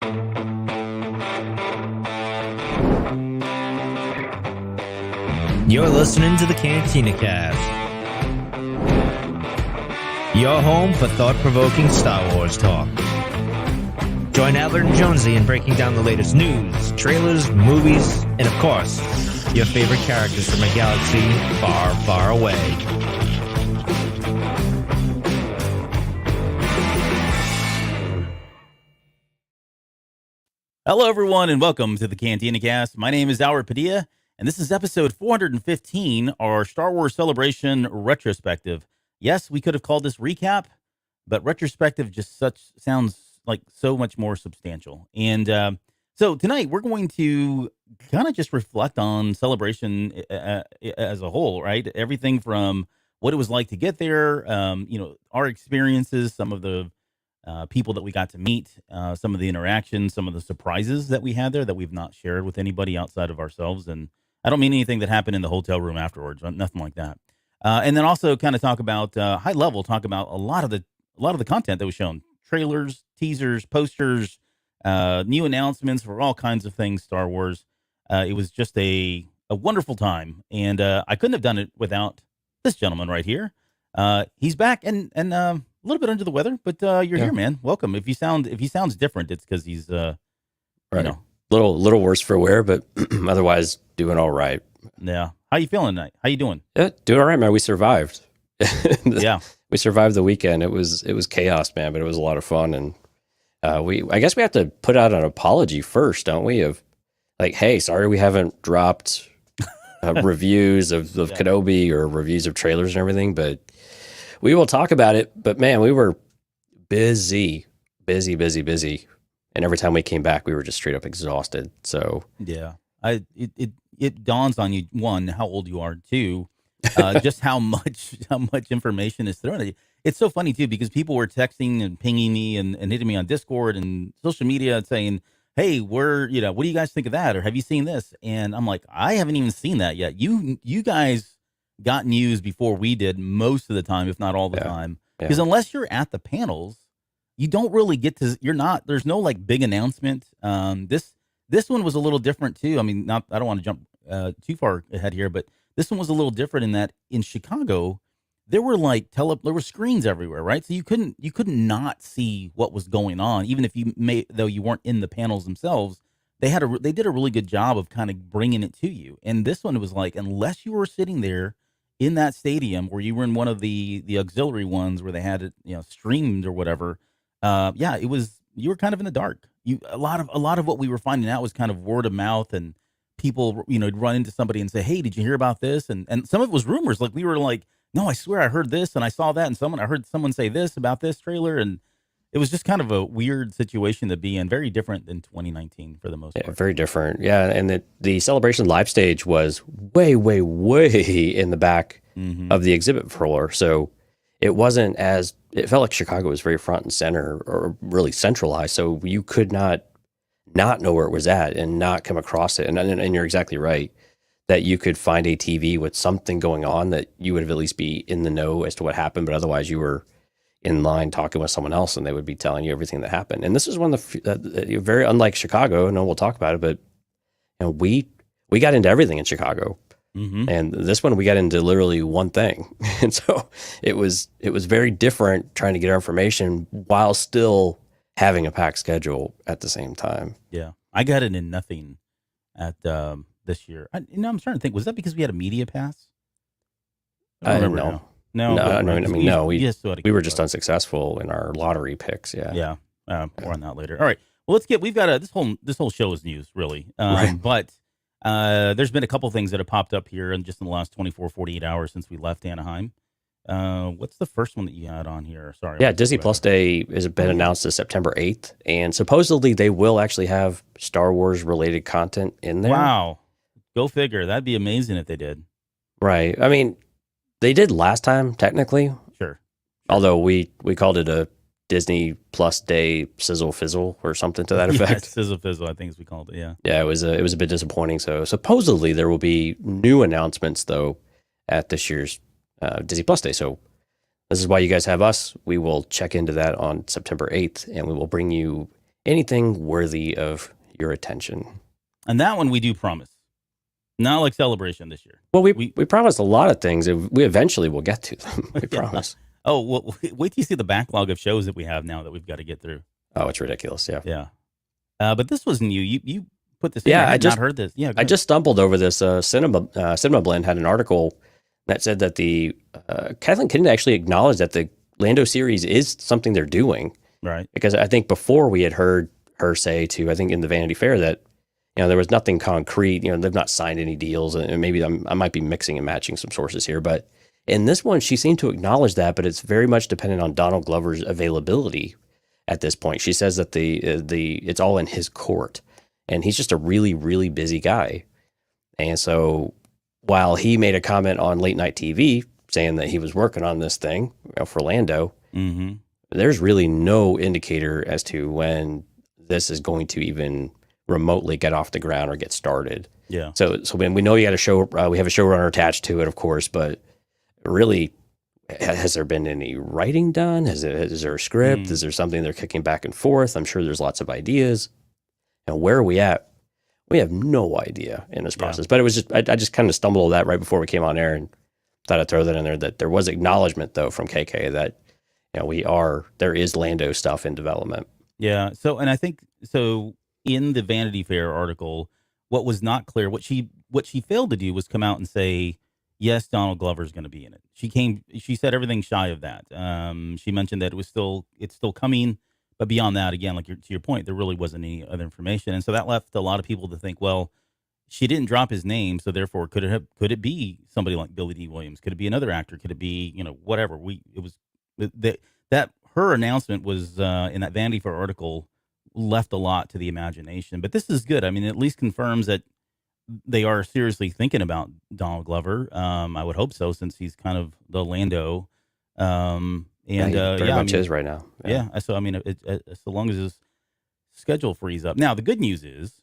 You're listening to the Cantina Cast, your home for thought-provoking Star Wars talk. Join Albert and Jonesy in breaking down the latest news, trailers, movies, and of course, your favorite characters from a galaxy far, far away. Hello, everyone, and welcome to the Cantina Cast. My name is Albert Padilla, and this is episode 415, our Star Wars Celebration Retrospective. Yes, we could have called this recap, but retrospective just sounds like so much more substantial. And so tonight we're going to kind of just reflect on Celebration as a whole, right? Everything from what it was like to get there, our experiences, some of the people that we got to meet, some of the interactions, some of the surprises that we had there that we've not shared with anybody outside of ourselves. And I don't mean anything that happened in the hotel room afterwards, nothing like that. And then also kind of talk about high level, talk about a lot of the content that was shown, trailers, teasers, posters, new announcements for all kinds of things Star Wars. It was just a wonderful time, and I couldn't have done it without this gentleman right here. He's back and a little bit under the weather, but you're here, man. Welcome. If he sounds different, it's because he's right. Little worse for wear, but otherwise doing all right. Yeah. How you feeling tonight? How you doing? Yeah, doing all right, man. We survived. Yeah. We survived the weekend. It was chaos, man, but it was a lot of fun. And I guess we have to put out an apology first, don't we? Of like, hey, sorry we haven't dropped reviews of Kenobi or reviews of trailers and everything, but we will talk about it. But man, we were busy. And every time we came back, we were just straight up exhausted. So yeah, it dawns on you, one, how old you are, two, just how much information is thrown at you. It's so funny too, because people were texting and pinging me and hitting me on Discord and social media and saying, hey, what do you guys think of that? Or have you seen this? And I'm like, I haven't even seen that yet. You guys got news before we did most of the time, if not all the time. Because unless you're at the panels, you don't really get to, there's no like big announcement. This one was a little different too. I mean, I don't want to jump too far ahead here, but this one was a little different in that in Chicago, there were like there were screens everywhere, right? So you couldn't not see what was going on, even if though you weren't in the panels themselves. They did a really good job of kind of bringing it to you. And this one was like, unless you were sitting there in that stadium or you were in one of the auxiliary ones where they had it, streamed or whatever, you were kind of in the dark. A lot of what we were finding out was kind of word of mouth, and people, run into somebody and say, hey, did you hear about this? And some of it was rumors. Like we were like, no, I swear I heard this and I saw that, and I heard someone say this about this trailer, and it was just kind of a weird situation to be in. Very different than 2019 for the most part. Very different. Yeah, and the Celebration live stage was way in the back of the exhibit floor, so it wasn't it felt like Chicago was very front and center, or really centralized, so you could not know where it was at and not come across it. And you're exactly right that you could find a TV with something going on that you would at least be in the know as to what happened, but otherwise you were in line talking with someone else and they would be telling you everything that happened. And this is one of the very unlike Chicago. I know we'll talk about it, but we got into everything in Chicago. And this one we got into literally one thing. And so it was very different trying to get our information while still having a packed schedule at the same time. Yeah. I got it in nothing at this year. I'm trying to think, was that because we had a media pass? I don't know. No. We were just on unsuccessful in our lottery picks. Yeah. Yeah. More on that later. All right. Well, we've got this whole show is news, really. Right. But there's been a couple things that have popped up here in the last 48 hours since we left Anaheim. What's the first one that you had on here? Sorry. Yeah, Disney Plus Day has been announced as September 8th, and supposedly they will actually have Star Wars related content in there. Wow. Go figure. That'd be amazing if they did. Right. I mean, they did last time, technically. Sure. Although we called it a Disney Plus Day sizzle fizzle or something to that effect. Sizzle fizzle, I think is we called it. Yeah. Yeah, it was a bit disappointing. So supposedly there will be new announcements though at this year's Disney Plus Day. So this is why you guys have us. We will check into that on September 8th, and we will bring you anything worthy of your attention. And that one we do promise. Not like Celebration this year. Well, we promised a lot of things, and we eventually will get to them. We Yeah. promise. Oh, well, wait till you see the backlog of shows that we have now that we've got to get through. Oh, it's ridiculous. Yeah. Yeah. But this was new. You put this in. Yeah, I had not heard this. Yeah. I just stumbled over this. Cinema Blend had an article that said that the Kathleen Kennedy actually acknowledged that the Lando series is something they're doing. Right. Because I think before we had heard her say to, I think in the Vanity Fair, that there was nothing concrete. They've not signed any deals, and maybe I might be mixing and matching some sources here, but in this one, she seemed to acknowledge that, but it's very much dependent on Donald Glover's availability at this point. She says that it's all in his court, and he's just a really, really busy guy. And so while he made a comment on late night TV saying that he was working on this thing for Lando, mm-hmm. there's really no indicator as to when this is going to even remotely get off the ground or get started. Yeah. So when we know you got a show, we have a showrunner attached to it, of course, but really, has there been any writing done? Is there a script? Is there something they're kicking back and forth? I'm sure there's lots of ideas. And where are we at? We have no idea in this process. But it was just, I just kind of stumbled on that right before we came on air and thought I'd throw that in there, that there was acknowledgement though from KK that there is Lando stuff in development. Yeah. So, and I think so in the Vanity Fair article, what was not clear, what she failed to do was come out and say, yes, Donald Glover's going to be in it. She said everything shy of that. She mentioned that it's still coming, but beyond that, again, like to your point, there really wasn't any other information. And so that left a lot of people to think, well, she didn't drop his name. So therefore could it be somebody like Billy D. Williams? Could it be another actor? Could it be, whatever that her announcement was in that Vanity Fair article left a lot to the imagination, but this is good. I mean, it at least confirms that they are seriously thinking about Donald Glover. I would hope so, since he's kind of the Lando. Very much is right now. Yeah. So, I mean, so long as his schedule frees up. Now, the good news is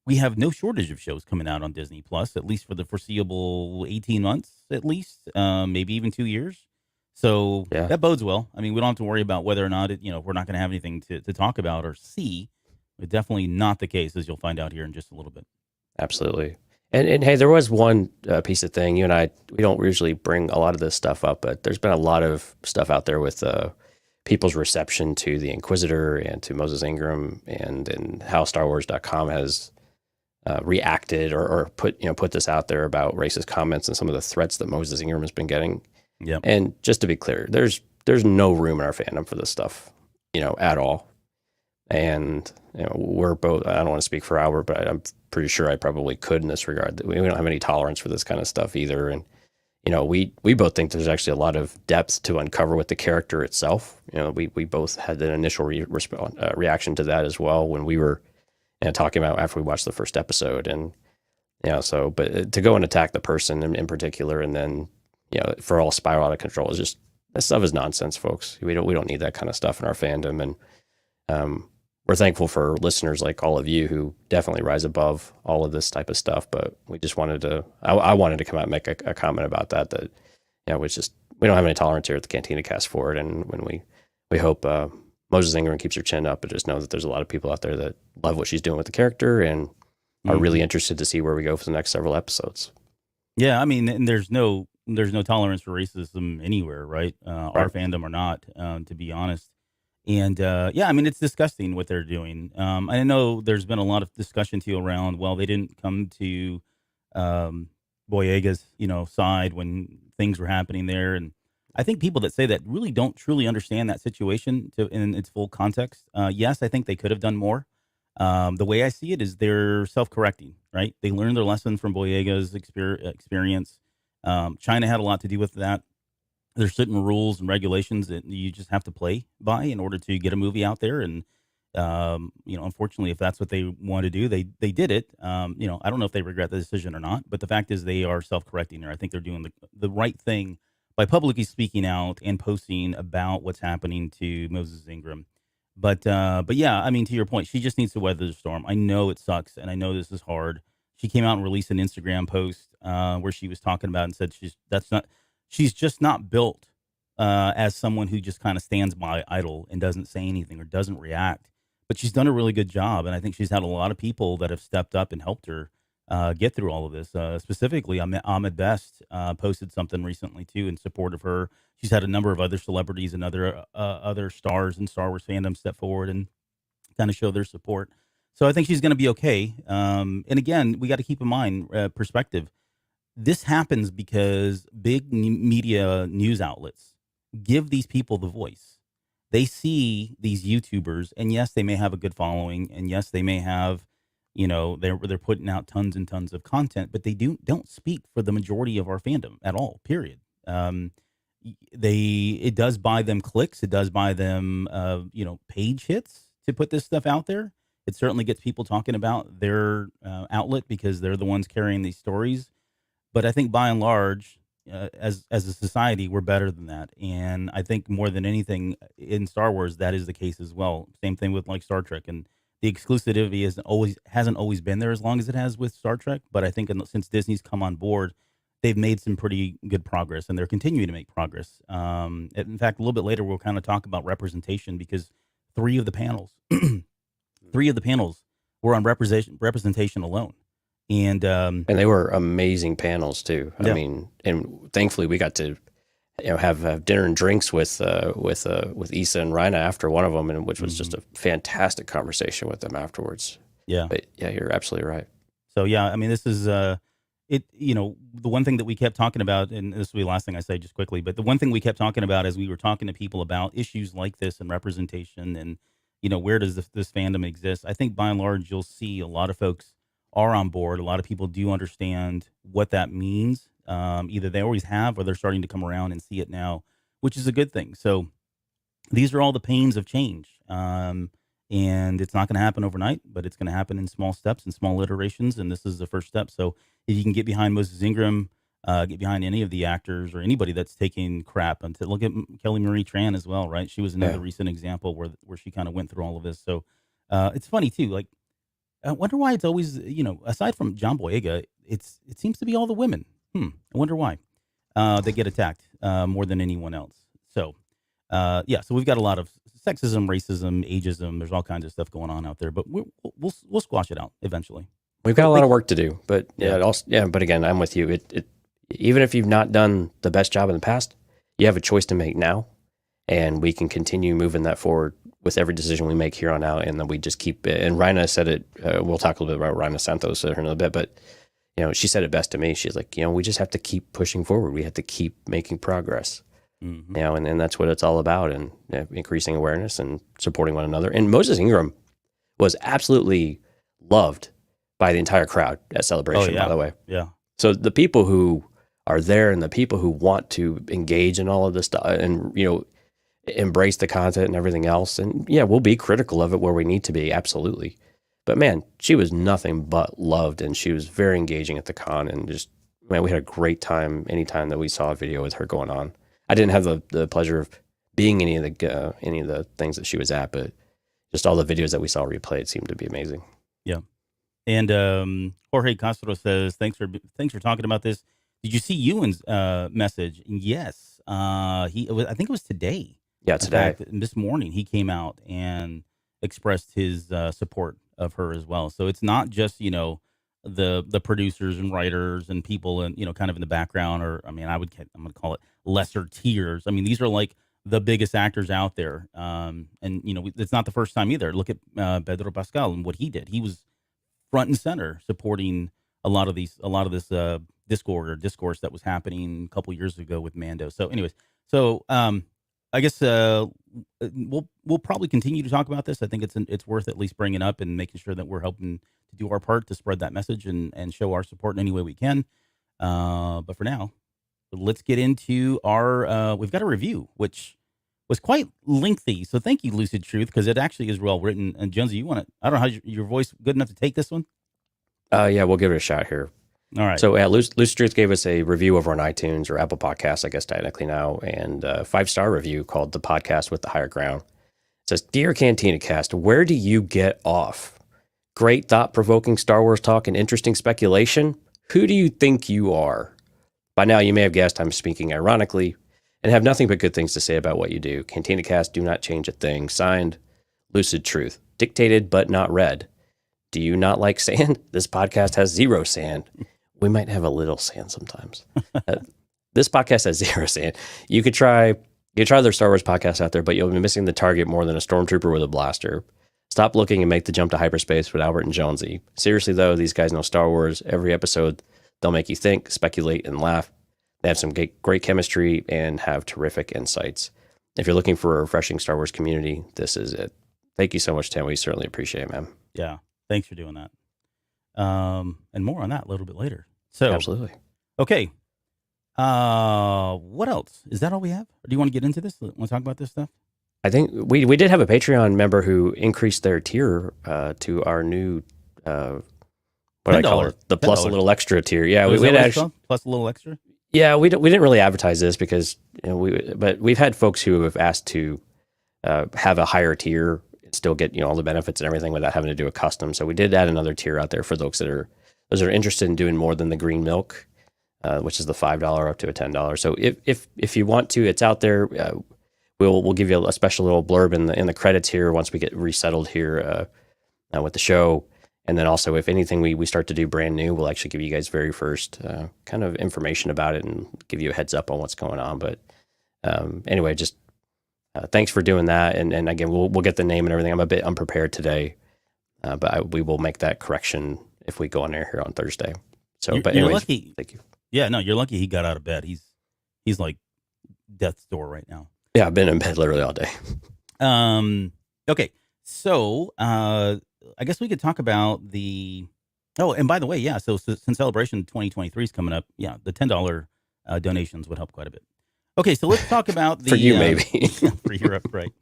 we have no shortage of shows coming out on Disney Plus, at least for the foreseeable 18 months, at least, maybe even 2 years. So that bodes well. I mean, we don't have to worry about whether or not we're not going to have anything to talk about or see. But definitely not the case, as you'll find out here in just a little bit. Absolutely. And hey, there was one piece of thing, you and I, we don't usually bring a lot of this stuff up, but there's been a lot of stuff out there with people's reception to the Inquisitor and to Moses Ingram, and how StarWars.com has reacted or put this out there about racist comments and some of the threats that Moses Ingram has been getting. Yeah. And just to be clear, there's no room in our fandom for this stuff, at all. And we're both, I don't want to speak for Albert, but I'm pretty sure I probably could in this regard. We don't have any tolerance for this kind of stuff either. And, we both think there's actually a lot of depth to uncover with the character itself. We both had an initial reaction to that as well when we were talking about after we watched the first episode. And, but to go and attack the person in particular, and then, for all spiral out of control is just, that stuff is nonsense, folks. We don't need that kind of stuff in our fandom. And, we're thankful for listeners like all of you who definitely rise above all of this type of stuff. But we just wanted to, I wanted to come out and make a comment about that it's just, we don't have any tolerance here at the Cantina Cast for it. And when we hope Moses Ingram keeps her chin up, but just know that there's a lot of people out there that love what she's doing with the character and are really interested to see where we go for the next several episodes. Yeah. I mean, and there's no tolerance for racism anywhere, right? Our fandom or not, to be honest. And I mean, it's disgusting what they're doing. I know there's been a lot of discussion too around, well, they didn't come to Boyega's, side when things were happening there. And I think people that say that really don't truly understand that situation in its full context. Yes, I think they could have done more. The way I see it is they're self-correcting, right? They learned their lesson from Boyega's experience. China had a lot to do with that. There's certain rules and regulations that you just have to play by in order to get a movie out there. And, unfortunately, if that's what they want to do, they did it. I don't know if they regret the decision or not, but the fact is they are self-correcting there. I think they're doing the right thing by publicly speaking out and posting about what's happening to Moses Ingram. But yeah, I mean, to your point, she just needs to weather the storm. I know it sucks, and I know this is hard. She came out and released an Instagram post where she was talking about and said she's just not built as someone who just kind of stands by idle and doesn't say anything or doesn't react. but she's done a really good job, and I think she's had a lot of people that have stepped up and helped her get through all of this. Specifically, Ahmed Best posted something recently too in support of her. She's had a number of other celebrities and other stars in Star Wars fandom step forward and kind of show their support. So I think she's going to be okay. And again, we got to keep in mind perspective. This happens because big media news outlets give these people the voice. They see these YouTubers, and yes, they may have a good following, and yes, they may have, they're putting out tons and tons of content, but they don't speak for the majority of our fandom at all. Period. It does buy them clicks. It does buy them, page hits to put this stuff out there. It certainly gets people talking about their outlet because they're the ones carrying these stories. But I think by and large, as a society, we're better than that. And I think more than anything in Star Wars, that is the case as well. Same thing with like Star Trek, and the exclusivity hasn't always been there as long as it has with Star Trek. But I think since Disney's come on board, they've made some pretty good progress, and they're continuing to make progress. In fact, a little bit later, we'll kind of talk about representation because three of the panels were on representation alone. And they were amazing panels too. Yeah. I mean, and thankfully we got to have dinner and drinks with Issa and Rina after one of them, and which was just a fantastic conversation with them afterwards. Yeah, but yeah, you're absolutely right. So yeah, I mean, this is the one thing that we kept talking about, and this will be the last thing I say just quickly, but the one thing we kept talking about as we were talking to people about issues like this and representation, and where does this fandom exist? I think by and large you'll see a lot of folks are on board. A lot of people do understand what that means. Either they always have, or they're starting to come around and see it now, which is a good thing. So these are all the pains of change. And it's not going to happen overnight, but it's going to happen in small steps and small iterations. And this is the first step. So if you can get behind Moses Ingram, get behind any of the actors or anybody that's taking crap, and to look at Kelly Marie Tran as well, right? She was another recent example where she kind of went through all of this. So it's funny too. Like, I wonder why it's always, aside from John Boyega, it seems to be all the women. I wonder why they get attacked more than anyone else. So, so we've got a lot of sexism, racism, ageism. There's all kinds of stuff going on out there, but we'll squash it out eventually. We've got a lot of work to do, but but again, I'm with you. It even if you've not done the best job in the past, you have a choice to make now, and we can continue moving that forward with every decision we make here on out, and then we just keep it. And Rina said it, we'll talk a little bit about Rina Santos in a little bit, but she said it best to me. She's like, we just have to keep pushing forward. We have to keep making progress, and that's what it's all about, and increasing awareness and supporting one another. And Moses Ingram was absolutely loved by the entire crowd at Celebration, by the way. Yeah. So the people who are there and the people who want to engage in all of this stuff and, embrace the content and everything else. And we'll be critical of it where we need to be. Absolutely. But man, she was nothing but loved, and she was very engaging at the con, and just, man, we had a great time anytime that we saw a video with her going on. I didn't have the pleasure of being any of the things that she was at, but just all the videos that we saw replayed seemed to be amazing. Yeah. And Jorge Castro says, thanks for talking about this. Did you see Ewan's message? Yes. I think it was today. Yeah, today. In fact, this morning, he came out and expressed his support of her as well. So it's not just, the producers and writers and people and, kind of in the background, or, I'm going to call it lesser tiers. I mean, these are like the biggest actors out there. And, it's not the first time either. Look at Pedro Pascal and what he did. He was front and center supporting a lot of this discourse that was happening a couple years ago with Mando. So anyways, I guess we'll probably continue to talk about this. I think it's worth at least bringing up and making sure that we're helping to do our part to spread that message and show our support in any way we can. But for now, let's get into our, we've got a review, which was quite lengthy. So thank you, Lucid Truth, because it actually is well written. And Jonesy, I don't know how your voice good enough to take this one? Yeah, we'll give it a shot here. All right. So Lucid Truth gave us a review over on iTunes or Apple Podcasts, I guess technically now, and a 5-star review called The Podcast with the Higher Ground. It says, Dear Cantina Cast, where do you get off? Great thought-provoking Star Wars talk and interesting speculation? Who do you think you are? By now, you may have guessed I'm speaking ironically and have nothing but good things to say about what you do. Cantina Cast, do not change a thing. Signed, Lucid Truth, dictated but not read. Do you not like sand? This podcast has zero sand. We might have a little sand sometimes. This podcast has zero sand. You could try their Star Wars podcast out there, but you'll be missing the target more than a stormtrooper with a blaster. Stop looking and make the jump to hyperspace with Albert and Jonesy. Seriously, though, these guys know Star Wars. Every episode, they'll make you think, speculate, and laugh. They have some great chemistry and have terrific insights. If you're looking for a refreshing Star Wars community, this is it. Thank you so much, Tim. We certainly appreciate it, man. Yeah, thanks for doing that. And more on that a little bit later. So, absolutely. Okay. What else? Is that all we have? Or do you want to get into this? Want to talk about this stuff? I think we did have a Patreon member who increased their tier to our new what do I call it? The plus $10. A little extra tier. Yeah, we had actually plus a little extra. Yeah, we didn't really advertise this because but we've had folks who have asked to have a higher tier and still get all the benefits and everything without having to do a custom. So we did add another tier out there for those that are interested in doing more than the green milk, which is the $5 up to a $10. So if you want to, it's out there. We'll give you a special little blurb in the credits here once we get resettled here with the show. And then also, if anything we start to do brand new, we'll actually give you guys very first kind of information about it and give you a heads up on what's going on. But anyway, just thanks for doing that. And again, we'll get the name and everything. I'm a bit unprepared today, but we will make that correction if we go on air here on Thursday. So, but anyways, lucky. Thank you. Yeah, no, you're lucky he got out of bed. He's like death's door right now. Yeah, I've been in bed literally all day. Okay, so I guess we could talk about the. Oh, and by the way, yeah. So since Celebration 2023 is coming up, yeah, the $10 donations would help quite a bit. Okay, so let's talk about the for you maybe for Europe, right?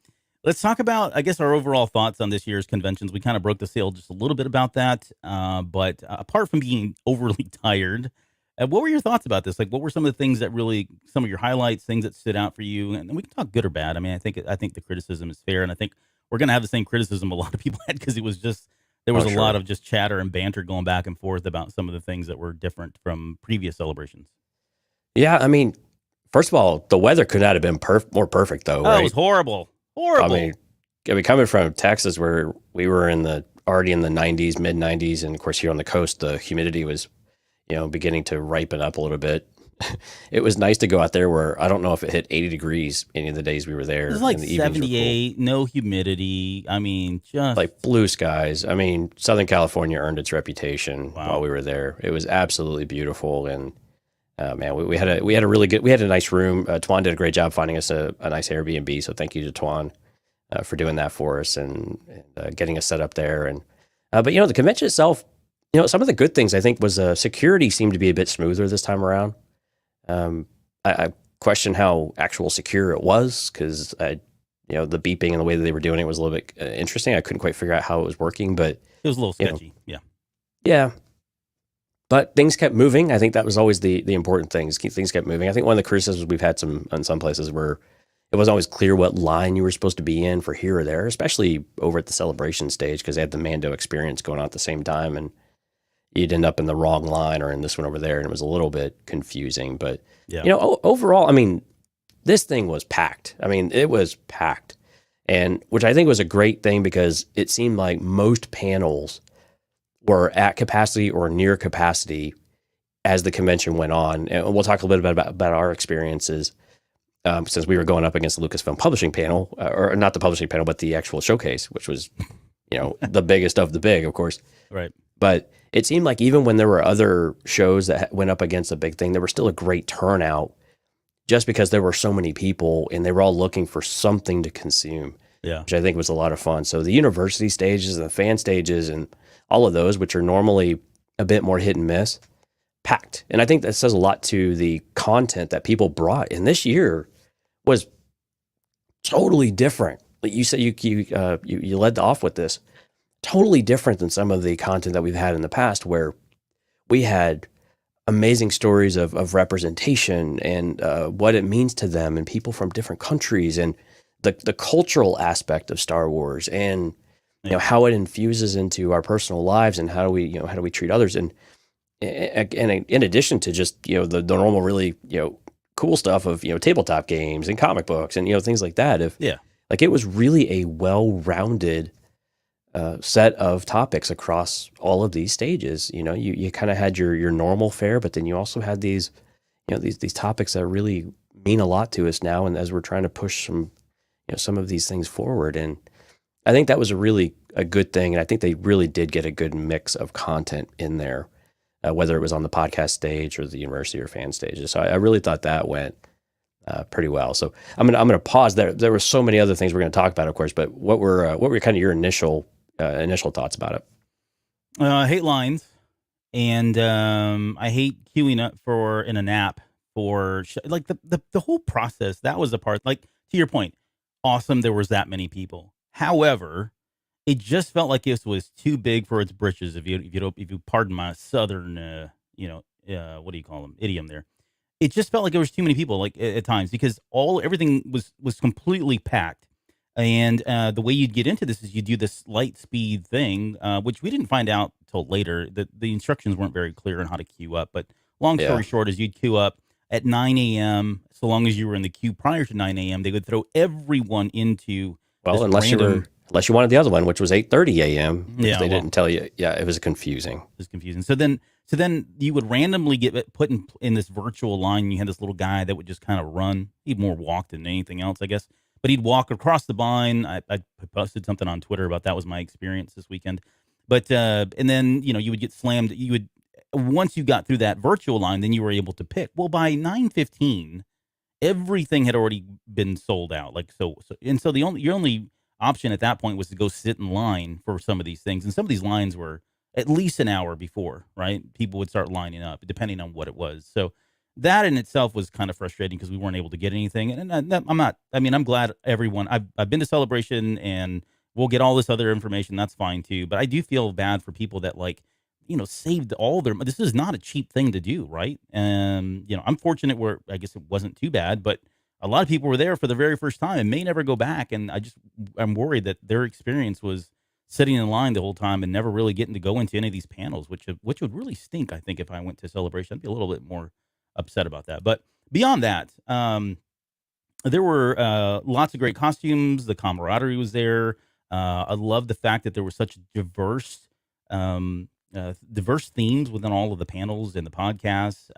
Let's talk about, I guess, our overall thoughts on this year's conventions. We kind of broke the seal just a little bit about that, but apart from being overly tired, what were your thoughts about this? Like, what were some of the things that really, some of your highlights, things that stood out for you? And we can talk good or bad. I mean, I think the criticism is fair, and I think we're going to have the same criticism a lot of people had because it was just there was a lot of just chatter and banter going back and forth about some of the things that were different from previous celebrations. Yeah, I mean, first of all, the weather could not have been more perfect though. Right? It was horrible. Horrible. I mean, coming from Texas where we were already in the 90s, mid 90s, and of course here on the coast, the humidity was, beginning to ripen up a little bit. It was nice to go out there where I don't know if it hit 80 degrees any of the days we were there. It was like 78, cool. No humidity. I mean, just like blue skies. I mean, Southern California earned its reputation while we were there. It was absolutely beautiful, and man, we had a nice room. Twan did a great job finding us a nice Airbnb. So thank you to Twan for doing that for us and getting us set up there. And but the convention itself, some of the good things I think was security seemed to be a bit smoother this time around. I question how actual secure it was because the beeping and the way that they were doing it was a little bit interesting. I couldn't quite figure out how it was working, but it was a little sketchy. Yeah. But things kept moving. I think that was always the important thing. Things kept moving. I think one of the criticisms we've had in some places where it wasn't always clear what line you were supposed to be in for here or there, especially over at the Celebration stage because they had the Mando experience going on at the same time, and you'd end up in the wrong line or in this one over there, and it was a little bit confusing. But overall, I mean, this thing was packed. I mean, it was packed, and which I think was a great thing because it seemed like most panels were at capacity or near capacity as the convention went on. And we'll talk a little bit about our experiences since we were going up against the Lucasfilm publishing panel, or not the publishing panel, but the actual showcase, which was, the biggest of the big, of course. Right. But it seemed like even when there were other shows that went up against the big thing, there was still a great turnout just because there were so many people and they were all looking for something to consume, which I think was a lot of fun. So the university stages and the fan stages and all of those, which are normally a bit more hit and miss, packed. And I think that says a lot to the content that people brought. And this year was totally different. Like you said, you led off with this. Totally different than some of the content that we've had in the past where we had amazing stories of representation and what it means to them and people from different countries and the cultural aspect of Star Wars and how it infuses into our personal lives and how do we treat others and in addition to just the normal really cool stuff of tabletop games and comic books and things like that. Like it was really a well-rounded set of topics across all of these stages. You know, you kind of had your normal fare, but then you also had these, you know, these topics that really mean a lot to us now, and as we're trying to push some of these things forward. And I think that was a good thing, and I think they really did get a good mix of content in there, whether it was on the podcast stage or the university or fan stages. So I really thought that went pretty well. So I'm gonna pause there. There were so many other things we're going to talk about, of course, but what were kind of your initial thoughts about it? I hate lines, and I hate queuing up in an app for like the whole process. That was the part. Like to your point, awesome. There was that many people. However, it just felt like this was too big for its britches. If you pardon my southern, what do you call them, idiom there. It just felt like there was too many people, like at times, because everything was completely packed. And the way you'd get into this is you do this light speed thing, which we didn't find out till later. The instructions weren't very clear on how to queue up. But long story short is you'd queue up at 9 a.m. So long as you were in the queue prior to 9 a.m., they would throw everyone into unless you wanted the other one, which was 8:30 a.m. Yeah, they didn't tell you. Yeah, it was confusing. It was confusing. So then you would randomly get put in this virtual line. You had this little guy that would just kind of run. He'd more walk than anything else, I guess. But he'd walk across the line. I posted something on Twitter about that was my experience this weekend. But and then you would get slammed. Once you got through that virtual line, then you were able to pick. Well, by 9:15, everything had already been sold out. Like so your only option at that point was to go sit in line for some of these things, and some of these lines were at least an hour before, right? People would start lining up depending on what it was. So that in itself was kind of frustrating because we weren't able to get anything. And I'm glad everyone, I've been to Celebration and we'll get all this other information. That's fine too. But I do feel bad for people that saved all this is not a cheap thing to do. Right. And, I'm fortunate where I guess it wasn't too bad, but a lot of people were there for the very first time and may never go back. And I'm worried that their experience was sitting in line the whole time and never really getting to go into any of these panels, which would really stink. I think if I went to Celebration, I'd be a little bit more upset about that. But beyond that, there were lots of great costumes. The camaraderie was there. I love the fact that there were such diverse themes within all of the panels and the podcasts.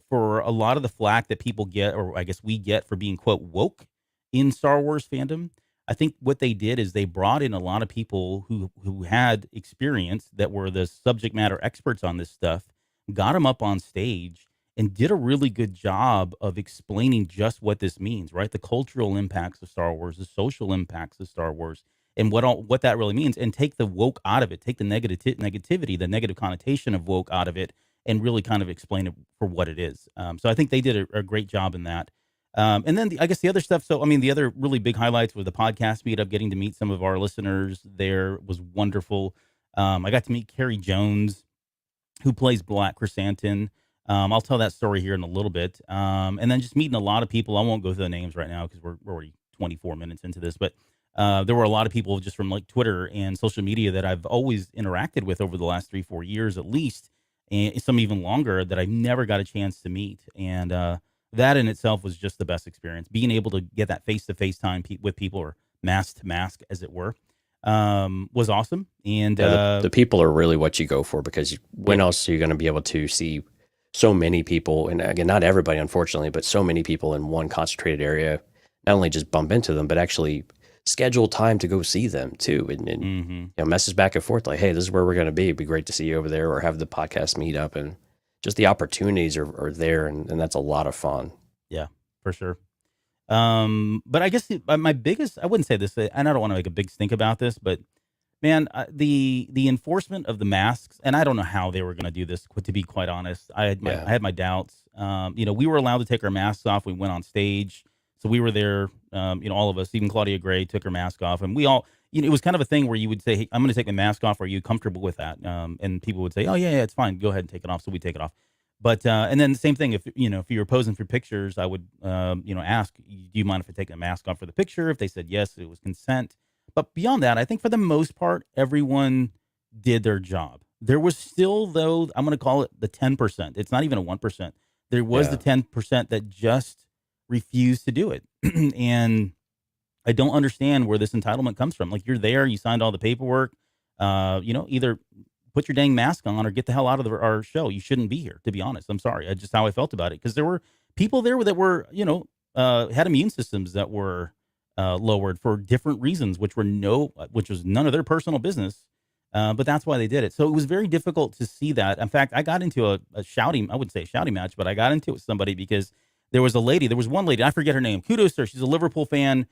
For a lot of the flack that people get, or I guess we get for being quote woke in Star Wars fandom, I think what they did is they brought in a lot of people who had experience that were the subject matter experts on this stuff, got them up on stage and did a really good job of explaining just what this means, right? The cultural impacts of Star Wars, the social impacts of Star Wars, and what that really means, and take the woke out of it, take the negativity, the negative connotation of woke out of it, and really kind of explain it for what it is. So I think they did a great job in that. And then I guess the other stuff. So, the other really big highlights were the podcast meetup, getting to meet some of our listeners there was wonderful. I got to meet Carrie Jones, who plays Black Chrysanthemum. I'll tell that story here in a little bit. And then just meeting a lot of people. I won't go through the names right now because we're already 24 minutes into this, but there were a lot of people just from like Twitter and social media that I've always interacted with over the last 3-4 years at least, and some even longer, that I never got a chance to meet. And that in itself was just the best experience. Being able to get that face-to-face time with people, or mask-to-mask, as it were, was awesome. And the people are really what you go for, because when else are you going to be able to see so many people? And again, not everybody, unfortunately, but so many people in one concentrated area, not only just bump into them, but actually schedule time to go see them too. And message back and forth like, hey, this is where we're going to be. It'd be great to see you over there, or have the podcast meet up. And just the opportunities are there. And that's a lot of fun. Yeah, for sure. But I guess my biggest, I wouldn't say this, and I don't want to make a big stink about this, but man, the enforcement of the masks, and I don't know how they were going to do this, to be quite honest. I had my doubts. We were allowed to take our masks off. We went on stage. So we were there, all of us, even Claudia Gray took her mask off, and we all, it was kind of a thing where you would say, hey, I'm going to take my mask off. Are you comfortable with that? And people would say, oh yeah, it's fine. Go ahead and take it off. So we take it off. But, and then the same thing, if you were posing for pictures, I would, ask, do you mind if I take the mask off for the picture? If they said yes, it was consent. But beyond that, I think for the most part, everyone did their job. There was still, though, I'm going to call it the 10%. It's not even a 1%. There was the 10% that just refused to do it. And I don't understand where this entitlement comes from. Like, you're there, you signed all the paperwork. Either put your dang mask on or get the hell out of our show. You shouldn't be here, to be honest. I'm sorry. That's just how I felt about it, because there were people there that were, had immune systems that were lowered for different reasons, which was none of their personal business. But that's why they did it. So it was very difficult to see that. In fact, I got into a shouting, I wouldn't say shouting match, but I got into it with somebody because there was one lady, I forget her name. Kudos to her. She's a Liverpool fan.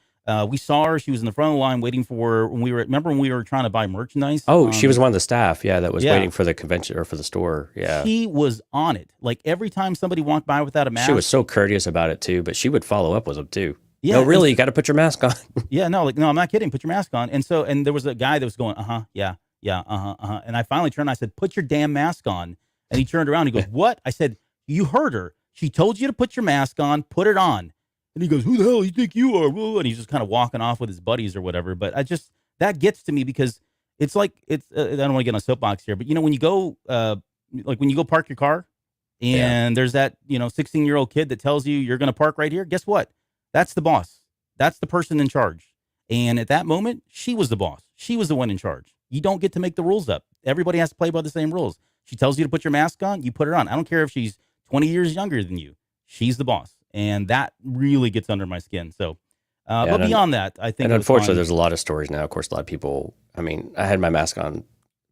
We saw her. She was in the front of the line waiting for remember when we were trying to buy merchandise? Oh, she was one of the staff. Yeah. That was Yeah. waiting for the convention or for the store. Yeah. She was on it. Like, every time somebody walked by without a mask. She was so courteous about it too, but she would follow up with them too. Yeah, No, really, you got to put your mask on. Yeah, no, I'm not kidding. Put your mask on. And there was a guy that was going, yeah, uh-huh. And I finally turned, I said, put your damn mask on. And he turned around, he goes, what? I said, you heard her. She told you to put your mask on, put it on. And he goes, who the hell you think you are? And he's just kind of walking off with his buddies or whatever. But that gets to me, because it's like, I don't want to get on a soapbox here, but when you go, when you go park your car and there's that, 16-year-old kid that tells you you're going to park right here. Guess what? That's the boss. That's the person in charge. And at that moment, she was the boss. She was the one in charge. You don't get to make the rules up. Everybody has to play by the same rules. She tells you to put your mask on, you put it on. I don't care if she's 20 years younger than you. She's the boss. And that really gets under my skin. So, but beyond that, I think. And unfortunately, there's a lot of stories now. Of course, a lot of people, I had my mask on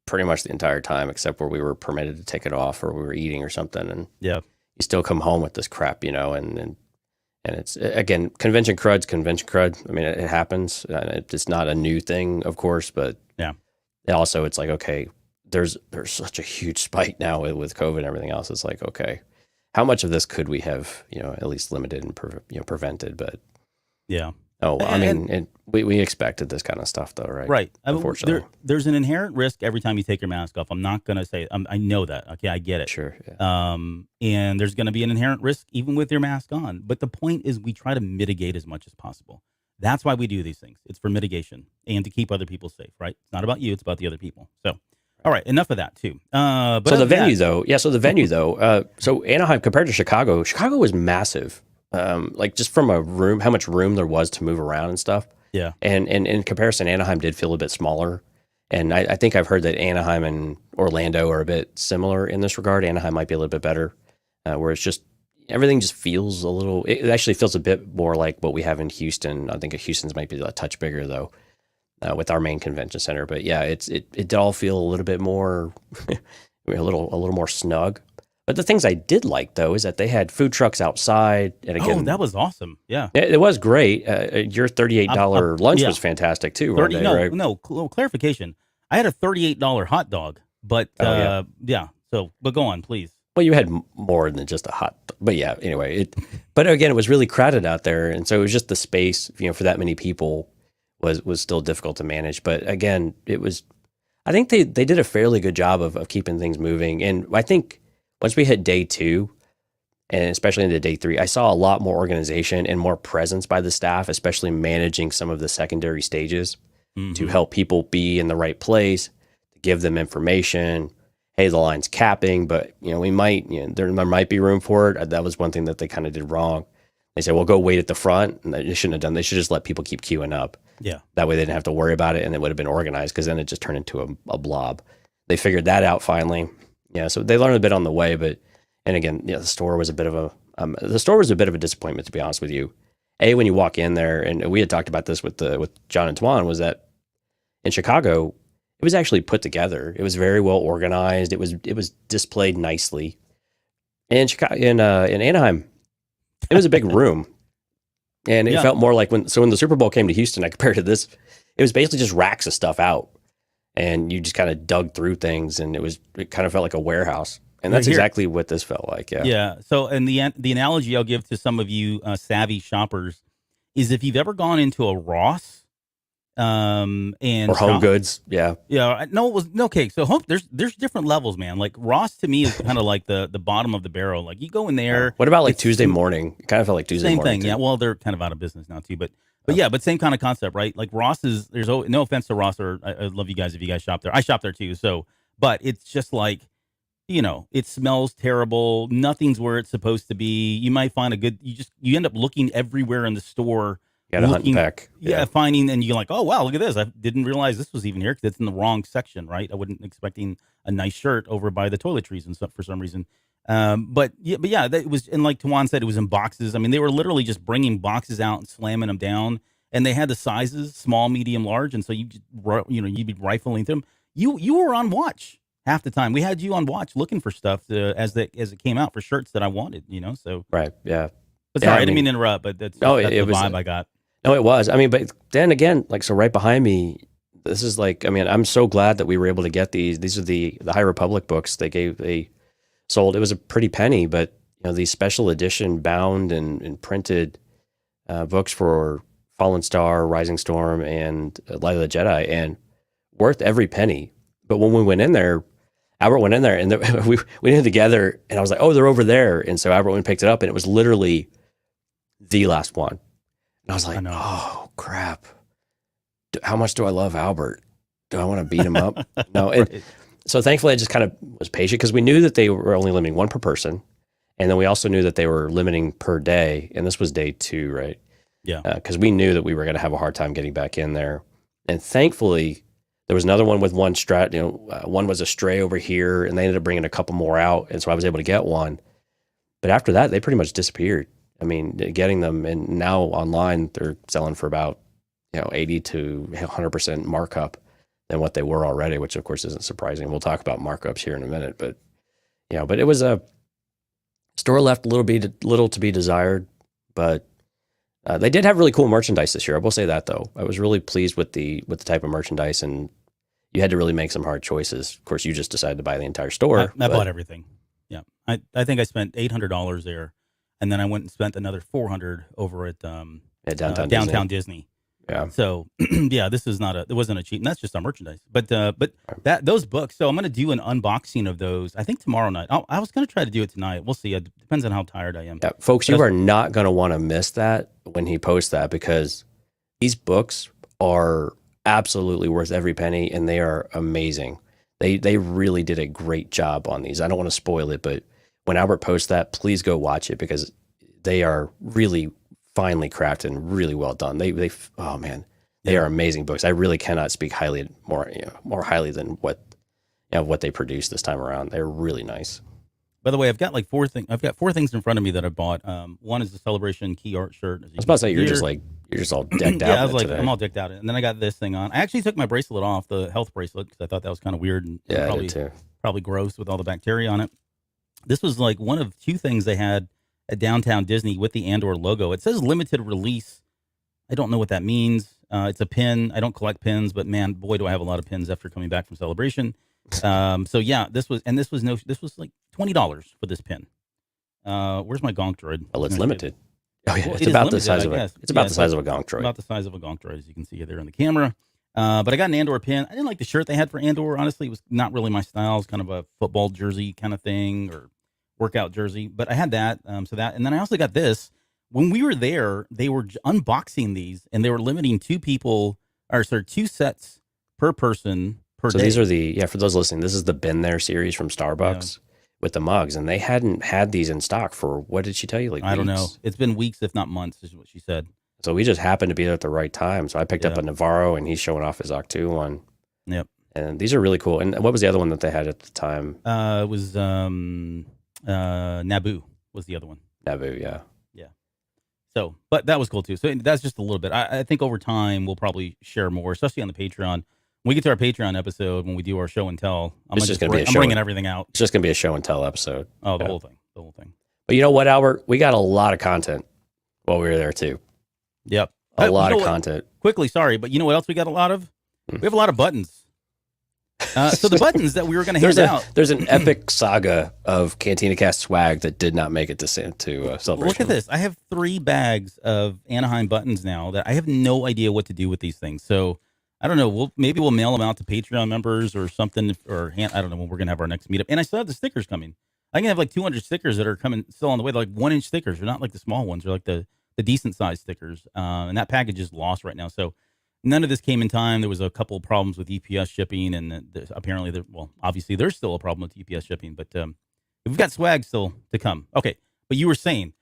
pretty much the entire time, except where we were permitted to take it off or we were eating or something. And yeah, you still come home with this crap, and it's, again, convention crud. I mean, it happens. It's not a new thing, of course, but yeah. Also, it's like, okay, there's such a huge spike now with COVID and everything else. It's like, okay, how much of this could we have, at least limited and prevented? But yeah. Oh, I mean, we expected this kind of stuff, though, right? Right. Unfortunately, there's an inherent risk every time you take your mask off. I'm not going to say, I know that. Okay, I get it. Sure. Yeah. And there's going to be an inherent risk even with your mask on. But the point is, we try to mitigate as much as possible. That's why we do these things. It's for mitigation and to keep other people safe, right? It's not about you. It's about the other people. So, all right, enough of that, too. But so the venue, though. So Anaheim, compared to Chicago was massive. Like, just from how much room there was to move around and stuff. Yeah. And in comparison, Anaheim did feel a bit smaller. And I think I've heard that Anaheim and Orlando are a bit similar in this regard. Anaheim might be a little bit better, where it's just, everything just feels it actually feels a bit more like what we have in Houston. I think Houston's might be a touch bigger, though, with our main convention center. But yeah, it did all feel a little bit more, a little more snug. But the things I did like, though, is that they had food trucks outside. And again, that was awesome. Yeah. It was great. Your $38 lunch was fantastic, too. No, clarification. I had a $38 hot dog, but So, but go on, please. Well, you had more than just a hot dog. But yeah, anyway. But again, it was really crowded out there. And so it was just the space, for that many people was still difficult to manage. But again, I think they did a fairly good job of keeping things moving. And I think once we hit day 2, and especially into day 3, I saw a lot more organization and more presence by the staff, especially managing some of the secondary stages to help people be in the right place, to give them information. Hey, the line's capping, but we might, there might be room for it. That was one thing that they kind of did wrong. They said, well, go wait at the front. And they shouldn't have done. They should just let people keep queuing up. Yeah. That way they didn't have to worry about it, and it would have been organized, because then it just turned into a blob. They figured that out finally. Yeah, so they learned a bit on the way, and again, the store was a bit of a disappointment, to be honest with you. When you walk in there, and we had talked about this with John and Tuan, was that in Chicago, it was actually put together. It was very well organized. It was displayed nicely. In Anaheim, it was a big room, and it felt more like when the Super Bowl came to Houston, I compared to this, it was basically just racks of stuff out. And you just kind of dug through things, and it kind of felt like a warehouse. And that's exactly what this felt like. Yeah. Yeah. So, and the analogy I'll give to some of you savvy shoppers is, if you've ever gone into a Ross, and or Home Goods. Yeah. Yeah. No, it was okay. So there's different levels, man. Like, Ross to me is kind of like the bottom of the barrel. Like, you go in there. What about like Tuesday morning? It kind of felt like Tuesday morning. Same thing. Yeah. Well, they're kind of out of business now too, but same kind of concept, right? Like, Ross there's no offense to Ross, or I love you guys if you guys shop there. I shop there too. So, but it's just like, it smells terrible. Nothing's where it's supposed to be. You might find you end up looking everywhere in the store You got to hunt looking, back. finding, and you're like, oh wow, look at this. I didn't realize this was even here because it's in the wrong section, right? I wasn't expecting a nice shirt over by the toiletries and stuff for some reason. But yeah, that was, and like Tawan said, it was in boxes. I mean, they were literally just bringing boxes out and slamming them down, and they had the sizes small, medium, large, and so you'd be rifling them. You were on watch half the time. We had you on watch looking for stuff as it came out for shirts that I wanted. So Right. Yeah. But sorry, I didn't mean to interrupt. But that's the vibe I got. No, it was. I mean, but then again, like, so right behind me, this is like, I mean, I'm so glad that we were able to get these. These are the High Republic books. They sold. It was a pretty penny, but these special edition bound and printed books for Fallen Star, Rising Storm, and Light of the Jedi, and worth every penny. But when we went in there, Albert went in there, and we went in together, and I was like, oh, they're over there. And so Albert went and picked it up, and it was literally the last one. And I was like, oh, crap. How much do I love Albert? Do I want to beat him up? No. And so thankfully, I just kind of was patient because we knew that they were only limiting one per person. And then we also knew that they were limiting per day. And this was day 2, right? Yeah. Because we knew that we were going to have a hard time getting back in there. And thankfully, there was another one with one one was a stray over here, and they ended up bringing a couple more out. And so I was able to get one. But after that, they pretty much disappeared. I mean, getting them, and now online, they're selling for about 80 to 100% markup than what they were already, which of course isn't surprising. We'll talk about markups here in a minute, but but it was a store left little to be desired, but they did have really cool merchandise this year. I will say that though, I was really pleased with the type of merchandise, and you had to really make some hard choices. Of course, you just decided to buy the entire store. I bought everything. Yeah, I think I spent $800 there. And then I went and spent another $400 over at downtown Disney. Yeah. So this is it wasn't a cheat, and that's just our merchandise. But those books. So I'm going to do an unboxing of those. I think tomorrow night. I was going to try to do it tonight. We'll see. It depends on how tired I am. Yeah, folks, you are not going to want to miss that when he posts that, because these books are absolutely worth every penny, and they are amazing. They really did a great job on these. I don't want to spoil it, but when Albert posts that, please go watch it, because they are really finely crafted and really well done. They are amazing books. I really cannot speak more highly than what they produced this time around. They're really nice. By the way, I've got like 4 things. I've got 4 things in front of me that I bought. One is the Celebration Key Art shirt. I was about to say you're just all decked out. Yeah, I was like, today. I'm all decked out, and then I got this thing on. I actually took my bracelet off, the health bracelet, because I thought that was kind of weird and I did too. Probably gross with all the bacteria on it. This was like one of 2 things they had at Downtown Disney with the Andor logo. It says limited release. I don't know what that means. It's a pin. I don't collect pins, but man, boy, do I have a lot of pins after coming back from Celebration. So yeah, this was like $20 for this pin. Where's my gonk droid? Well, it's limited. Oh yeah, Well, it's about the size of it. It's about the size of a gonk droid. About the size of a gonk droid, as you can see there on the camera. But I got an Andor pin. I didn't like the shirt they had for Andor. Honestly, it was not really my style. It's kind of a football jersey kind of thing, or workout jersey. But I had that. And then I also got this. When we were there, they were unboxing these, and they were limiting 2 sets per person per day. So these are for those listening, this is the Been There series from Starbucks with the mugs, and they hadn't had these in stock for, what did she tell you? Like I don't know. It's been weeks, if not months, is what she said. So we just happened to be there at the right time. So I picked up a Navarro, and he's showing off his Octu one. Yep. And these are really cool. And what was the other one that they had at the time? It was Naboo was the other one. Naboo, yeah. Yeah. So, but that was cool too. So that's just a little bit. I think over time we'll probably share more, especially on the Patreon. When we get to our Patreon episode, when we do our show and tell, I'm bringing everything out. It's just going to be a show and tell episode. Oh, the whole thing. But you know what, Albert? We got a lot of content while we were there too. Yep. A lot of content. Quickly, sorry, but you know what else we got a lot of? We have a lot of buttons. So the buttons that we were going to hand out. There's an epic saga of Cantina Cast swag that did not make it to Celebration. Look at this. I have 3 bags of Anaheim buttons now that I have no idea what to do with these things. So I don't know. Maybe we'll mail them out to Patreon members or something, I don't know when we're going to have our next meetup. And I still have the stickers coming. I can have like 200 stickers that are coming still on the way. They're like 1-inch stickers. They're not like the small ones. They're like the decent sized stickers. And that package is lost right now. So none of this came in time. There was a couple of problems with UPS shipping, and apparently, obviously, there's still a problem with UPS shipping. But we've got swag still to come. Okay, but you were saying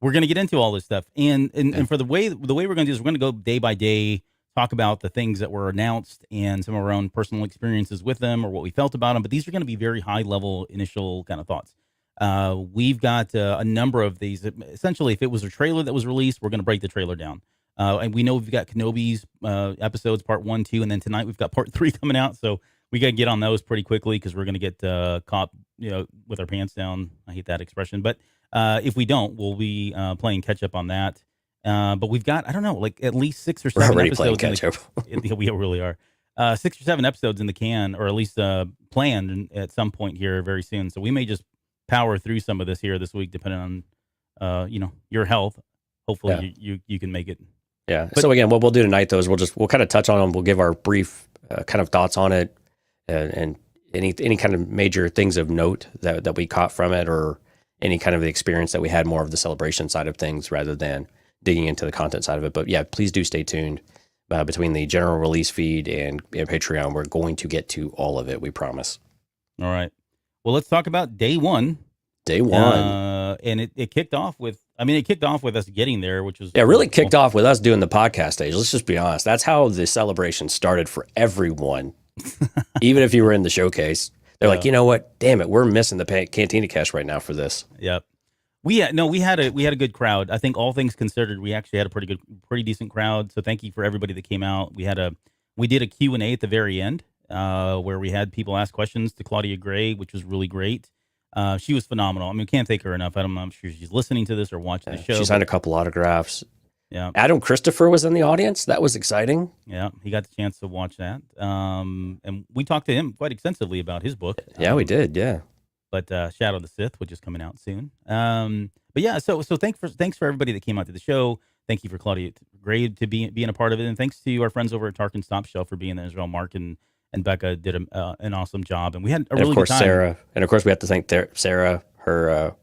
we're going to get into all this stuff. And for the way we're going to do this, we're going to go day by day, talk about the things that were announced and some of our own personal experiences with them or what we felt about them. But these are going to be very high level initial kind of thoughts. We've got a number of these. Essentially, if it was a trailer that was released, we're going to break the trailer down. And we know we've got Kenobi's episodes, part 1, 2, and then tonight we've got part 3 coming out. So we got to get on those pretty quickly because we're going to get caught, with our pants down. I hate that expression, but if we don't, we'll be playing catch up on that. But we've got, I don't know, like at least 6 or 7 We're already episodes. playing catch up. We really are. 6 or 7 episodes in the can, or at least planned at some point here very soon. So we may just power through some of this here this week, depending on your health. Hopefully you can make it. Yeah. So again, what we'll do tonight though is we'll kind of touch on them. We'll give our brief kind of thoughts on it, and any kind of major things of note that we caught from it, or any kind of the experience that we had, more of the celebration side of things rather than digging into the content side of it. But yeah, please do stay tuned. Between the general release feed and Patreon, we're going to get to all of it. We promise. All right. Well, let's talk about day one. Day one. And it kicked off with, us getting there, which was... Yeah, really kicked off with us doing the podcast stage. Let's just be honest. That's how the celebration started for everyone. Even if you were in the showcase, they're like, you know what? Damn it, we're missing the Cantina Cash right now for this. Yep. We had a good crowd. I think all things considered, we actually had a pretty decent crowd. So thank you for everybody that came out. We did a Q&A at the very end, where we had people ask questions to Claudia Gray, which was really great. She was phenomenal. I mean, can't thank her enough. I'm sure she's listening to this or watching the show. She signed a couple autographs. Yeah. Adam Christopher was in the audience. That was exciting. Yeah, he got the chance to watch that. And we talked to him quite extensively about his book. Yeah, we did. Yeah. But Shadow of the Sith, which is coming out soon. But yeah, so thanks for everybody that came out to the show. Thank you for Claudia Gray to being a part of it, and thanks to our friends over at Tarkin Stop Shelf for being there as well. Mark and Becca did an awesome job, and we had a really good time. Sarah, and of course we have to thank Sarah, her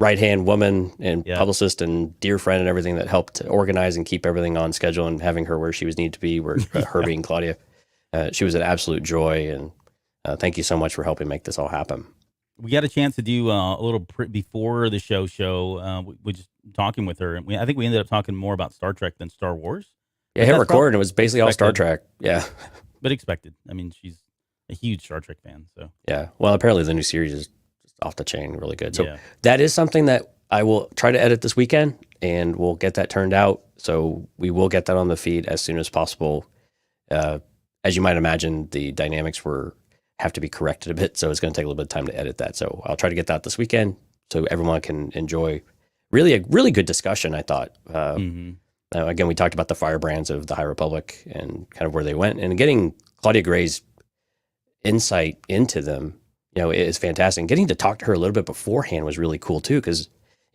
right hand woman and publicist and dear friend and everything that helped organize and keep everything on schedule and having her where she was needed to be. Where her being Claudia, she was an absolute joy, and thank you so much for helping make this all happen. We got a chance to do a little before the show. We just talking with her, and I think we ended up talking more about Star Trek than Star Wars. Yeah, hit record, and it was basically all Star Trek. Yeah, but expected. I mean, she's a huge Star Trek fan, so yeah. Well, apparently the new series is off the chain, really good. So that is something that I will try to edit this weekend, and we'll get that turned out. So we will get that on the feed as soon as possible. As you might imagine, the dynamics have to be corrected a bit, so it's going to take a little bit of time to edit that. So I'll try to get that this weekend so everyone can enjoy really a really good discussion, I thought. Again, we talked about the firebrands of the High Republic and kind of where they went, and getting Claudia Gray's insight into them, is fantastic. And getting to talk to her a little bit beforehand was really cool too, because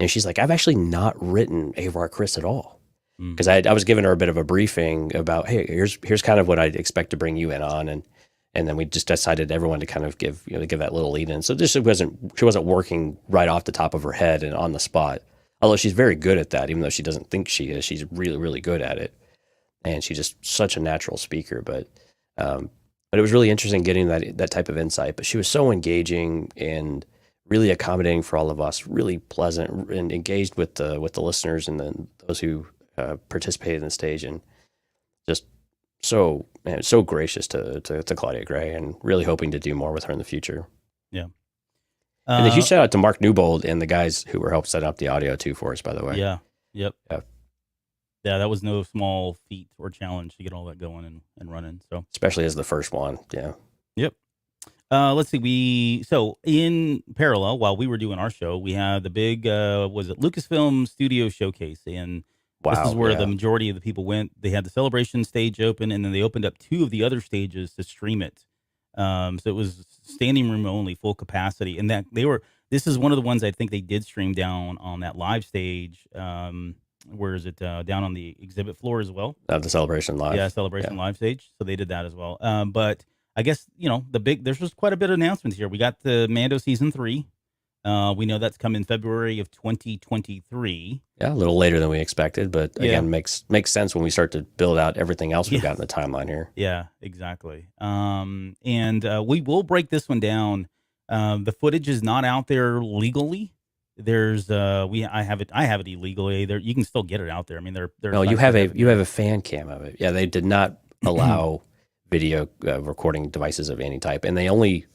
she's like, I've actually not written Avar Kriss at all. Because I was giving her a bit of a briefing about, hey, here's kind of what I'd expect to bring you in on, and then we just decided everyone to kind of give that little lead in. So she wasn't working right off the top of her head and on the spot. Although she's very good at that, even though she doesn't think she is, she's really, really good at it. And she's just such a natural speaker. But it was really interesting getting that type of insight. But she was so engaging and really accommodating for all of us, really pleasant and engaged with the listeners and then those who participated in the stage, and just so gracious to Claudia Gray, and really hoping to do more with her in the future. Yeah. And a huge shout out to Mark Newbold and the guys who were helped set up the audio too for us, by the way. Yeah. Yep. Yeah, that was no small feat or challenge to get all that going and running. So especially as the first one. Yeah. Yep. Let's see. So in parallel, while we were doing our show, we had the big Lucasfilm Studio Showcase, and this is where the majority of the people went. They had the celebration stage open, and then they opened up 2 of the other stages to stream it. So it was standing room only, full capacity, and this is one of the ones I think they did stream down on that live stage. Where is it? Down on the exhibit floor as well. The Celebration Live. Yeah, Celebration Live stage. So they did that as well. But I guess, there's just quite a bit of announcements here. We got the Mando Season 3. We know that's coming February of 2023. Yeah, a little later than we expected, but again, makes sense when we start to build out everything else we've got in the timeline here. Yeah, exactly. And we will break this one down. The footage is not out there legally. There's I have it illegally. There you can still get it out there. I mean, there. No, you have a fan cam of it. Yeah, they did not allow video recording devices of any type, and they only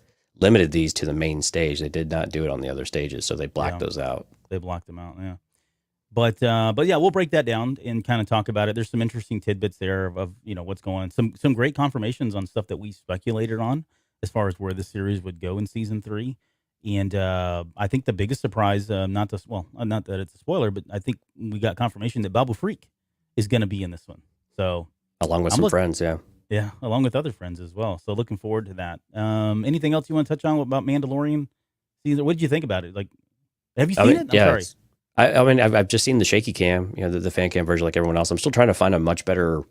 limited these to the main stage. They did not do it on the other stages, so they blacked those out. They blocked them out. Yeah. But yeah, we'll break that down and kind of talk about it. There's some interesting tidbits there of what's going on. Some great confirmations on stuff that we speculated on as far as where the series would go in season 3. And I think the biggest surprise, not that it's a spoiler, but I think we got confirmation that Babu Freak is going to be in this one. So along with some friends, yeah, along with other friends as well. So looking forward to that. Anything else you want to touch on about Mandalorian season? What did you think about it? Like, have you seen it? I'm sorry. I mean, I've just seen the shaky cam, the fan cam version like everyone else. I'm still trying to find a much better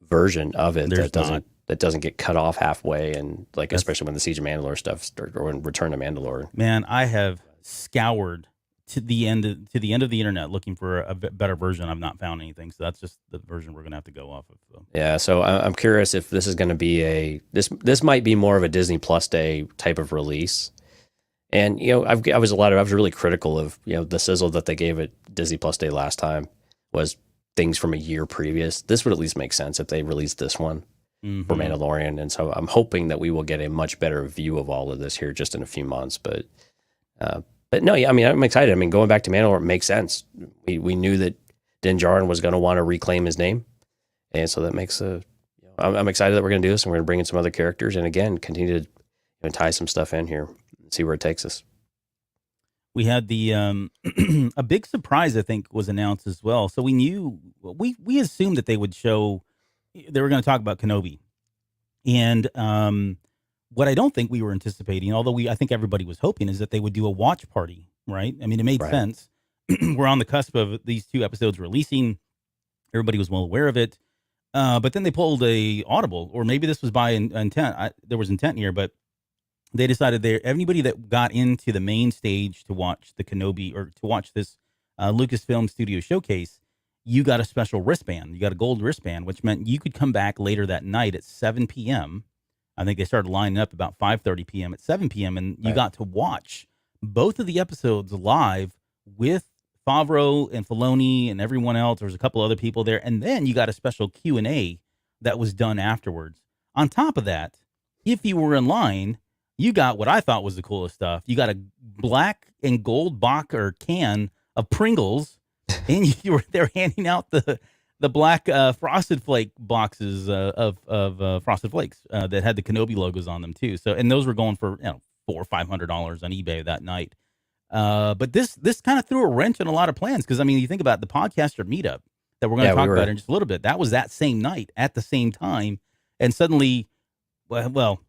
version of it that doesn't get cut off halfway, and especially when the Siege of Mandalore stuff or when Return to Mandalore. Man, I have scoured to the end of the internet looking for a better version. I've not found anything, so that's just the version we're gonna have to go off of. So. Yeah, so I'm curious if this is going to be this might be more of a Disney Plus Day type of release. And I was really critical of the sizzle that they gave at Disney Plus Day last time was things from a year previous. This would at least make sense if they released this one for Mandalorian, and so I'm hoping that we will get a much better view of all of this here just in a few months. But no, yeah, I mean, I'm excited. I mean, going back to Mandalore makes sense. We knew that Din Djarin was going to want to reclaim his name, and so that makes I'm excited that we're going to do this, and we're going to bring in some other characters, and again, continue to tie some stuff in here. See where it takes us. We had the a big surprise, I think, was announced as well. So we knew we assumed that they would show they were going to talk about Kenobi, and what I don't think we were anticipating, although I think everybody was hoping, is that they would do a watch party. Right? I mean, it made sense. We're on the cusp of these 2 episodes releasing. Everybody was well aware of it, but then they pulled a audible, or maybe this was by intent. There was intent here, but. They decided anybody that got into the main stage to watch the Kenobi or to watch this Lucasfilm Studio showcase, you got a special wristband. You got a gold wristband, which meant you could come back later that night at 7 p.m. I think they started lining up about 5:30 p.m. At 7 p.m. and you got to watch both of the episodes live with Favreau and Filoni and everyone else. There was a couple other people there, and then you got a special Q&A that was done afterwards. On top of that, if you were in line, you got what I thought was the coolest stuff. You got a black and gold box or can of Pringles, and they're handing out the black Frosted Flake boxes of Frosted Flakes that had the Kenobi logos on them too. So, and those were going for $400 or $500 on eBay that night. But this kind of threw a wrench in a lot of plans because I mean, you think about the podcaster meetup that we're going to talk about in just a little bit. That was that same night at the same time, and suddenly, well.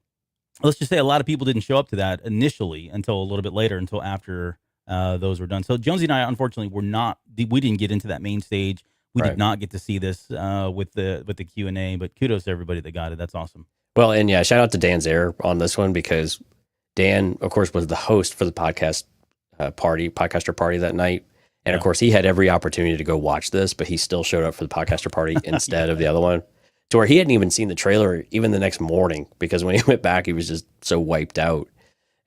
Let's just say a lot of people didn't show up to that initially until a little bit later, until after those were done. So Jonesy and I, unfortunately, we didn't get into that main stage. We did not get to see this with the Q&A, but kudos to everybody that got it. That's awesome. Well, and yeah, shout out to Dan Zare on this one because Dan, of course, was the host for the podcaster party that night. And of course, he had every opportunity to go watch this, but he still showed up for the podcaster party instead of the other one. To where he hadn't even seen the trailer even the next morning because when he went back, he was just so wiped out.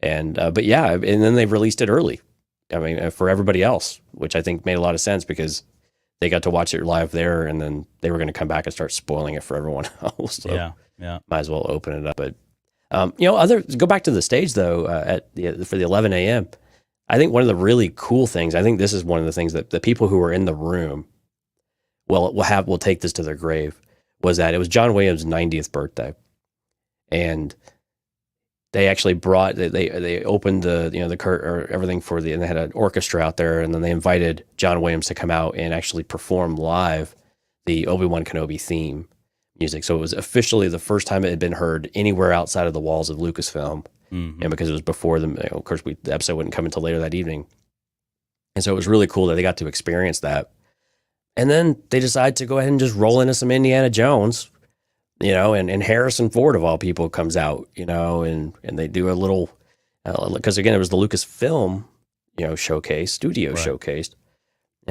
And but yeah, and then they released it early. I mean, for everybody else, which I think made a lot of sense because they got to watch it live there, and then they were going to come back and start spoiling it for everyone else. So yeah, might as well open it up. But go back to the stage though for the 11 a.m. I think one of the really cool things. I think this is one of the things that the people who were in the room will take this to their grave. Was that it was John Williams' 90th birthday, and they actually they opened the curtain or everything and they had an orchestra out there, and then they invited John Williams to come out and actually perform live the Obi-Wan Kenobi theme music. So it was officially the first time it had been heard anywhere outside of the walls of Lucasfilm, and because it was before of course the episode wouldn't come until later that evening, and so it was really cool that they got to experience that. And then they decide to go ahead and just roll into some Indiana Jones, and Harrison Ford of all people comes out, and they do a little, because again, it was the Lucasfilm, studio showcased.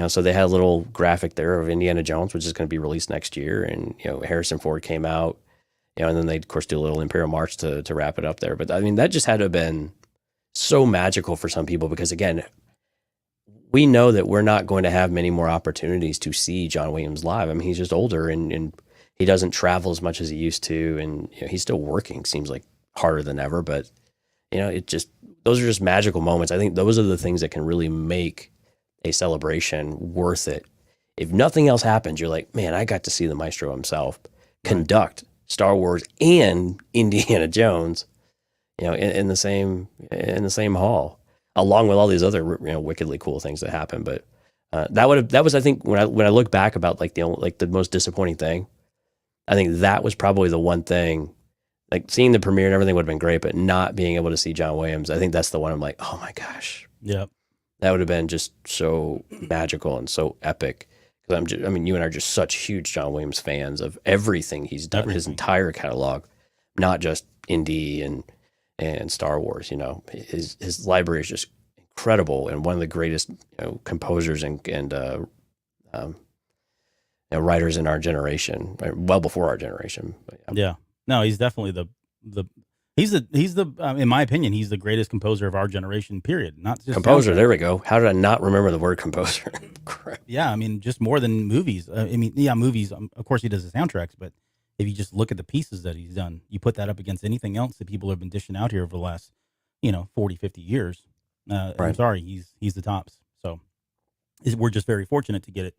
So they had a little graphic there of Indiana Jones, which is going to be released next year. And, Harrison Ford came out, and then they of course do a little Imperial March to wrap it up there. But I mean, that just had to have been so magical for some people because again, we know that we're not going to have many more opportunities to see John Williams live. I mean, he's just older and he doesn't travel as much as he used to, and he's still working. Seems like harder than ever, but those are just magical moments. I think those are the things that can really make a celebration worth it. If nothing else happens, you're like, man, I got to see the maestro himself conduct Star Wars and Indiana Jones, in the same hall, along with all these other wickedly cool things that happen. But that was I think when I look back about the most disappointing thing, I think that was probably the one thing. Like seeing the premiere and everything would have been great, but not being able to see John Williams, I think that's the one I'm like, oh my gosh, yeah, that would have been just so magical and so epic. Because you and I are just such huge John Williams fans of everything he's done, his entire catalog, not just Indy and Star Wars. His library is just incredible and one of the greatest composers and writers in our generation, well before our generation. But, yeah. No, he's definitely he's the in my opinion, he's the greatest composer of our generation, period. Not just composer. soundtrack. There we go. How did I not remember the word composer? Crap. Yeah, I mean, just more than movies. Movies, of course he does the soundtracks, but if you just look at the pieces that he's done, you put that up against anything else that people have been dishing out here over the last, 40, 50 years. Right. I'm sorry, he's the tops. So we're just very fortunate to get it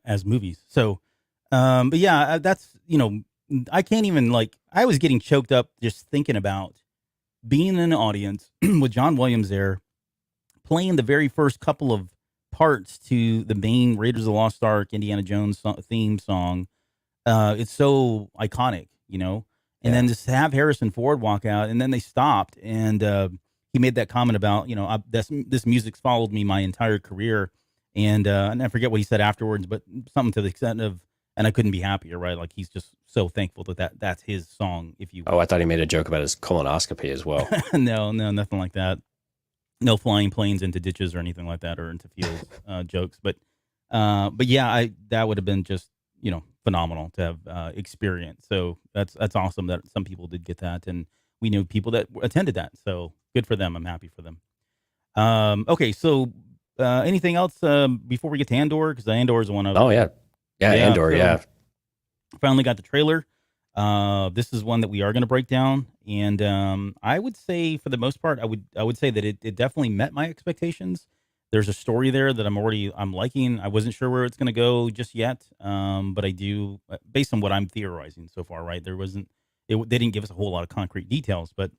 as movies. So, but yeah, that's, I can't even I was getting choked up just thinking about being in an audience with John Williams there playing the very first couple of parts to the main Raiders of the Lost Ark, Indiana Jones theme song. It's so iconic, and then just have Harrison Ford walk out, and then they stopped, and he made that comment about, this music's followed me my entire career, and I forget what he said afterwards, but something to the extent of, and I couldn't be happier, right? Like he's just so thankful that's his song, if you will. Oh, I thought he made a joke about his colonoscopy as well. No, nothing like that. No flying planes into ditches or anything like that, or into fields jokes. But yeah, that would have been just, phenomenal to have experienced. So that's awesome that some people did get that, and we knew people that attended that. So good for them. I'm happy for them. Okay, so anything else before we get to Andor? Because Andor is one of. Oh yeah. Andor. So yeah. Finally got the trailer. This is one that we are going to break down, and I would say for the most part, I would say that it definitely met my expectations. There's a story there that I'm liking. I wasn't sure where it's going to go just yet, but I do, based on what I'm theorizing so far. Right, they didn't give us a whole lot of concrete details, but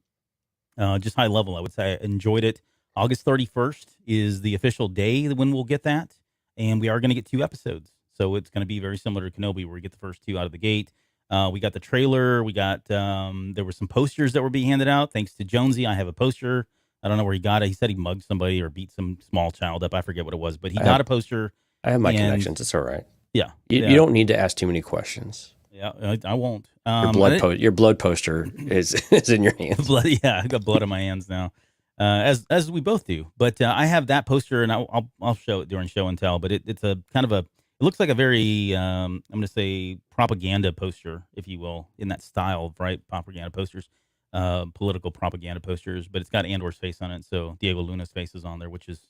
just high level, I would say I enjoyed it. August 31st is the official day when we'll get that, and we are going to get 2 episodes. So it's going to be very similar to Kenobi, where we get the first 2 out of the gate. We got the trailer. We got there were some posters that were being handed out. Thanks to Jonesy, I have a poster. I don't know where he got it. He said he mugged somebody or beat some small child up. I forget what it was, but he got a poster. I have my connections. It's all right. Yeah, you don't need to ask too many questions. Yeah, I won't. Your blood poster is in your hands. Yeah, I got blood on my hands now, as we both do. But I have that poster, and I'll show it during show and tell. But it's a kind of a. It looks like a very, I'm going to say, propaganda poster, if you will, in that style, right? Propaganda posters, political propaganda posters. But it's got Andor's face on it, so Diego Luna's face is on there, which is,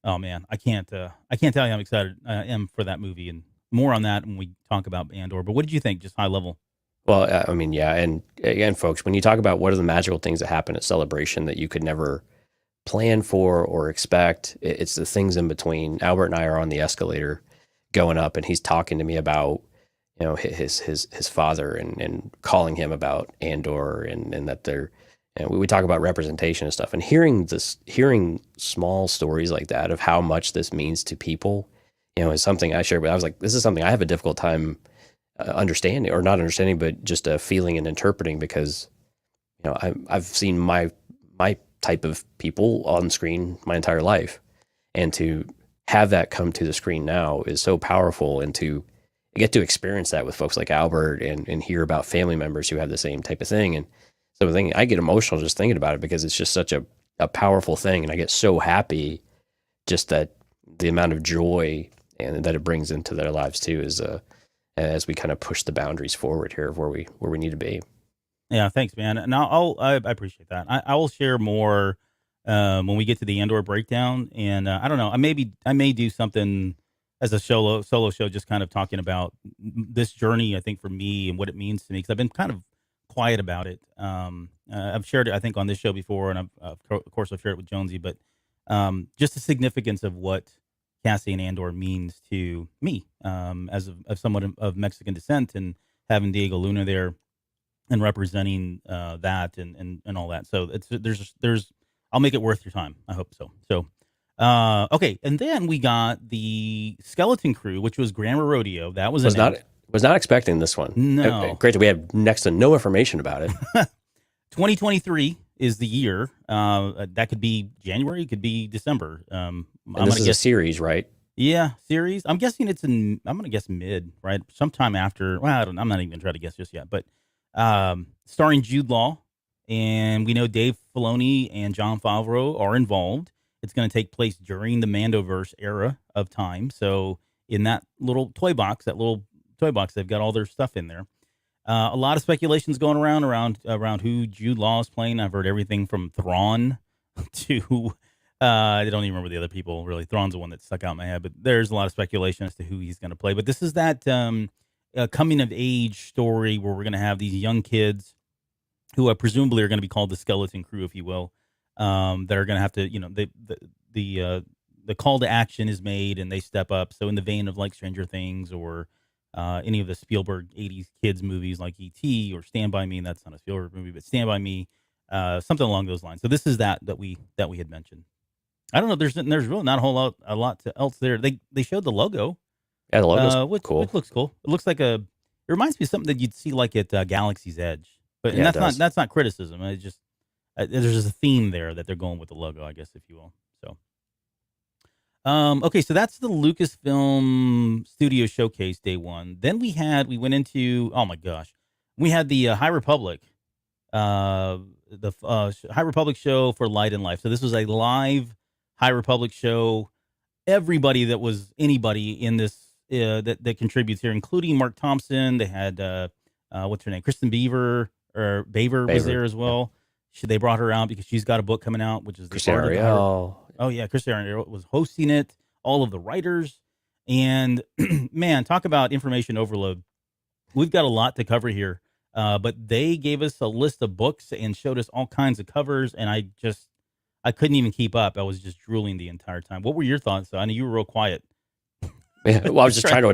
oh man, I can't tell you how excited I am for that movie, and more on that when we talk about Andor. But what did you think, just high level? Well, I mean, yeah, and again, folks, when you talk about what are the magical things that happen at Celebration that you could never plan for or expect, it's the things in between. Albert and I are on the escalator going up, and he's talking to me about his father and calling him about Andor, and that they're, we talk about representation and stuff, and hearing small stories like that of how much this means to people, is something I shared. But I was like, this is something I have a difficult time understanding, or not understanding, but just feeling and interpreting, because I've seen my type of people on screen my entire life, and to have that come to the screen now is so powerful, and to get to experience that with folks like Albert and hear about family members who have the same type of thing. And so I get emotional just thinking about it, because it's just such a powerful thing. And I get so happy just that the amount of joy and that it brings into their lives too, is as we kind of push the boundaries forward here of where we need to be. Yeah. Thanks, man. And I appreciate that. I will share more when we get to the Andor breakdown. And I don't know, I may do something as a solo show, just kind of talking about this journey, I think, for me and what it means to me, because I've been kind of quiet about it. I've shared it, I think, on this show before, and of course I've shared it with Jonesy, but just the significance of what Cassian Andor means to me, as someone of Mexican descent, and having Diego Luna there and representing that and all that. So there's I'll make it worth your time. I hope so. So okay, and then we got the Skeleton Crew, which was Grammar Rodeo. That was not expecting this one. No, great. We have next to no information about it. 2023 is the year. That could be January, it could be December. And this is a series, right? Yeah, series. I'm guessing I'm going to guess mid, right? Sometime after. Well, I'm not even going to try to guess just yet. But starring Jude Law, and we know Dave Filoni and Jon Favreau are involved. It's going to take place during the Mandoverse era of time. So in that little toy box, they've got all their stuff in there. A lot of speculations going around who Jude Law is playing. I've heard everything from Thrawn to I don't even remember the other people really. Thrawn's the one that stuck out in my head, but there's a lot of speculation as to who he's going to play. But this is that coming of age story where we're going to have these young kids who presumably are going to be called the Skeleton Crew, if you will, that are going to have to, the call to action is made and they step up. So in the vein of like Stranger Things or any of the Spielberg 80s kids movies like E.T. or Stand By Me, and that's not a Spielberg movie, but Stand By Me, something along those lines. So this is that we had mentioned. I don't know. There's really not a lot else there. They showed the logo. Yeah, the logo's cool. Which looks cool. It looks like it reminds me of something that you'd see like at Galaxy's Edge. But Yeah, that's not criticism. It just there's just a theme there that they're going with the logo, I guess, if you will. So, okay, so that's the Lucasfilm Studio Showcase Day 1. Then we went into, oh my gosh, we had the High Republic, High Republic show for Light and Life. So this was a live High Republic show. Anybody in this that contributes here, including Mark Thompson. They had what's her name, Kristen Baver was there as well. They brought her out because she's got a book coming out, which is Christian Ariel. Oh yeah, Christian Ariel was hosting it. All of the writers, and man, talk about information overload. We've got a lot to cover here, but they gave us a list of books and showed us all kinds of covers, and I couldn't even keep up. I was just drooling the entire time. What were your thoughts? I know you were real quiet. Yeah, well, I was just trying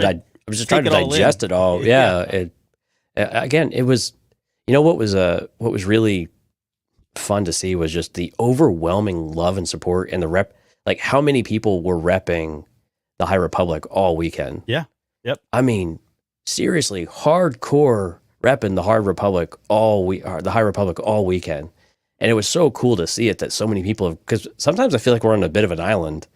to digest it all. Yeah. Again, it was, what was really fun to see was just the overwhelming love and support and the like how many people were repping the High Republic all weekend. Yeah. Yep. I mean, seriously, hardcore repping the High Republic all weekend. And it was so cool to see it that so many people have, because sometimes I feel like we're on a bit of an island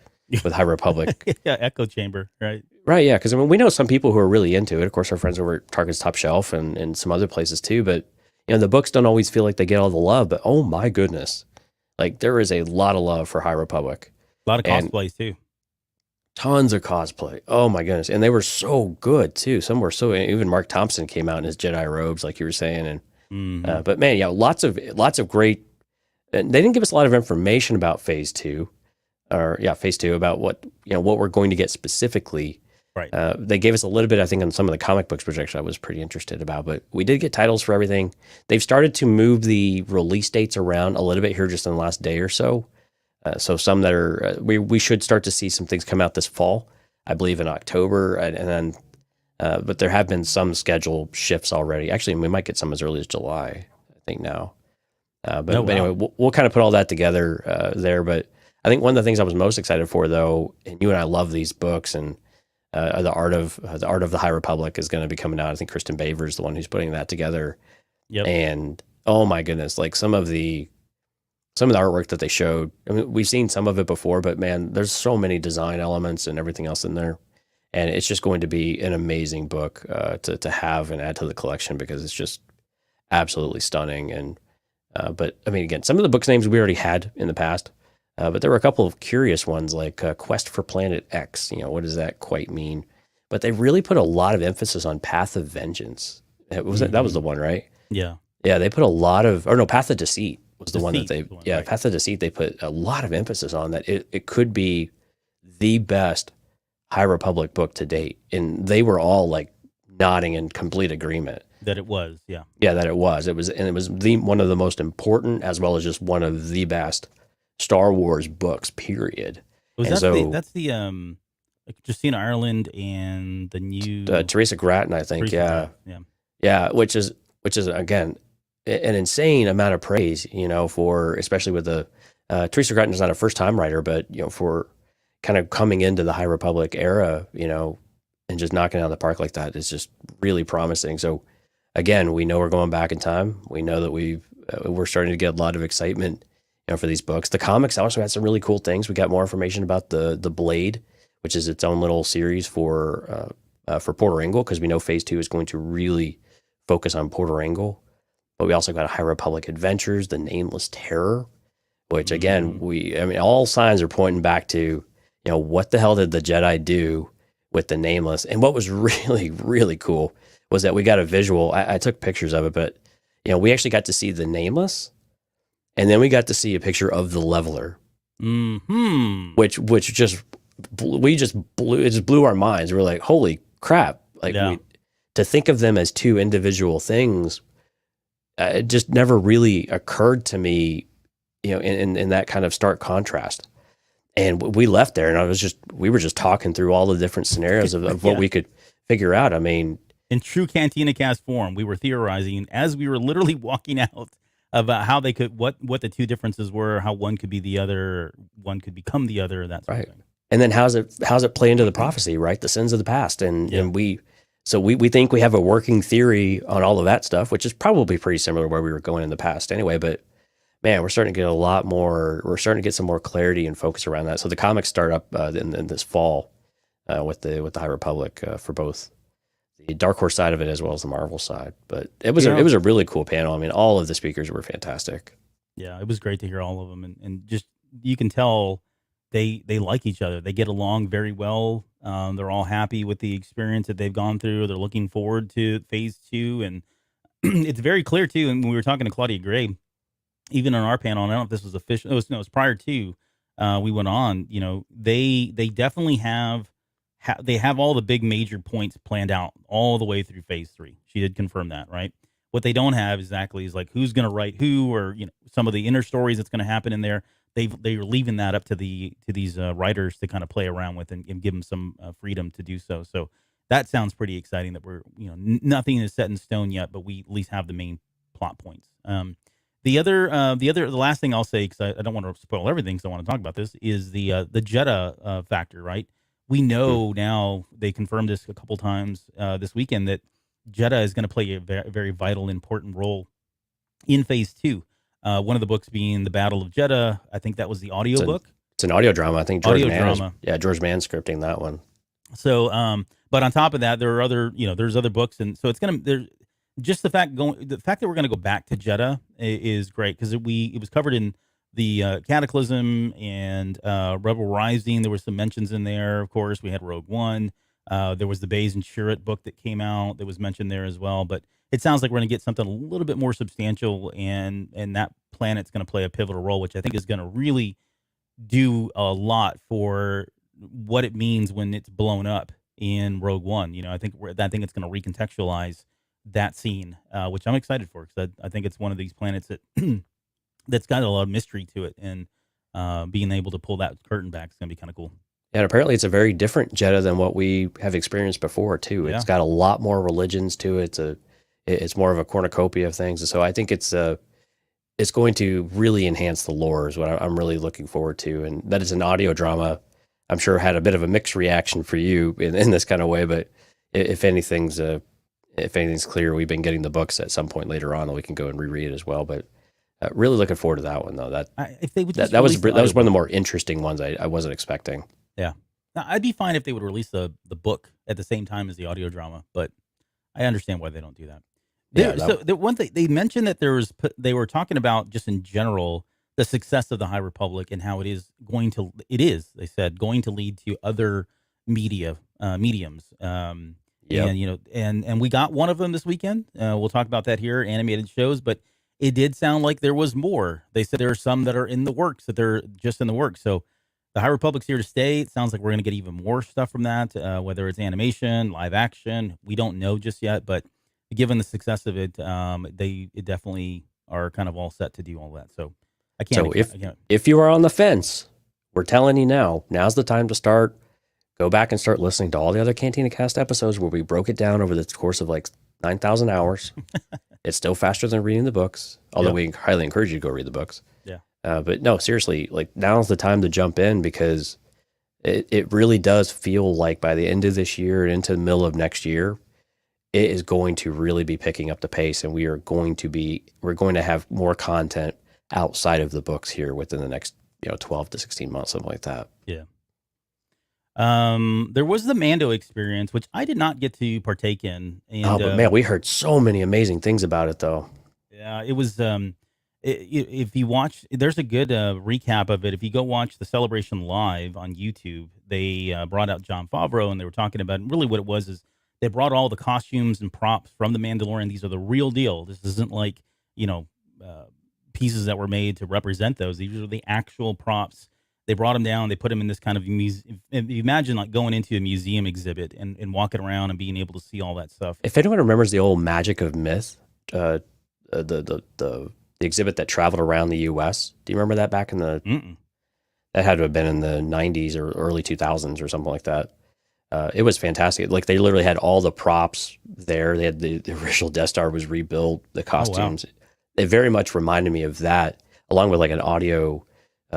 with High Republic. Yeah, echo chamber, right? Right, yeah, because I mean, we know some people who are really into it. Of course, our friends over at Target's Top Shelf and some other places too. But the books don't always feel like they get all the love. But oh my goodness, like there is a lot of love for High Republic. A lot of cosplays too. Tons of cosplay. Oh my goodness, and they were so good too. Some were so. Even Mark Thompson came out in his Jedi robes, like you were saying. And but man, yeah, lots of great. And they didn't give us a lot of information about Phase 2, about what we're going to get specifically. Right. They gave us a little bit, I think, on some of the comic books, which actually I was pretty interested about. But we did get titles for everything. They've started to move the release dates around a little bit here, just in the last day or so. So some that are we should start to see some things come out this fall, I believe in October, and then. But there have been some schedule shifts already. Actually, we might get some as early as July, I think now. But anyway, we'll kind of put all that together there. But I think one of the things I was most excited for, though, and you and I love these books, and the art of the High Republic is going to be coming out. I think Kristen Baver is the one who's putting that together. Yep. And oh my goodness, like some of the artwork that they showed. I mean, we've seen some of it before, but man, there's so many design elements and everything else in there, and it's just going to be an amazing book to have and add to the collection because it's just absolutely stunning. And but I mean, again, some of the books names we already had in the past, but there were a couple of curious ones like Quest for Planet X. What does that quite mean? But they really put a lot of emphasis on Path of Vengeance. That was the one, right? Yeah. Yeah, they put a lot of, Path of Deceit. was the one that they, right. Path of Deceit, they put a lot of emphasis on that. It could be the best High Republic book to date. And they were all like nodding in complete agreement. That it was, yeah. Yeah, that it was. It was one of the most important, as well as just one of the best Star Wars books, period. That's the like Justina Ireland and the new Teresa Grattan, I think. Teresa Yeah, which is again an insane amount of praise, for, especially with the Teresa Grattan is not a first time writer, but for kind of coming into the High Republic era, and just knocking it out of the park like that is just really promising. So again, we know we're going back in time. We know that we're starting to get a lot of excitement, for these books. The comics also had some really cool things. We got more information about the Blade, which is its own little series for Porter Engle, because we know Phase 2 is going to really focus on Porter Engle. But we also got High Republic Adventures, The Nameless Terror, which again, all signs are pointing back to, what the hell did the Jedi do with the Nameless? And what was really, really cool was that we got a visual. I took pictures of it, but we actually got to see the Nameless, and then we got to see a picture of the Leveler, which just blew our minds. We were like, holy crap! Like to think of them as two individual things, it just never really occurred to me, in that kind of stark contrast. And we left there, and we were just talking through all the different scenarios of what we could figure out. I mean, in true Cantina Cast form, we were theorizing as we were literally walking out about how they could, what the two differences were, how one could be the other, one could become the other, that sort of thing. And then how's it play into the prophecy, right? The sins of the past, and we think we have a working theory on all of that stuff, which is probably pretty similar to where we were going in the past anyway. But man, we're starting to get a lot more. We're starting to get some more clarity and focus around that. So the comics start up in this fall with the High Republic for both the Dark Horse side of it as well as the Marvel side. But it was a really cool panel. I mean, all of the speakers were fantastic. Yeah, it was great to hear all of them, and just you can tell they like each other. They get along very well. They're all happy with the experience that they've gone through. They're looking forward to Phase 2, and it's very clear too. And when we were talking to Claudia Gray, even on our panel, and I don't know if this was official. It was prior to we went on. They definitely have all the big major points planned out all the way through Phase 3. She did confirm that, right? What they don't have exactly is like who's going to write who, or some of the inner stories that's going to happen in there. They're leaving that up to these writers to kind of play around with and give them some freedom to do so. So that sounds pretty exciting. That we're nothing is set in stone yet, but we at least have the main plot points. The last thing I'll say, because I don't want to spoil everything, because I want to talk about this, is the Jedha factor. Right? We know now, they confirmed this a couple times this weekend, that Jedha is going to play a very, very vital, important role in Phase 2. One of the books being The Battle of Jedha. I think that was the audio book. It's an audio drama. I think George Mann's scripting that one. So, but on top of that, there are other, there's other books, and so it's just the fact that we're gonna go back to Jedha is great, because it was covered in the Cataclysm and Rebel Rising. There were some mentions in there. Of course, we had Rogue One. There was the Baze and Chirrut book that came out that was mentioned there as well. But it sounds like we're going to get something a little bit more substantial, and that planet's going to play a pivotal role, which I think is going to really do a lot for what it means when it's blown up in Rogue One. I think it's going to recontextualize that scene, which I'm excited for, because I think it's one of these planets that that's got a lot of mystery to it, and being able to pull that curtain back is going to be kind of cool. And apparently it's a very different Jedha than what we have experienced before, too. It's got a lot more religions to it. It's more of a cornucopia of things. And so I think it's going to really enhance the lore, is what I'm really looking forward to. And that is an audio drama. I'm sure had a bit of a mixed reaction for you in this kind of way, but if anything's clear, we've been getting the books at some point later on, and we can go and reread it as well. But really looking forward to that one, though. That was one of the more interesting ones I wasn't expecting. Yeah. Now, I'd be fine if they would release the book at the same time as the audio drama, but I understand why they don't do that. The one thing they mentioned, that they were talking about just in general the success of the High Republic, and how they said, going to lead to other mediums. And we got one of them this weekend. We'll talk about that here, animated shows, but it did sound like there was more. They said there are some that are in the works, that they're just in the works. So the High Republic's here to stay. It sounds like we're going to get even more stuff from that, whether it's animation, live action. We don't know just yet, but given the success of it, it definitely are kind of all set to do all that. So I can't. So if you are on the fence, we're telling you now, now's the time to start. Go back and start listening to all the other Cantina Cast episodes where we broke it down over the course of like 9,000 hours. It's still faster than reading the books, although we highly encourage you to go read the books. Yeah. But no, seriously, like now's the time to jump in because it really does feel like by the end of this year and into the middle of next year, it is going to really be picking up the pace, and we're going to have more content outside of the books here within the next 12 to 16 months, something like that. Yeah. There was the Mando experience, which I did not get to partake in. And, but man, we heard so many amazing things about it, though. Yeah, it was. If you watch, there's a good recap of it. If you go watch the celebration live on YouTube, they brought out Jon Favreau, and they were talking about really what it was is they brought all the costumes and props from the Mandalorian. These are the real deal. This isn't like pieces that were made to represent those. These are the actual props. They brought them down. They put them in this kind of imagine like going into a museum exhibit and walking around and being able to see all that stuff. If anyone remembers the old Magic of Myth, the exhibit that traveled around the U.S., do you remember that back in the? That had to have been in the 90s or early 2000s or something like that. It was fantastic. Like they literally had all the props there. They had the original Death Star was rebuilt. The costumes. Oh, wow. It very much reminded me of that, along with like an audio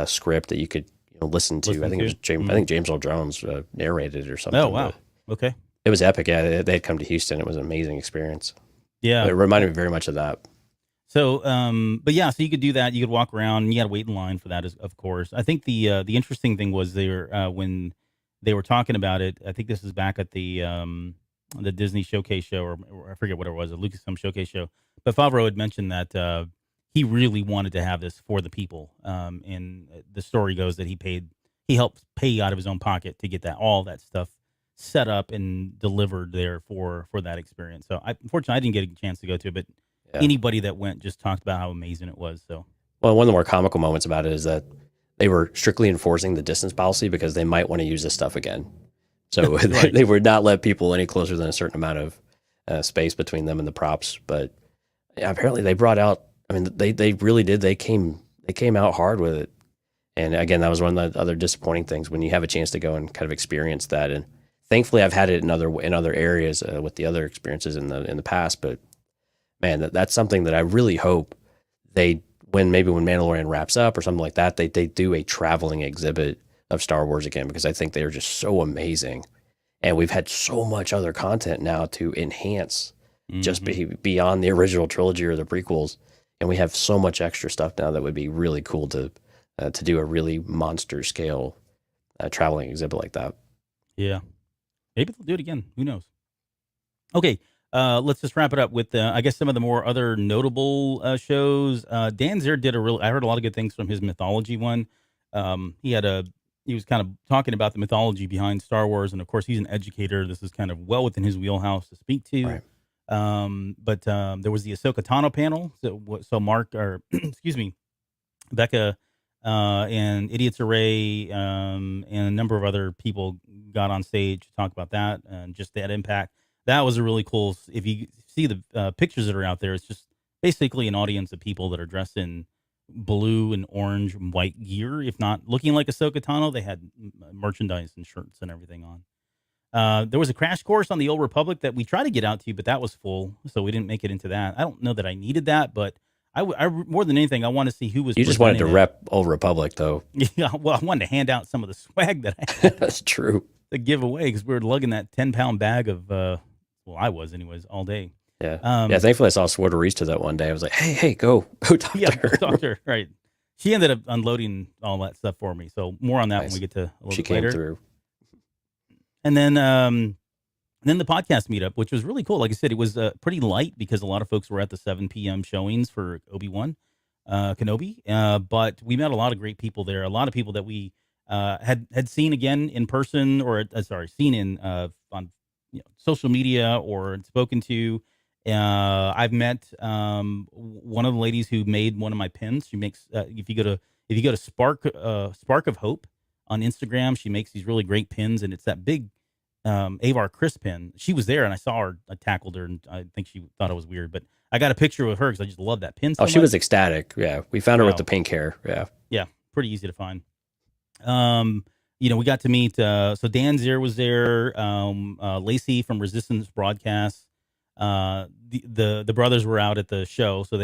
script that you could listen to. I think it was James. I think James Earl Jones narrated it or something. Oh wow! Okay. It was epic. Yeah, they had come to Houston. It was an amazing experience. Yeah, it reminded me very much of that. So, but yeah, so you could do that. You could walk around. And you got to wait in line for that, of course. I think the interesting thing was when they were talking about it. I think this is back at the Disney Showcase show, or I forget what it was, a Lucasfilm Showcase show. But Favreau had mentioned that he really wanted to have this for the people. And the story goes that he helped pay out of his own pocket to get all that stuff set up and delivered there for that experience. So unfortunately I didn't get a chance to go to it, but anybody that went just talked about how amazing it was. So, well, one of the more comical moments about it is that they were strictly enforcing the distance policy because they might want to use this stuff again. So right. They would not let people any closer than a certain amount of space between them and the props. But apparently they brought out, I mean, they really did. They came out hard with it. And again, that was one of the other disappointing things when you have a chance to go and kind of experience that. And thankfully I've had it in other areas with the other experiences in the past, but man, that's something that I really hope when Mandalorian wraps up or something like that, they do a traveling exhibit of Star Wars again, because I think they're just so amazing. And we've had so much other content now to enhance just beyond the original trilogy or the prequels. And we have so much extra stuff now that would be really cool to do a really monster scale traveling exhibit like that. Yeah. Maybe they'll do it again. Who knows? Okay. Let's just wrap it up with, I guess, some of the more other notable shows. Dan Zier I heard a lot of good things from his mythology one. He was kind of talking about the mythology behind Star Wars, and of course, he's an educator. This is kind of well within his wheelhouse to speak to. Right. But there was the Ahsoka Tano panel. So Mark, or excuse me, Becca, and Idiots Array, and a number of other people got on stage to talk about that and just that impact. That was a really cool. If you see the pictures that are out there, it's just basically an audience of people that are dressed in blue and orange and white gear. If not looking like Ahsoka Tano, they had merchandise and shirts and everything on. There was a crash course on the Old Republic that we tried to get out to, but that was full, so we didn't make it into that. I don't know that I needed that, but I more than anything, I want to see who was. You just wanted to rep Old Republic, though. Yeah, well, I wanted to hand out some of the swag that I had. That's true. To give away, because we were lugging that 10-pound bag of. Well, I was anyways all day. Yeah. Thankfully, I saw Swarterista that one day. I was like, hey, go talk to her. Talk to her. Right. She ended up unloading all that stuff for me. So more on that when we get to a little bit later. She came through. And then the podcast meetup, which was really cool. Like I said, it was pretty light because a lot of folks were at the 7 p.m. showings for Obi-Wan Kenobi. But we met a lot of great people there. A lot of people that we had seen again in person, or seen in on social media or spoken to. I've met one of the ladies who made one of my pins. She makes if you go to Spark of Hope on Instagram, she makes these really great pins, and it's that big Avar Chris pin. She was there, and I saw her. I tackled her, and I think she thought it was weird, but I got a picture with her because I just love that pin so she much. was ecstatic. Yeah, we found her with Wow. the pink hair. Yeah. Yeah, pretty easy to find. We got to meet. So Dan Zier was there. Lacey from Resistance Broadcast. The brothers were out at the show, so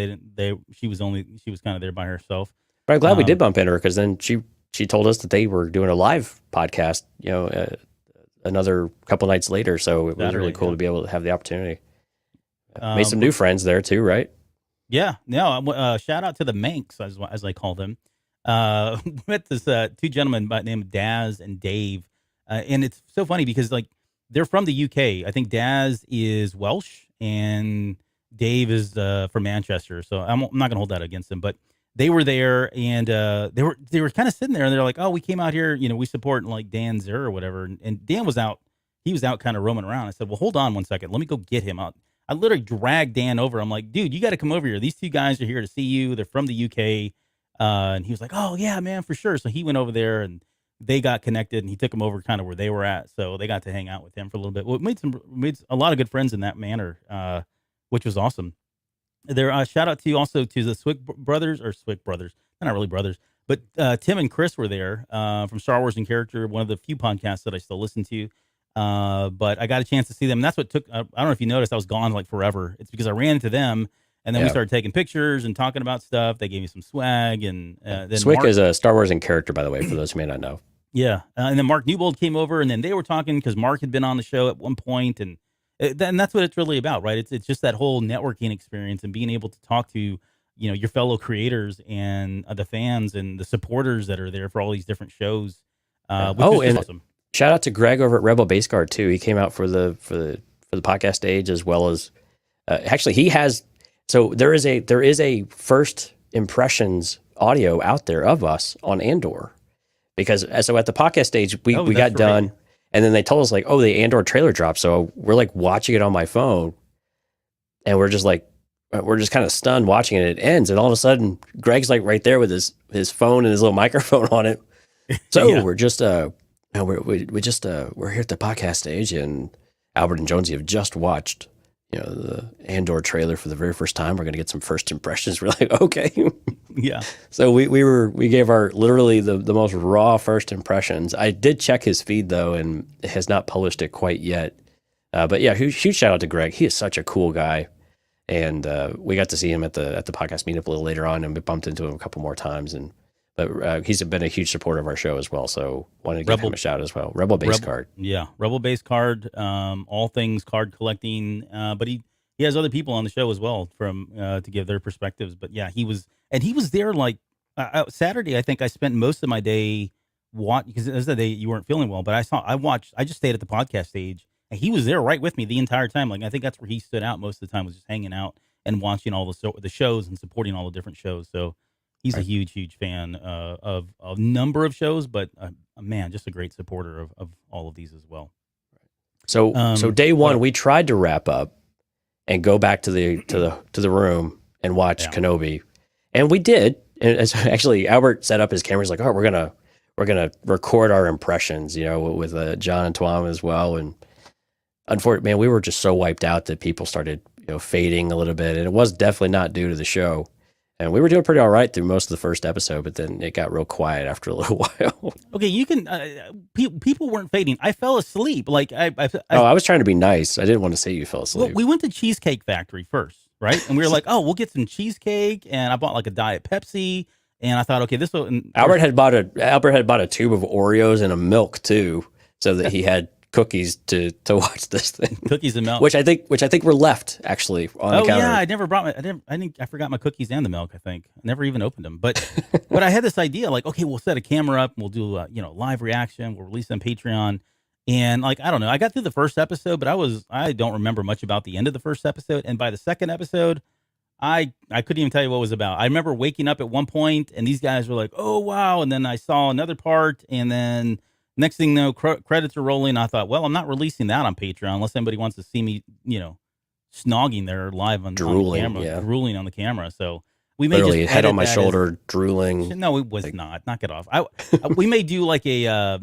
she was kind of there by herself. But I'm glad we did bump into her, because then she told us that they were doing a live podcast, another couple nights later. So it was really cool to be able to have the opportunity. Made some new friends there too, right? Yeah. No. Shout out to the Manx, as I call them. Met this two gentlemen by the name of Daz and Dave, and it's so funny because they're from the UK. I think Daz is Welsh and Dave is from Manchester. So I'm not going to hold that against them, but they were there, and they were kind of sitting there, and they're like, "Oh, we came out here, we support Dan Zer or whatever." And Dan was out; he was out kind of roaming around. I said, "Well, hold on one second. Let me go get him out." I literally dragged Dan over. I'm like, "Dude, you got to come over here. These two guys are here to see you. They're from the UK." And he was like, "Oh yeah, man, for sure." So he went over there, and they got connected, and he took them over kind of where they were at. So they got to hang out with him for a little bit. Well, made a lot of good friends in that manner, which was awesome. There, shout out to the Swick brothers. They're not really brothers, but Tim and Chris were there from Star Wars and Character, one of the few podcasts that I still listen to. But I got a chance to see them. And that's what took. I don't know if you noticed, I was gone like forever. It's because I ran into them, and then we started taking pictures and talking about stuff. They gave me some swag, and then Swick is a Star Wars and Character, by the way, for those who may not know. Yeah, and then Mark Newbold came over, and then they were talking because Mark had been on the show at one point, and that's what it's really about, right? It's just that whole networking experience and being able to talk to your fellow creators and the fans and the supporters that are there for all these different shows. Which is awesome. Shout out to Greg over at Rebel Base Guard too. He came out for the podcast stage, as well as actually he has. So there is a first impressions audio out there of us on Andor, because so at the podcast stage we got done. Right. And then they told us the Andor trailer dropped. So we're watching it on my phone, and we're just kind of stunned watching it. It ends, and all of a sudden Greg's right there with his phone and his little microphone on it. So we're just we're here at the podcast stage, and Albert and Jonesy have just watched the Andor trailer for the very first time. We're going to get some first impressions. We're like, okay. Yeah. So we gave our literally the most raw first impressions. I did check his feed though, and has not published it quite yet. But yeah, huge shout out to Greg. He is such a cool guy, and we got to see him at the podcast meetup a little later on, and we bumped into him a couple more times. But he's been a huge supporter of our show as well. So wanted to give him a shout as well. Rebel Base Card. Yeah, Rebel Base Card. All things card collecting. But he has other people on the show as well from to give their perspectives. But yeah, he was there Saturday. I think I spent most of my day because it was the day you weren't feeling well. But I just stayed at the podcast stage, and he was there right with me the entire time. I think that's where he stood out most of the time, was just hanging out and watching all the shows and supporting all the different shows. So he's a huge fan of a number of shows, but man, just a great supporter of all of these as well. So day one, we tried to wrap up and go back to the room and watch Kenobi, and we did. And actually, Albert set up his camera. He's like, "Oh, we're gonna record our impressions," with John and Tuam as well. And unfortunately, man, we were just so wiped out that people started fading a little bit, and it was definitely not due to the show. And we were doing pretty all right through most of the first episode, but then it got real quiet after a little while. Okay, you can. People weren't fading. I fell asleep. I was trying to be nice. I didn't want to say you fell asleep. Well, we went to Cheesecake Factory first, right? And we were like, "Oh, we'll get some cheesecake." And I bought a Diet Pepsi, and I thought, okay, this will. Albert had bought a tube of Oreos and a milk too, so that he had cookies to watch this thing. Cookies and milk, which I think were left actually on the counter. Oh yeah, I never brought I forgot my cookies and the milk. I think I never even opened them. But I had this idea, okay, we'll set a camera up and we'll do live reaction. We'll release on Patreon, and I don't know. I got through the first episode, but I don't remember much about the end of the first episode. And by the second episode, I couldn't even tell you what it was about. I remember waking up at one point, and these guys were like, "Oh wow!" And then I saw another part, and then next thing you know, credits are rolling. I thought, well, I'm not releasing that on Patreon unless anybody wants to see me, snogging there live on Drooling, camera, yeah. drooling on the camera. So we may Literally, just head edit on my that shoulder, drooling. no, it was not. Knock it off. We may do like the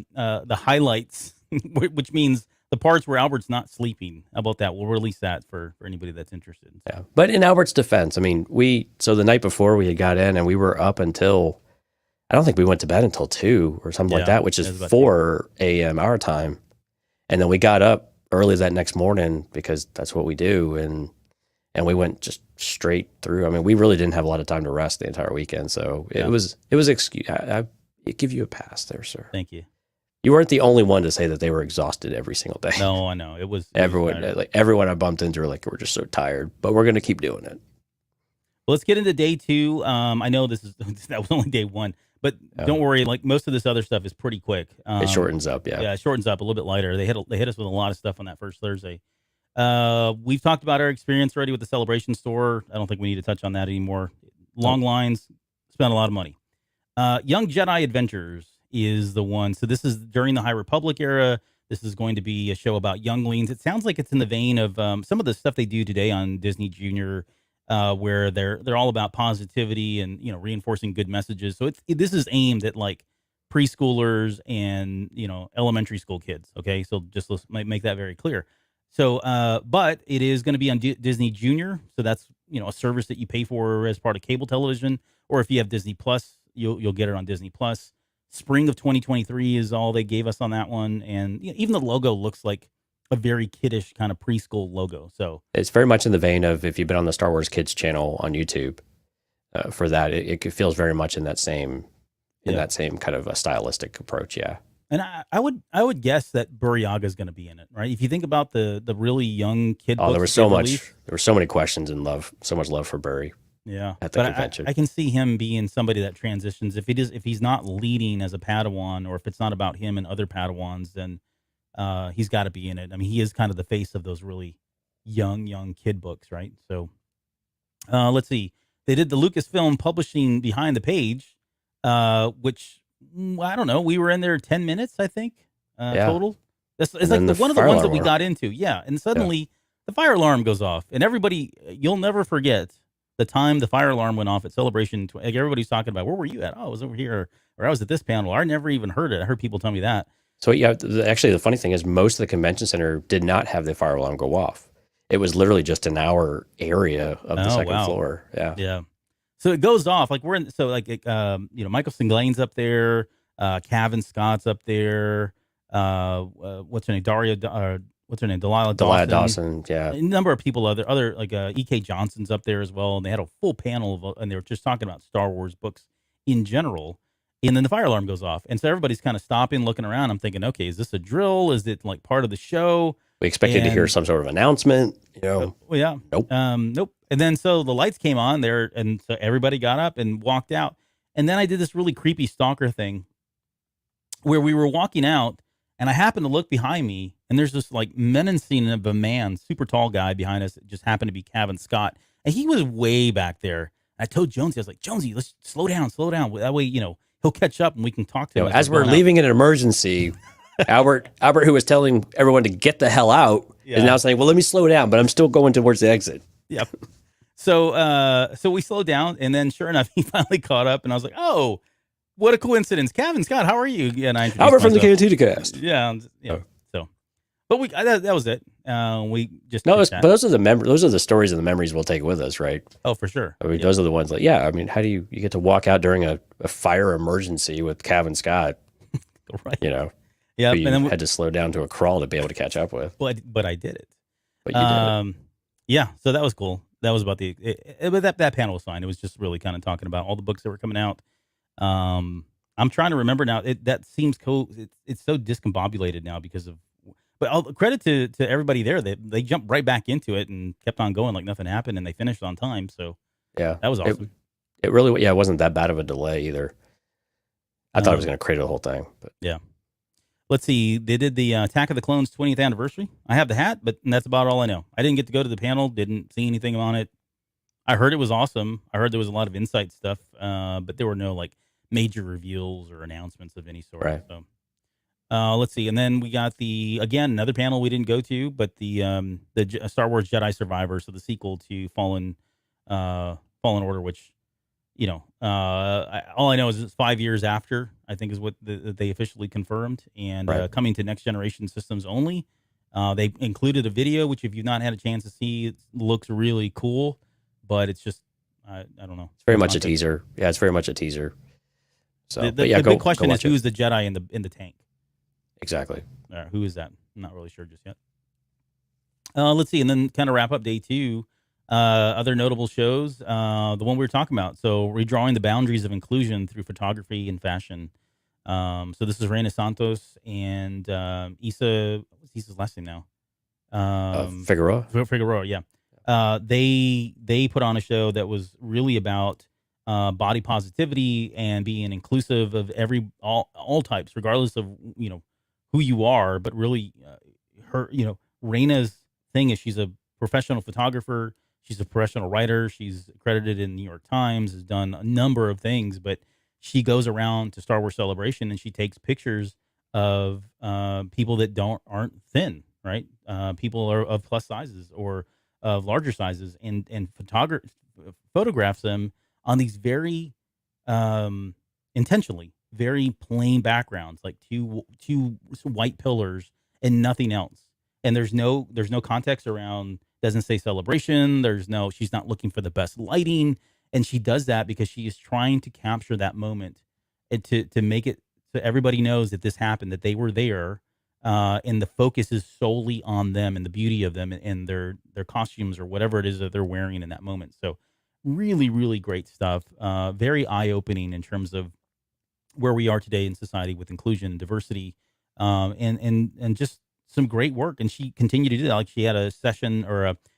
highlights, which means the parts where Albert's not sleeping. How about that? We'll release that for anybody that's interested. Yeah. But in Albert's defense, I mean, so the night before we had got in and we were up until, I don't think we went to bed until 2 or something like that, which is 4 a.m. our time. And then we got up early that next morning because that's what we do. And we went just straight through. I mean, we really didn't have a lot of time to rest the entire weekend. So it was excuse. I give you a pass there, sir. Thank you. You weren't the only one to say that they were exhausted every single day. No, I know. It was everyone. Everyone I bumped into were like, we're just so tired, but we're going to keep doing it. Well, let's get into day 2. I know that was only day 1, but don't worry. Like most of this other stuff is pretty quick. It shortens up. Yeah. Yeah, it shortens up a little bit lighter. They hit us with a lot of stuff on that first Thursday. We've talked about our experience already with the Celebration store. I don't think we need to touch on that anymore. Long lines, spent a lot of money. Young Jedi Adventures is the one. So this is during the High Republic era. This is going to be a show about younglings. It sounds like it's in the vein of some of the stuff they do today on Disney Junior, where they're all about positivity and reinforcing good messages. So this is aimed at like preschoolers and elementary school kids. Okay, so just let's make that very clear. So, but it is going to be on Disney Junior. So that's a service that you pay for as part of cable television, or if you have Disney Plus, you'll get it on Disney Plus. Spring of 2023 is all they gave us on that one, and even the logo looks like a very kiddish kind of preschool logo. So it's very much in the vein of if you've been on the Star Wars Kids channel on YouTube. For that, it feels very much in that same kind of a stylistic approach. Yeah. And I would guess that Burryaga is going to be in it, right? If you think about the really young kid. Oh, there were so many questions and so much love for Burry. Yeah, at the convention. I can see him being somebody that transitions. If he's not leading as a Padawan, or if it's not about him and other Padawans, then he's got to be in it. I mean, he is kind of the face of those really young kid books, right? So let's see. They did the Lucasfilm Publishing Behind the Page, which I don't know. We were in there 10 minutes, I think, total. It's like one of the ones that we got into. Yeah, and suddenly the fire alarm goes off, and you'll never forget the time the fire alarm went off at Celebration. Like everybody's talking about, where were you at? Oh, I was over here, or I was at this panel. I never even heard it. I heard people tell me that. So yeah, actually the funny thing is most of the convention center did not have the fire alarm go off. It was literally just in our area of the second floor. Yeah. Yeah. So it goes off like we're in. So like Michael Singlane's up there, Kevin Scott's up there. What's her name? Delilah Dawson. Yeah. A number of people other like E.K. Johnson's up there as well, and they had a full panel and they were just talking about Star Wars books in general. And then the fire alarm goes off, and so everybody's kind of stopping, looking around. I'm thinking, okay, is this a drill? Is it like part of the show? We expected to hear some sort of announcement. Well, yeah. Nope. Nope. And then so the lights came on there, and so everybody got up and walked out. And then I did this really creepy stalker thing where we were walking out, and I happened to look behind me, and there's this like menacing of a man, super tall guy behind us. It just happened to be Kevin Scott, and he was way back there. I told Jonesy, I was like, Jonesy, let's slow down. That way, he'll catch up and we can talk to him. As we're leaving in an emergency, Albert, who was telling everyone to get the hell out, is now saying, well, let me slow down, but I'm still going towards the exit. Yep. So we slowed down, and then sure enough, he finally caught up, and I was like, oh, what a coincidence. Kevin Scott, how are you? Yeah, and I Albert from the Cantina Cast. Yeah. So, but that was it. We just but those are the stories and the memories we'll take with us, right? Oh, for sure. I mean, those are the ones I mean, how do you get to walk out during a fire emergency with Kevin Scott? Right. Yeah. And then had to slow down to a crawl to be able to catch up with. But I did it. But you did it. Yeah. So that was cool. That was about that panel was fine. It was just really kind of talking about all the books that were coming out. I'm trying to remember now. That seems cool. It's so discombobulated now because of. But all credit to everybody there. They jumped right back into it and kept on going like nothing happened, and they finished on time. So yeah, that was awesome. It really it wasn't that bad of a delay either. I thought it was going to create the whole thing, but yeah. Let's see. They did the Attack of the Clones 20th anniversary. I have the hat, but that's about all I know. I didn't get to go to the panel. Didn't see anything on it. I heard it was awesome. I heard there was a lot of insight stuff, but there were no like major reveals or announcements of any sort. Right. So, Let's see, and then we got another panel we didn't go to, but Star Wars Jedi Survivor, so the sequel to Fallen Order, which all I know is it's 5 years after, I think is what they officially confirmed, and Right. coming to next generation systems only. They included a video, which if you've not had a chance to see, it looks really cool, but it's just I don't know. It's very much a teaser. Yeah, it's very much a teaser. So, The big question is who's the Jedi in the tank? Exactly. Who is that? I'm not really sure just yet. Let's see, and then kind of wrap up day 2. Other notable shows, the one we were talking about. So redrawing the boundaries of inclusion through photography and fashion. So this is Reina Santos and Issa. What's Issa's last name now? Figueroa. Figueroa, yeah. They put on a show that was really about body positivity and being inclusive of all types, regardless of who you are. But really, Reina's thing is she's a professional photographer. She's a professional writer. She's credited in New York Times, has done a number of things, but she goes around to Star Wars Celebration and she takes pictures of people that aren't thin, right? People are of plus sizes or of larger sizes, and photographs them on these very intentionally very plain backgrounds, like two white pillars and nothing else. And there's no context around. Doesn't say celebration. She's not looking for the best lighting. And she does that because she is trying to capture that moment and to make it so everybody knows that this happened, that they were there. And the focus is solely on them and the beauty of them and their costumes or whatever it is that they're wearing in that moment. So really, really great stuff. Very eye-opening in terms of where we are today in society with inclusion and diversity, and just some great work. And she continued to do that. Like she had a session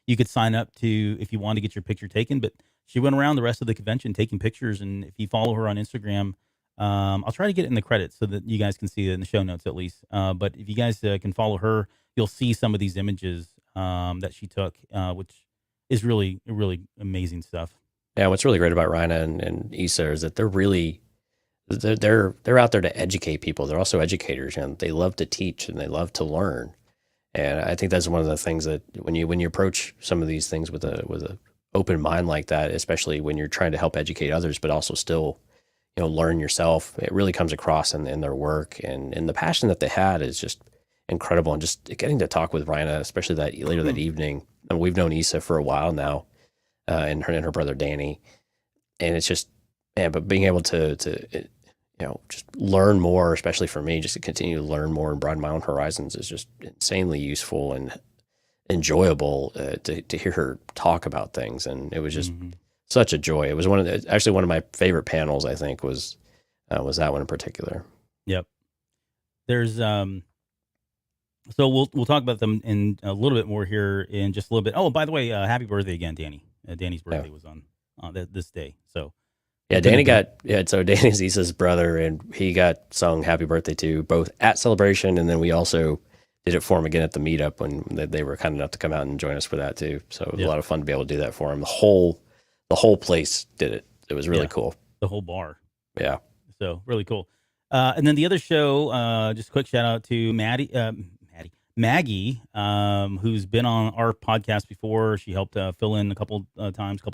you could sign up to if you want to get your picture taken, but she went around the rest of the convention taking pictures. And if you follow her on Instagram, I'll try to get it in the credits so that you guys can see it in the show notes at least. But if you guys can follow her, you'll see some of these images that she took, which is really, really amazing stuff. Yeah, what's really great about Rhina and Issa is that they're out there to educate people. They're also educators, and they love to teach and they love to learn. And I think that's one of the things that when you approach some of these things with a open mind like that, especially when you're trying to help educate others, but also still learn yourself, it really comes across in their work, and the passion that they had is just incredible. And just getting to talk with Rhina, especially later that evening. And we've known Issa for a while now, and her brother Danny, and it's just but being able to just learn more, especially for me, just to continue to learn more and broaden my own horizons is just insanely useful and enjoyable to hear her talk about things. And it was just such a joy. It was one of my favorite panels, I think, was that one in particular. Yep. There's so we'll talk about them in a little bit more here in just a little bit. Oh, by the way, happy birthday again, Danny. Danny's birthday was on this day. So yeah, so Danny's Issa's brother, and he got sung happy birthday to both at Celebration, and then we also did it for him again at the meetup when they were kind enough to come out and join us for that too. So it was a lot of fun to be able to do that for him. The whole place did it. It was really cool. The whole bar. Yeah. So really cool. And then the other show, just a quick shout out to Maggie, who's been on our podcast before. She helped fill in a couple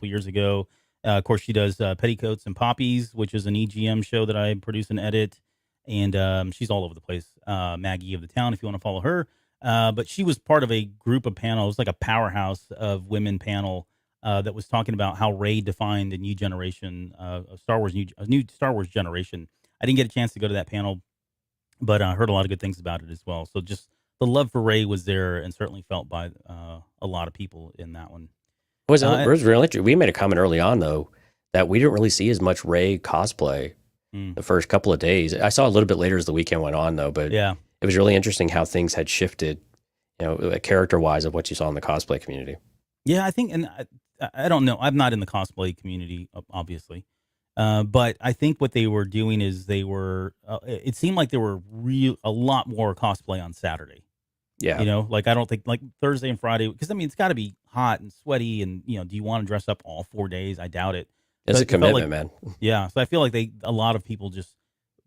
years ago. Of course, she does Petticoats and Poppies, which is an EGM show that I produce and edit. And she's all over the place. Maggie of the Town, if you want to follow her. But she was part of a group of panels, like a powerhouse of women panel that was talking about how Rey defined a new generation of Star Wars, a new Star Wars generation. I didn't get a chance to go to that panel, but I heard a lot of good things about it as well. So just the love for Rey was there and certainly felt by a lot of people in that one. It was really interesting. We made a comment early on, though, that we didn't really see as much Rey cosplay the first couple of days. I saw a little bit later as the weekend went on, though, but it was really interesting how things had shifted, character-wise of what you saw in the cosplay community. Yeah, I think, and I don't know, I'm not in the cosplay community, obviously, but I think what they were doing is it seemed like there were a lot more cosplay on Saturday. Yeah. I don't think like Thursday and Friday, because it's got to be hot and sweaty and, do you want to dress up all 4 days? I doubt it. It's a commitment, man. Yeah. So I feel like a lot of people just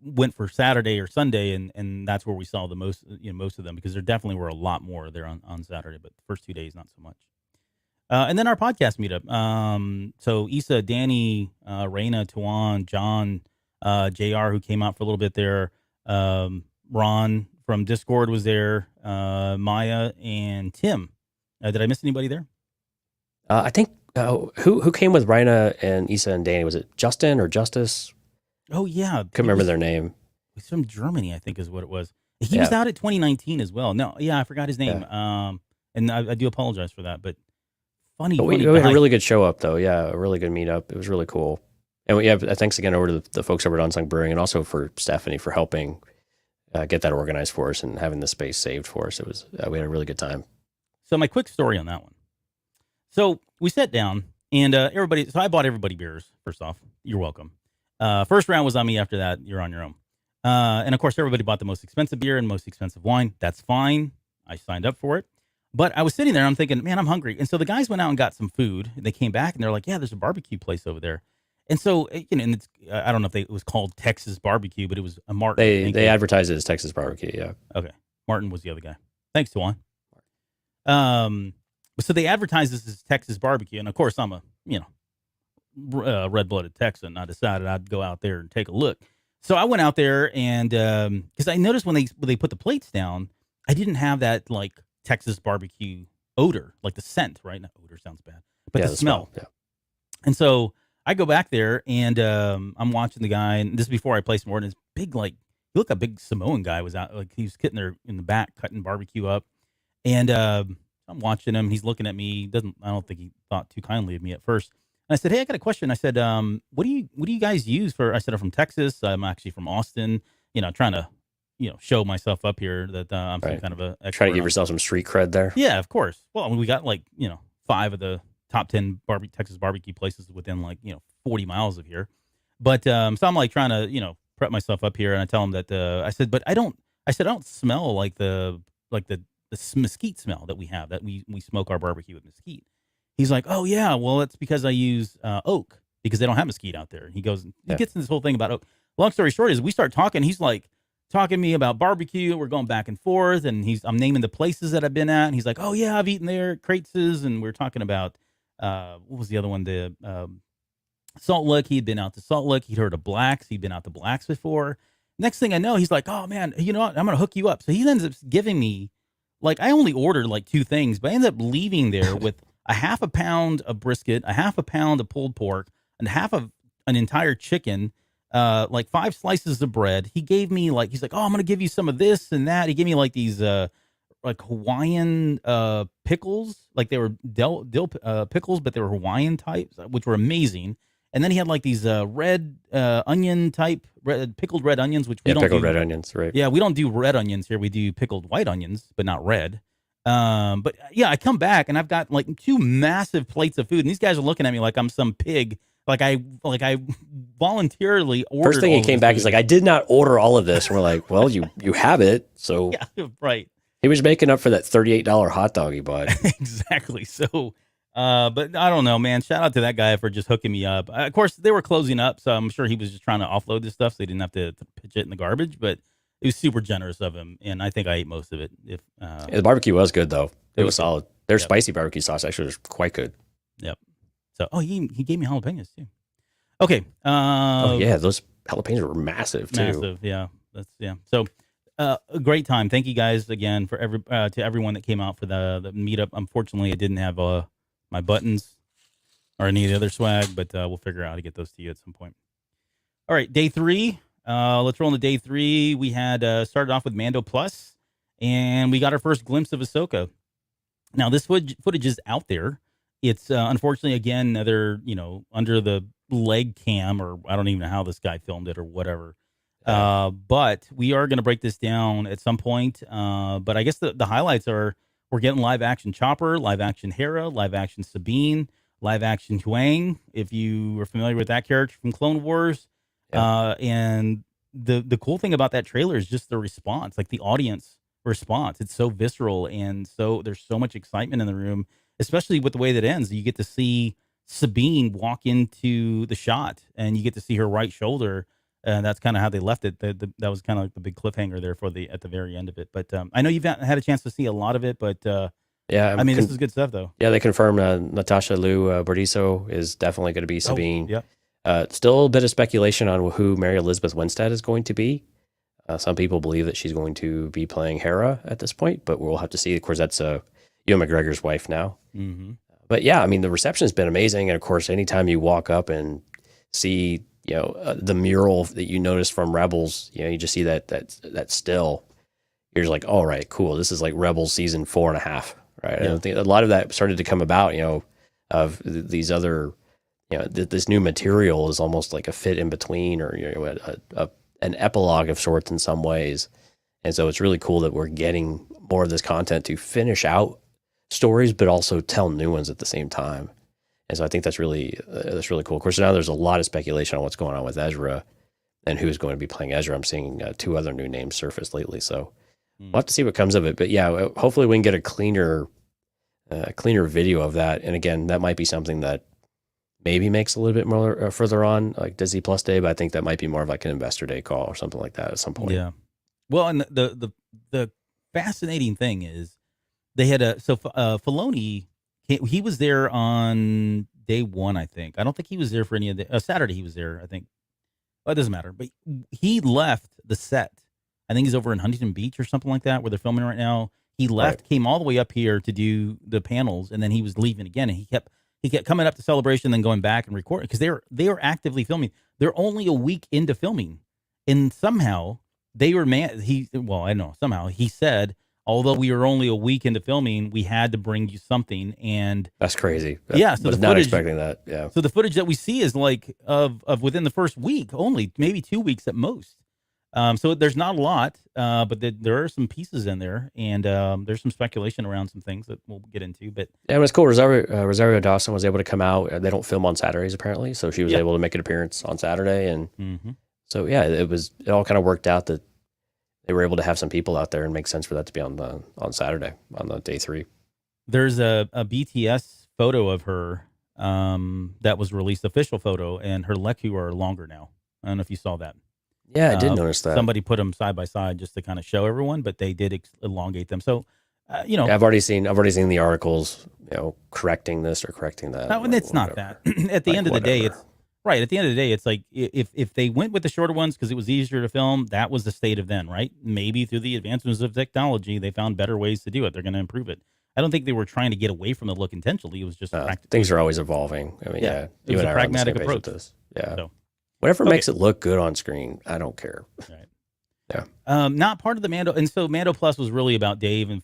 went for Saturday or Sunday, and that's where we saw the most, most of them, because there definitely were a lot more there on Saturday, but the first 2 days not so much. And then our podcast meetup. So Issa, Danny, Raina, Tuan, John, JR, who came out for a little bit there, Ron from Discord was there, Maya, and Tim. Did I miss anybody there? I think who came with Raina and Issa and Danny? Was it Justin or Justice? Oh yeah, Couldn't remember their name. He's from Germany, I think is what it was. He was out at 2019 as well. No, yeah, I forgot his name. Yeah. And I do apologize for that, but funny. But we had a really good show up though. Yeah, a really good meetup. It was really cool. And thanks again over to the folks over at Unsung Brewing, and also for Stephanie for helping get that organized for us and having the space saved for us. It was we had a really good time. So my quick story on that one. So we sat down and everybody. So I bought everybody beers. First off, you're welcome. First round was on me. After that, you're on your own. And of course, everybody bought the most expensive beer and most expensive wine. That's fine. I signed up for it. But I was sitting there and I'm thinking, man, I'm hungry. And so the guys went out and got some food. And they came back and they're like, yeah, there's a barbecue place over there. And so, and it's, I don't know if it was called Texas Barbecue, but it was a Martin. They advertised it as Texas Barbecue, yeah. Okay. Martin was the other guy. Thanks, Tuan. So they advertised this as Texas Barbecue. And of course, I'm a, red-blooded Texan. I decided I'd go out there and take a look. So I went out there and, because I noticed when they put the plates down, I didn't have that like Texas barbecue odor, like the scent, right? Not odor sounds bad, but the smell. Yeah. And so I go back there and I'm watching the guy, and this is before I placed an order. This big, like, he looked like a big Samoan guy was out, like he was sitting there in the back cutting barbecue up, and I'm watching him. He's looking at me. I don't think he thought too kindly of me at first. And I said, hey, I got a question. I said, what do you guys use for? I said, I'm from Texas. I'm actually from Austin. Trying to show myself up here that I'm some kind of a expert. Trying to give yourself some street cred there. Yeah, of course. Well, I mean, we got like 5 of the top 10 Texas barbecue places within like 40 miles of here. But so I'm like trying to prep myself up here, and I tell him that I said, but I don't smell like the mesquite smell that we have, that we smoke our barbecue with mesquite. He's like, oh yeah, well it's because I use oak, because they don't have mesquite out there. He goes, he gets in this whole thing about oak. Long story short is we start talking. He's like talking to me about barbecue. We're going back and forth, and I'm naming the places that I've been at. And he's like, oh yeah, I've eaten there at Crates's, and we're talking about what was the other one? The Salt Lick. He'd been out to Salt Lick. He'd heard of Blacks. He'd been out to Blacks before. Next thing I know, he's like, oh man, you know what? I'm gonna hook you up. So he ends up giving me, like, I only ordered like 2 things, but I ended up leaving there with a half a pound of brisket, a half a pound of pulled pork, and half of an entire chicken, like 5 slices of bread. He gave me he's like, oh, I'm going to give you some of this and that. He gave me like these, like Hawaiian, pickles, like they were dill pickles, but they were Hawaiian types, which were amazing. And then he had like these, red, onion type, pickled red onions, which we don't do. Pickled red onions, right. Yeah. We don't do red onions here. We do pickled white onions, but not red. But yeah, I come back and I've got like 2 massive plates of food, and these guys are looking at me like I'm some pig. Like I voluntarily ordered. First thing he came back, he's like, I did not order all of this. And we're like, well, you have it. So yeah, right. He was making up for that $38 hot dog he bought. Exactly. So, but I don't know, man. Shout out to that guy for just hooking me up. Of course, they were closing up, so I'm sure he was just trying to offload this stuff so they didn't have to pitch it in the garbage. But it was super generous of him, and I think I ate most of it. The barbecue was good, though. It was solid. Their spicy barbecue sauce actually was quite good. Yep. So, he gave me jalapenos too. Okay. Those jalapenos were massive too. Massive, yeah. So, a great time. Thank you guys again for to everyone that came out for the meetup. Unfortunately, I didn't have my buttons or any of the other swag, but we'll figure out how to get those to you at some point. All right, day 3. Let's roll into day 3. We had started off with Mando Plus, and we got our first glimpse of Ahsoka. Now, this footage is out there. It's unfortunately, again, another, under the leg cam, or I don't even know how this guy filmed it or whatever. But we are going to break this down at some point. But I guess the highlights are we're getting live action Chopper, live action Hera, live action Sabine, live action Huang, if you are familiar with that character from Clone Wars. And the cool thing about that trailer is just the response, like the audience response. It's so visceral, and so there's so much excitement in the room, especially with the way that ends. You get to see Sabine walk into the shot, and you get to see her right shoulder And that's kind of how they left it. That was kind of like the big cliffhanger there at the very end of it. But I know you've had a chance to see a lot of it, but Yeah, I mean, this is good stuff, though. yeah, they confirmed Natasha Liu Bordizzo is definitely going to be Sabine. Oh, Still a bit of speculation on who Mary Elizabeth Winstead is going to be. Some people believe that she's going to be playing Hera at this point, but we'll have to see. Of course, that's Ewan McGregor's wife now. Mm-hmm. But yeah, I mean, the reception has been amazing. And of course, anytime you walk up and see, the mural that you noticed from Rebels, you just see that still, you're just like, all right, cool. This is like Rebels season 4.5, right? Yeah. I think a lot of that started to come about, of these other, this new material is almost like a fit in between, or an epilogue of sorts in some ways. And so it's really cool that we're getting more of this content to finish out stories, but also tell new ones at the same time. And so I think that's really cool. Of course, now there's a lot of speculation on what's going on with Ezra and who's going to be playing Ezra. I'm seeing 2 other new names surface lately, so we'll have to see what comes of it. But yeah, hopefully we can get a cleaner video of that. And again, that might be something that maybe makes a little bit more further on, like Disney Plus Day, but I think that might be more of like an Investor Day call or something like that at some point. Yeah. Well, and the fascinating thing is they had Filoni. He was there on day 1, I think. I don't think he was there for any of the Saturday. He was there, I think. Well, it doesn't matter. But he left the set. I think he's over in Huntington Beach or something like that, where they're filming right now. He left, Right. came all the way up here to do the panels, and then he was leaving again. And he kept coming up to Celebration, then going back and recording because they were actively filming. They're only a week into filming, and somehow they were I don't know. Somehow he said, although we were only a week into filming, we had to bring you something. And That's crazy. Yeah, so was the not footage- expecting that. Yeah. so the footage that we see is like of within the first week only, maybe 2 weeks at most. So there's not a lot, but there are some pieces in there, and there's some speculation around some things that we'll get into. But Yeah, it was cool. Rosario Dawson was able to come out. They don't film on Saturdays apparently, so she was able to make an appearance on Saturday, and so yeah, it all kind of worked out that they were able to have some people out there, and make sense for that to be on Saturday on the day 3. There's a BTS photo of her that was released, official photo, and her Leku are longer now. I don't know if you saw that. Yeah, I did notice that. Somebody put them side by side just to kind of show everyone, but they did elongate them. So, Yeah, I've already seen the articles, correcting this or correcting that. No, and it's not that. At the end of the day, it's right. At the end of the day, it's like if they went with the shorter ones because it was easier to film, that was the state of then, right? Maybe through the advancements of technology, they found better ways to do it. They're going to improve it. I don't think they were trying to get away from the look intentionally. It was just things are always evolving. I mean, it you was and a I are on the same pragmatic page approach. with this. Yeah. So, Whatever makes it look good on screen, I don't care. right. Yeah. Not part of the Mando, and so Mando Plus was really about Dave and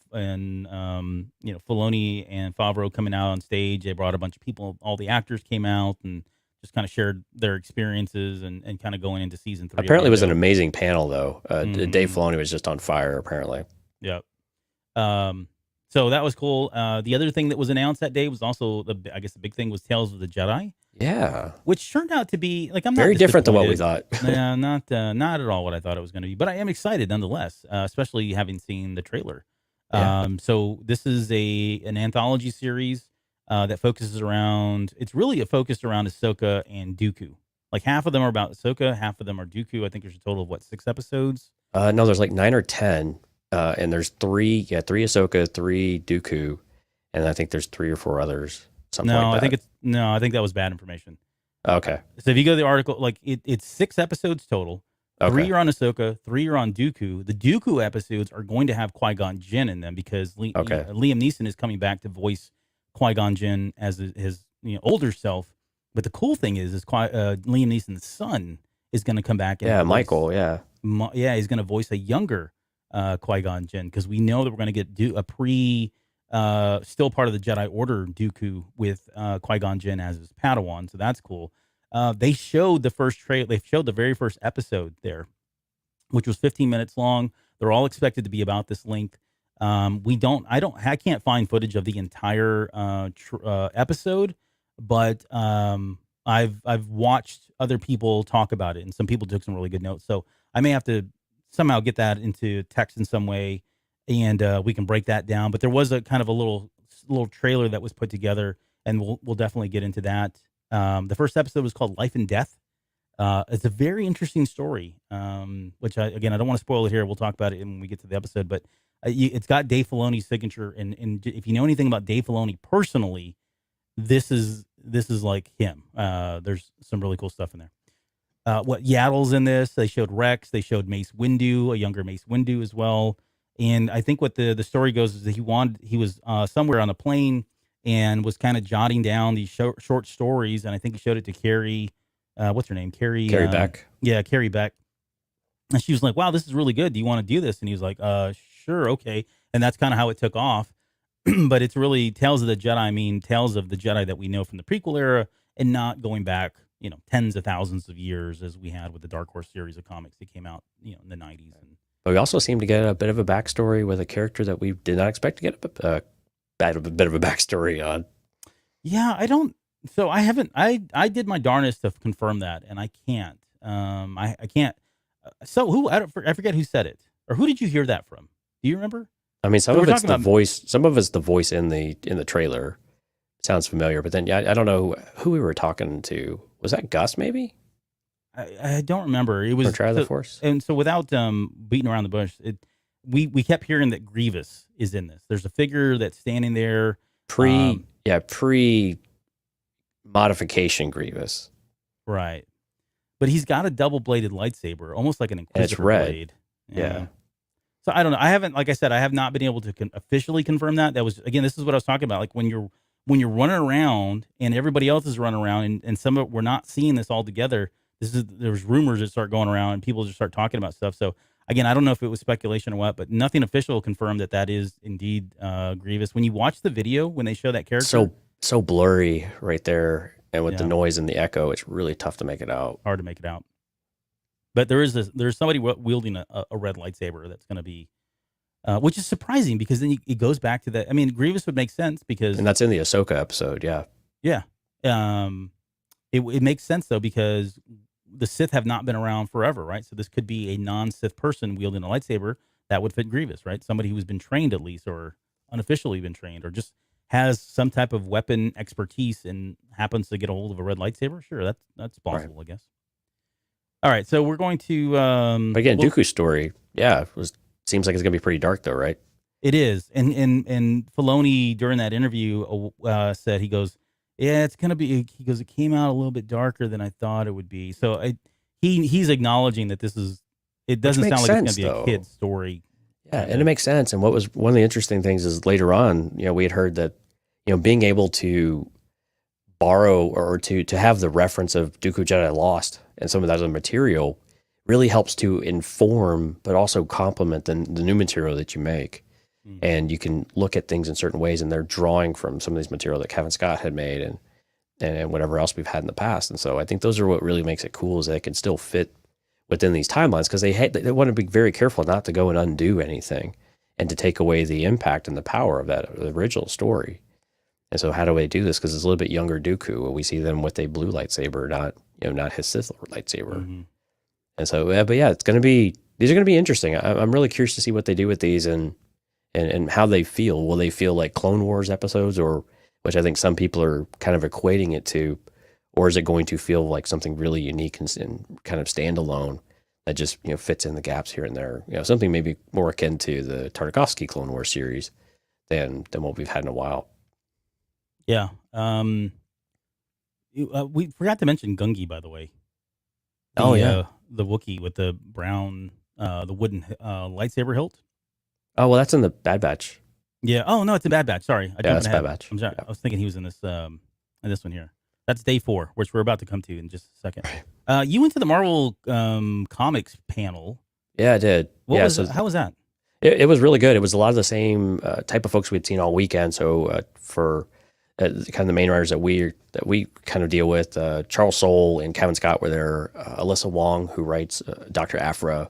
Filoni and Favreau coming out on stage. They brought a bunch of people. All the actors came out and just kind of shared their experiences and kind of going into season 3. Apparently, it was an amazing panel though. Dave Filoni was just on fire. Apparently. Yep. So that was cool. The other thing that was announced that day was also the big thing was Tales of the Jedi. Yeah. Which turned out to be like I'm very not different than what we disappointed. thought. Yeah, not at all what I thought it was going to be. But I am excited nonetheless, especially having seen the trailer. Yeah. So this is an anthology series that focuses around. It's really focused around Ahsoka and Dooku. Like half of them are about Ahsoka, half of them are Dooku. I think there's a total of 6 episodes. No, there's like 9 or 10, and there's 3 Ahsoka, 3 Dooku, and I think there's 3 or 4 others. Something like that. I think that was bad information. Okay. So if you go to the article, like it's 6 episodes total. Okay. 3 are on Ahsoka, 3 are on Dooku. The Dooku episodes are going to have Qui-Gon Jinn in them because Liam Neeson is coming back to voice Qui-Gon Jinn as his older self. But the cool thing is Liam Neeson's son is going to come back. And Michael. Yeah. He's going to voice a younger Qui-Gon Jinn because we know that we're going to get still part of the Jedi Order Dooku with Qui-Gon Jinn as his Padawan, so that's cool. They showed the first trailer. They showed the very first episode there, which was 15 minutes long. They're all expected to be about this length. I can't find footage of the entire episode, but I've watched other people talk about it, and some people took some really good notes. So I may have to somehow get that into text in some way, and we can break that down. But there was a kind of a little trailer that was put together, and we'll definitely get into that. The first episode was called Life and Death. It's a very interesting story, which I don't want to spoil it here. We'll talk about it when we get to the episode. But it's got Dave Filoni's signature, and if you know anything about Dave Filoni personally, this is like him. There's some really cool stuff in there. What Yaddle's in this? They showed Rex. They showed Mace Windu, a younger Mace Windu as well. And I think what the story goes is that he was somewhere on a plane and was kind of jotting down these short stories, and I think he showed it to Carrie. What's her name? Carrie Beck. Yeah, Carrie Beck. And she was like, "Wow, this is really good. Do you want to do this?" And he was like, "Sure, okay." And that's kind of how it took off. But it's really Tales of the Jedi. Tales of the Jedi that we know from the prequel era, and not going back, tens of thousands of years as we had with the Dark Horse series of comics that came out, in the 90s. But we also seem to get a bit of a backstory with a character that we did not expect to get a bit of a backstory on. Yeah, I don't. So I haven't. I did my darnest to confirm that, and I can't. I can't. So I forget who said it, or who did you hear that from? Do you remember? I mean, some of it's the voice. Some of it's the voice in the trailer. Sounds familiar, but then I don't know who we were talking to. Was that Gus? Maybe. I don't remember. It was or Try the Force. And so without beating around the bush, we kept hearing that Grievous is in this. There's a figure that's standing there. Pre modification Grievous. Right. But he's got a double-bladed lightsaber, almost like an Inquisitor blade. Yeah. So I don't know. I haven't, like I said, I have not been able to officially confirm that. That was, again, this is what I was talking about. Like when you're running around and everybody else is running around, and some of it, we're not seeing this all together. There's rumors that start going around and people just start talking about stuff. So again, I don't know if it was speculation or what, but nothing official confirmed that is indeed Grievous. When you watch the video, when they show that character, so blurry right there, and with the noise and the echo, it's really tough to make it out. Hard to make it out. But there's somebody wielding a red lightsaber that's going to be, which is surprising because then it goes back to that. I mean, Grievous would make sense because, and that's in the Ahsoka episode. Yeah. Yeah. It makes sense though because the Sith have not been around forever, right? So this could be a non-Sith person wielding a lightsaber that would fit Grievous, right? Somebody who's been trained at least, or unofficially been trained, or just has some type of weapon expertise and happens to get a hold of a red lightsaber. Sure, that's possible, right. I guess. All right, so we're going to again, Dooku's story. Yeah, seems like it's gonna be pretty dark though, right? It is, and Filoni during that interview said, he goes, yeah, it's gonna be. He goes, it came out a little bit darker than I thought it would be. So he's acknowledging that this is. It doesn't sound like it's gonna be a kid's story. Yeah, and it makes sense. And what was one of the interesting things is later on, we had heard that, being able to borrow or to have the reference of Dooku Jedi Lost and some of that other material really helps to inform, but also complement the new material that you make. Mm-hmm. And you can look at things in certain ways, and they're drawing from some of these material that Kevin Scott had made and whatever else we've had in the past. And so I think those are what really makes it cool, is that it can still fit within these timelines, because they want to be very careful not to go and undo anything and to take away the impact and the power of that original story. And so how do they do this? Because it's a little bit younger Dooku. We see them with a blue lightsaber, not his Sith lightsaber. Mm-hmm. And so, but yeah, these are going to be interesting. I'm really curious to see what they do with these and how they feel. Will they feel like Clone Wars episodes, or which I think some people are kind of equating it to, or is it going to feel like something really unique and kind of standalone that just fits in the gaps here and there? Something maybe more akin to the Tartakovsky Clone Wars series than what we've had in a while. Yeah. We forgot to mention Gungi, by the way. The Wookiee with the brown, the wooden lightsaber hilt. Oh, well, that's in the Bad Batch. Yeah. Oh, no, it's a Bad Batch. Sorry. That's Bad Batch. I'm sorry. Yeah. I was thinking he was in this one here. That's day 4, which we're about to come to in just a second. You went to the Marvel Comics panel. Yeah, I did. How was that? It was really good. It was a lot of the same type of folks we'd seen all weekend. So for kind of the main writers that we kind of deal with, Charles Soule and Kevin Scott were there. Alyssa Wong, who writes Dr. Aphra.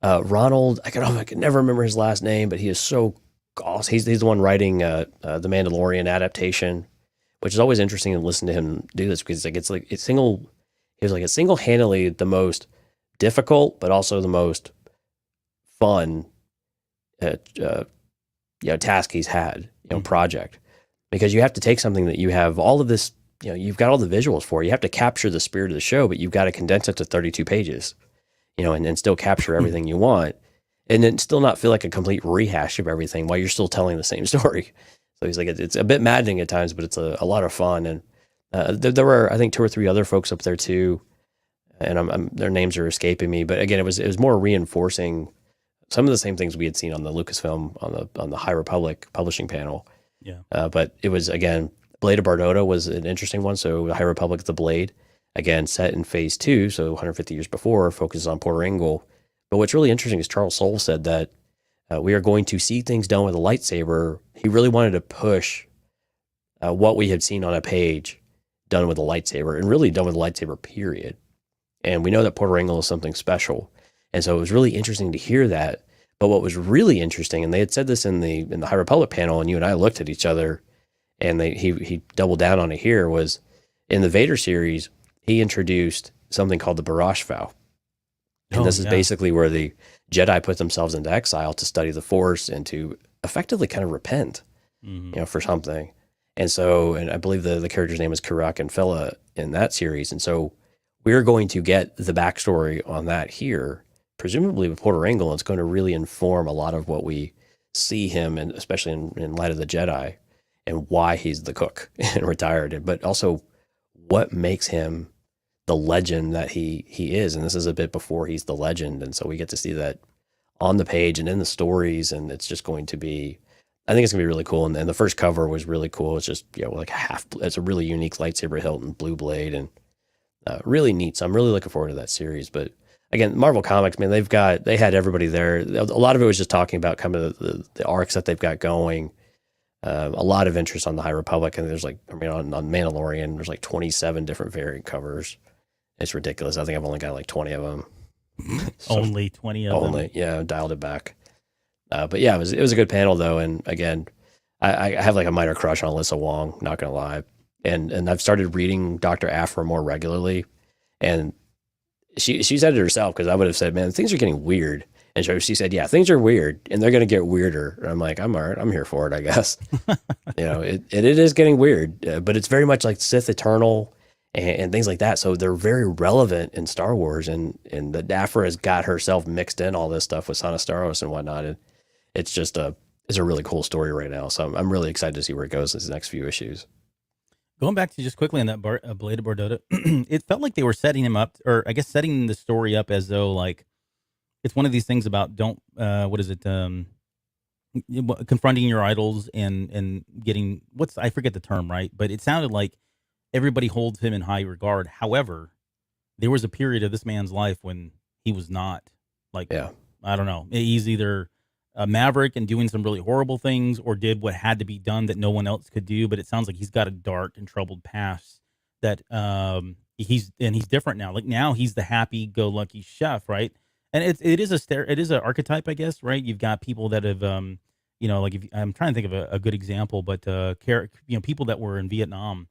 Ronald, I could never remember his last name, but he is so awesome. He's the one writing the Mandalorian adaptation, which is always interesting to listen to him do this, because it's single-handedly the most difficult, but also the most fun task he's had, project, because you have to take something that you have all of this you've got all the visuals for it. You have to capture the spirit of the show, but you've got to condense it to 32 pages, and still capture everything you want, and then still not feel like a complete rehash of everything while you're still telling the same story. So he's like, it's a bit maddening at times, but it's a lot of fun. And there were, I think, 2 or 3 other folks up there too, and their names are escaping me. But again, it was more reinforcing some of the same things we had seen on the Lucasfilm on the High Republic publishing panel. Yeah. But it was, again, Blade of Bardotta was an interesting one. So the High Republic, the Blade, again, set in phase 2, so 150 years before, focuses on Porter Engle. But what's really interesting is Charles Soule said that we are going to see things done with a lightsaber. He really wanted to push what we had seen on a page done with a lightsaber, and really done with a lightsaber, period. And we know that Porter Engle is something special. And so it was really interesting to hear that. But what was really interesting, and they had said this in the High Republic panel, and you and I looked at each other, and he doubled down on it here, was in the Vader series, he introduced something called the Barrage Vow. And this is basically where the Jedi put themselves into exile to study the Force and to effectively kind of repent, for something. And so, and I believe the character's name is Karak and Fela in that series. And so we're going to get the backstory on that here, presumably with Porter Engle. It's going to really inform a lot of what we see him, and especially in light of the Jedi, and why he's the cook and retired, but also what makes him the legend that he is. And this is a bit before he's the legend. And so we get to see that on the page and in the stories. And it's just going to be, I think it's gonna be really cool. And the first cover was really cool. It's just, like it's a really unique lightsaber hilt and blue blade, and really neat. So I'm really looking forward to that series. But again, Marvel Comics, man, they had everybody there. A lot of it was just talking about kind of the arcs that they've got going. A lot of interest on the High Republic, and there's on Mandalorian, there's like 27 different variant covers. It's ridiculous. I think I've only got like 20 of them. Only 20 of them. Yeah, dialed it back. But yeah, it was a good panel though. And again, I have like a minor crush on Alyssa Wong, not gonna lie. And I've started reading Dr. Aphra more regularly. And she said it herself, because I would have said, man, things are getting weird. And so she said, yeah, things are weird, and they're going to get weirder. And I'm like, I'm all right. I'm here for it, I guess. It is getting weird, but it's very much like Sith Eternal and things like that. So they're very relevant in Star Wars, and the Aphra has got herself mixed in all this stuff with Sana Staros and whatnot. And it's just it's a really cool story right now. So I'm really excited to see where it goes in the next few issues. Going back to just quickly on that Blade of Bardotta, it felt like they were setting him up, or I guess setting the story up as though like it's one of these things about confronting your idols and getting I forget the term, right? But it sounded like everybody holds him in high regard. However, there was a period of this man's life when he was not. Like, I don't know. He's either a maverick and doing some really horrible things, or did what had to be done that no one else could do. But it sounds like he's got a dark and troubled past that he's different now. Like now he's the happy-go-lucky chef, right? And it is an archetype, I guess, right? You've got people that have, like I'm trying to think of a good example, but people that were in Vietnam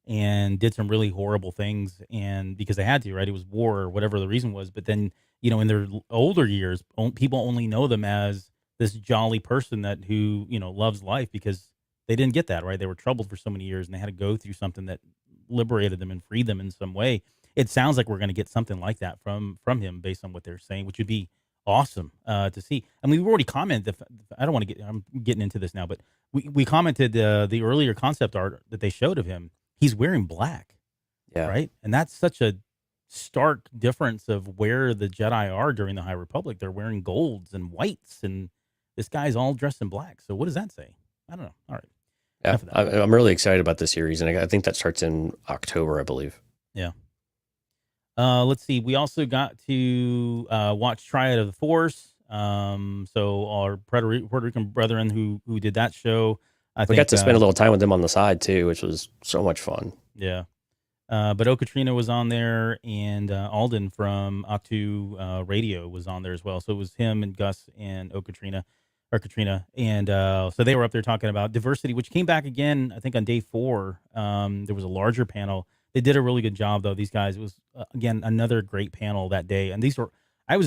and did some really horrible things, and because they had to, right? It was war or whatever the reason was. But then, in their older years, people only know them as this jolly person who loves life, because they didn't get that, right? They were troubled for so many years, and they had to go through something that liberated them and freed them in some way. It sounds like we're going to get something like that from him, based on what they're saying, which would be awesome to see. I mean, we've already commented. I'm getting into this now, but we commented the earlier concept art that they showed of him. He's wearing black, right? And that's such a stark difference of where the Jedi are during the High Republic. They're wearing golds and whites, and this guy's all dressed in black. So what does that say? I don't know. All right. Yeah, I'm really excited about this series, and I think that starts in October, I believe. Yeah. Let's see. We also got to watch Triad of the Force. So our Puerto Rican brethren who did that show, we got to spend a little time with them on the side too, which was so much fun. Yeah. But Okatrina was on there, and Alden from Octu Radio was on there as well. So it was him and Gus and Katrina. And so they were up there talking about diversity, which came back again, I think, on day 4. There was a larger panel. They did a really good job, though. These guys, it was again another great panel that day. And these were, I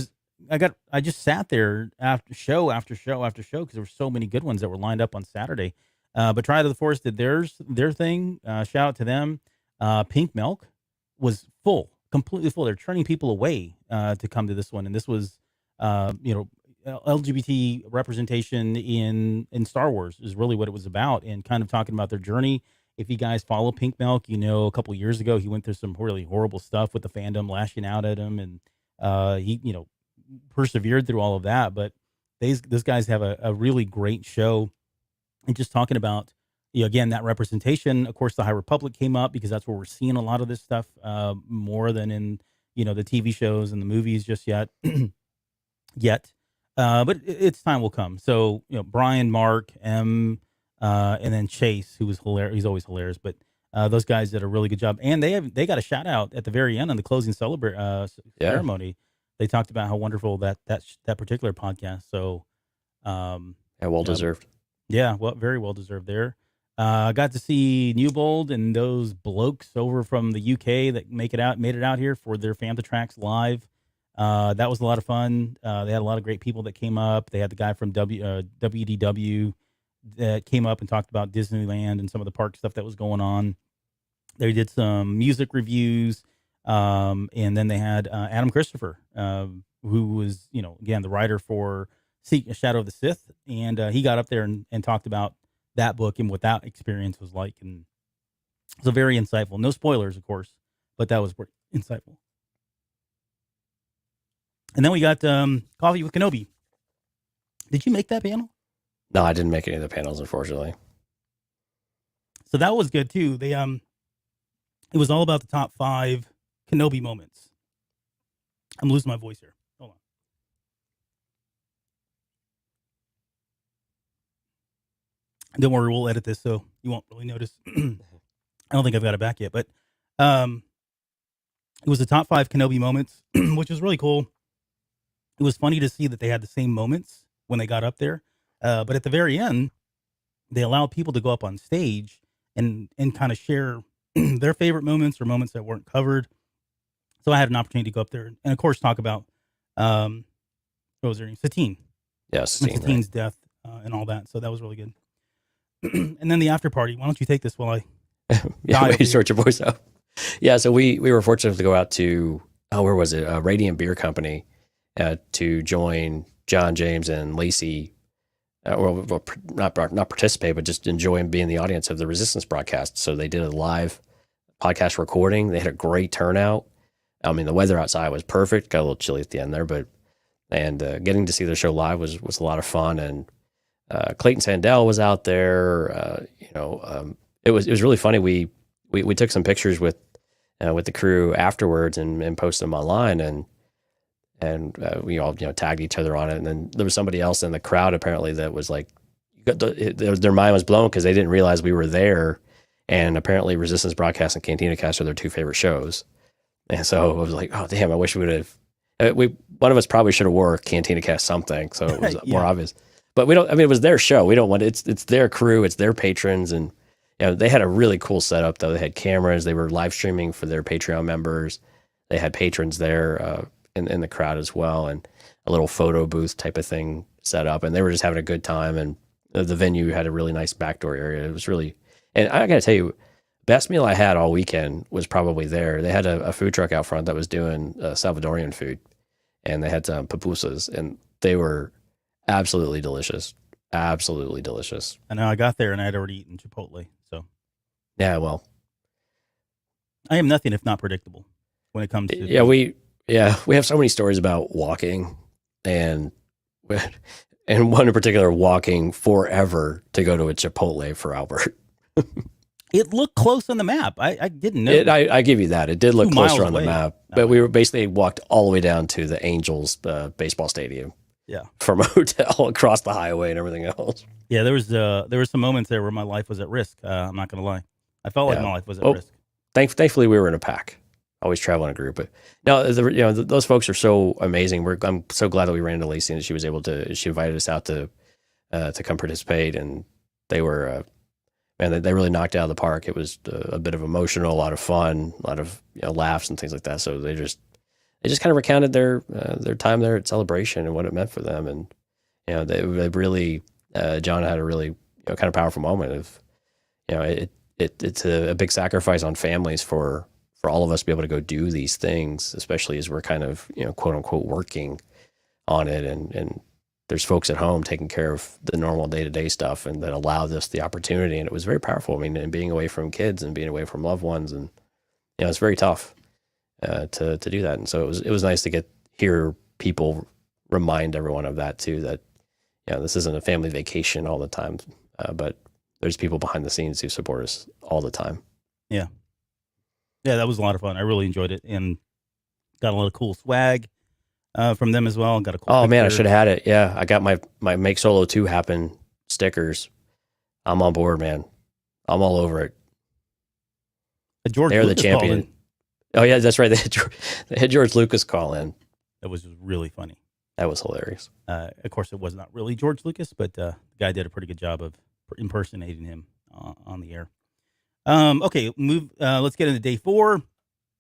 just sat there after show after show after show, because there were so many good ones that were lined up on Saturday. But Triad of the Force did their thing. Shout out to them. Pink Milk was full, completely full. They're turning people away to come to this one, and this was, LGBT representation in Star Wars is really what it was about, and kind of talking about their journey. If you guys follow Pink Milk, a couple of years ago he went through some really horrible stuff with the fandom lashing out at him, and he persevered through all of that. But these guys have a really great show, and just talking about, again, that representation. Of course, the High Republic came up because that's where we're seeing a lot of this stuff more than in the TV shows and the movies just yet. But its time will come. So Brian, Mark, and then Chase, who was hilarious. He's always hilarious, but those guys did a really good job, and they got a shout out at the very end on the closing ceremony. They talked about how wonderful that particular podcast. So, well deserved. Yeah, well, very well deserved there. Got to see Newbold and those blokes over from the UK that made it out here for their Fantha Tracks live. That was a lot of fun. They had a lot of great people that came up. They had the guy from WDW that came up and talked about Disneyland and some of the park stuff that was going on. They did some music reviews. And then they had Adam Christopher, who was, again, the writer for Shadow of the Sith. And he got up there and talked about that book and what that experience was like. And so very insightful. No spoilers, of course, but that was pretty insightful. And then we got Coffee with Kenobi. Did you make that panel? No, I didn't make any of the panels, unfortunately. So that was good too. They it was all about the top 5 Kenobi moments. I'm losing my voice here. Hold on. Don't worry, we'll edit this so you won't really notice. I don't think I've got it back yet, but it was the top 5 Kenobi moments, which was really cool. It was funny to see that they had the same moments when they got up there. But at the very end, they allowed people to go up on stage and kind of share their favorite moments or moments that weren't covered. So I had an opportunity to go up there and of course, talk about, what was her name? Satine. Yes. Satine's death and all that. So that was really good. And then the after party. Why don't you take this while I you sort your voice out. Yeah. So we were fortunate to go out to, where was it? Radiant Beer Company to join John, James, and Lacey. Not participate, but just enjoy and be in the audience of the Resistance broadcast. So they did a live podcast recording. They had a great turnout. I mean, the weather outside was perfect. Got a little chilly at the end there, but getting to see the show live was a lot of fun. And Clayton Sandell was out there. It was really funny. We took some pictures with the crew afterwards and posted them online, and we all tagged each other on it. And then there was somebody else in the crowd apparently that was like, their mind was blown because they didn't realize we were there. And apparently Resistance Broadcast and Cantina Cast are their 2 favorite shows. And so I was like, oh damn, I wish we would have. One of us probably should have wore Cantina Cast something, so it was more obvious. But we don't. I mean, it was their show. We don't want it's their crew, it's their patrons, and they had a really cool setup though. They had cameras. They were live streaming for their Patreon members. They had patrons there in the crowd as well, and a little photo booth type of thing set up. And they were just having a good time. And the venue had a really nice backdoor area. It was really, and I got to tell you, best meal I had all weekend was probably there. They had a food truck out front that was doing Salvadorian food, and they had some pupusas, and they were absolutely delicious. Absolutely delicious. I know I got there and I had already eaten Chipotle. So, yeah, well, I am nothing if not predictable when it comes to. Yeah, we have so many stories about walking, and one in particular, walking forever to go to a Chipotle for Albert. It looked close on the map. I didn't know. I give you that. It did look closer on the away. map, but we were basically walked all the way down to the Angels baseball stadium. Yeah, from a hotel across the highway and everything else. Yeah, there were some moments there where my life was at risk. I'm not going to lie. I felt like my life was at risk. Thankfully, we were in a pack. Always travel in a group, but no, those folks are so amazing. I'm so glad that we ran into Lacey and she was able to. She invited us out to come participate, and they were. Man, they really knocked it out of the park. It was a bit of emotional, a lot of fun, a lot of laughs and things like that. So they just kind of recounted their time there at Celebration and what it meant for them. And they really, John had a really kind of powerful moment of, it's a big sacrifice on families for all of us to be able to go do these things, especially as we're kind of, quote unquote, working on it. And there's folks at home taking care of the normal day-to-day stuff, and that allowed us the opportunity. And it was very powerful. I mean, and being away from kids and being away from loved ones, and it's very tough to do that. And so it was nice to hear people remind everyone of that too, that this isn't a family vacation all the time, but there's people behind the scenes who support us all the time. Yeah, that was a lot of fun. I really enjoyed it, and got a lot of cool swag from them as well. Got a cool man, I picture. should have had it. Yeah, I got my Make Solo 2 Happen stickers. I'm on board, man. I'm all over it. George They're the Lucas called champion. in. Oh yeah, that's right. They had George Lucas call in. That was really funny. That was hilarious. Of course, it was not really George Lucas, but the guy did a pretty good job of impersonating him on the air. Okay, let's get into day 4.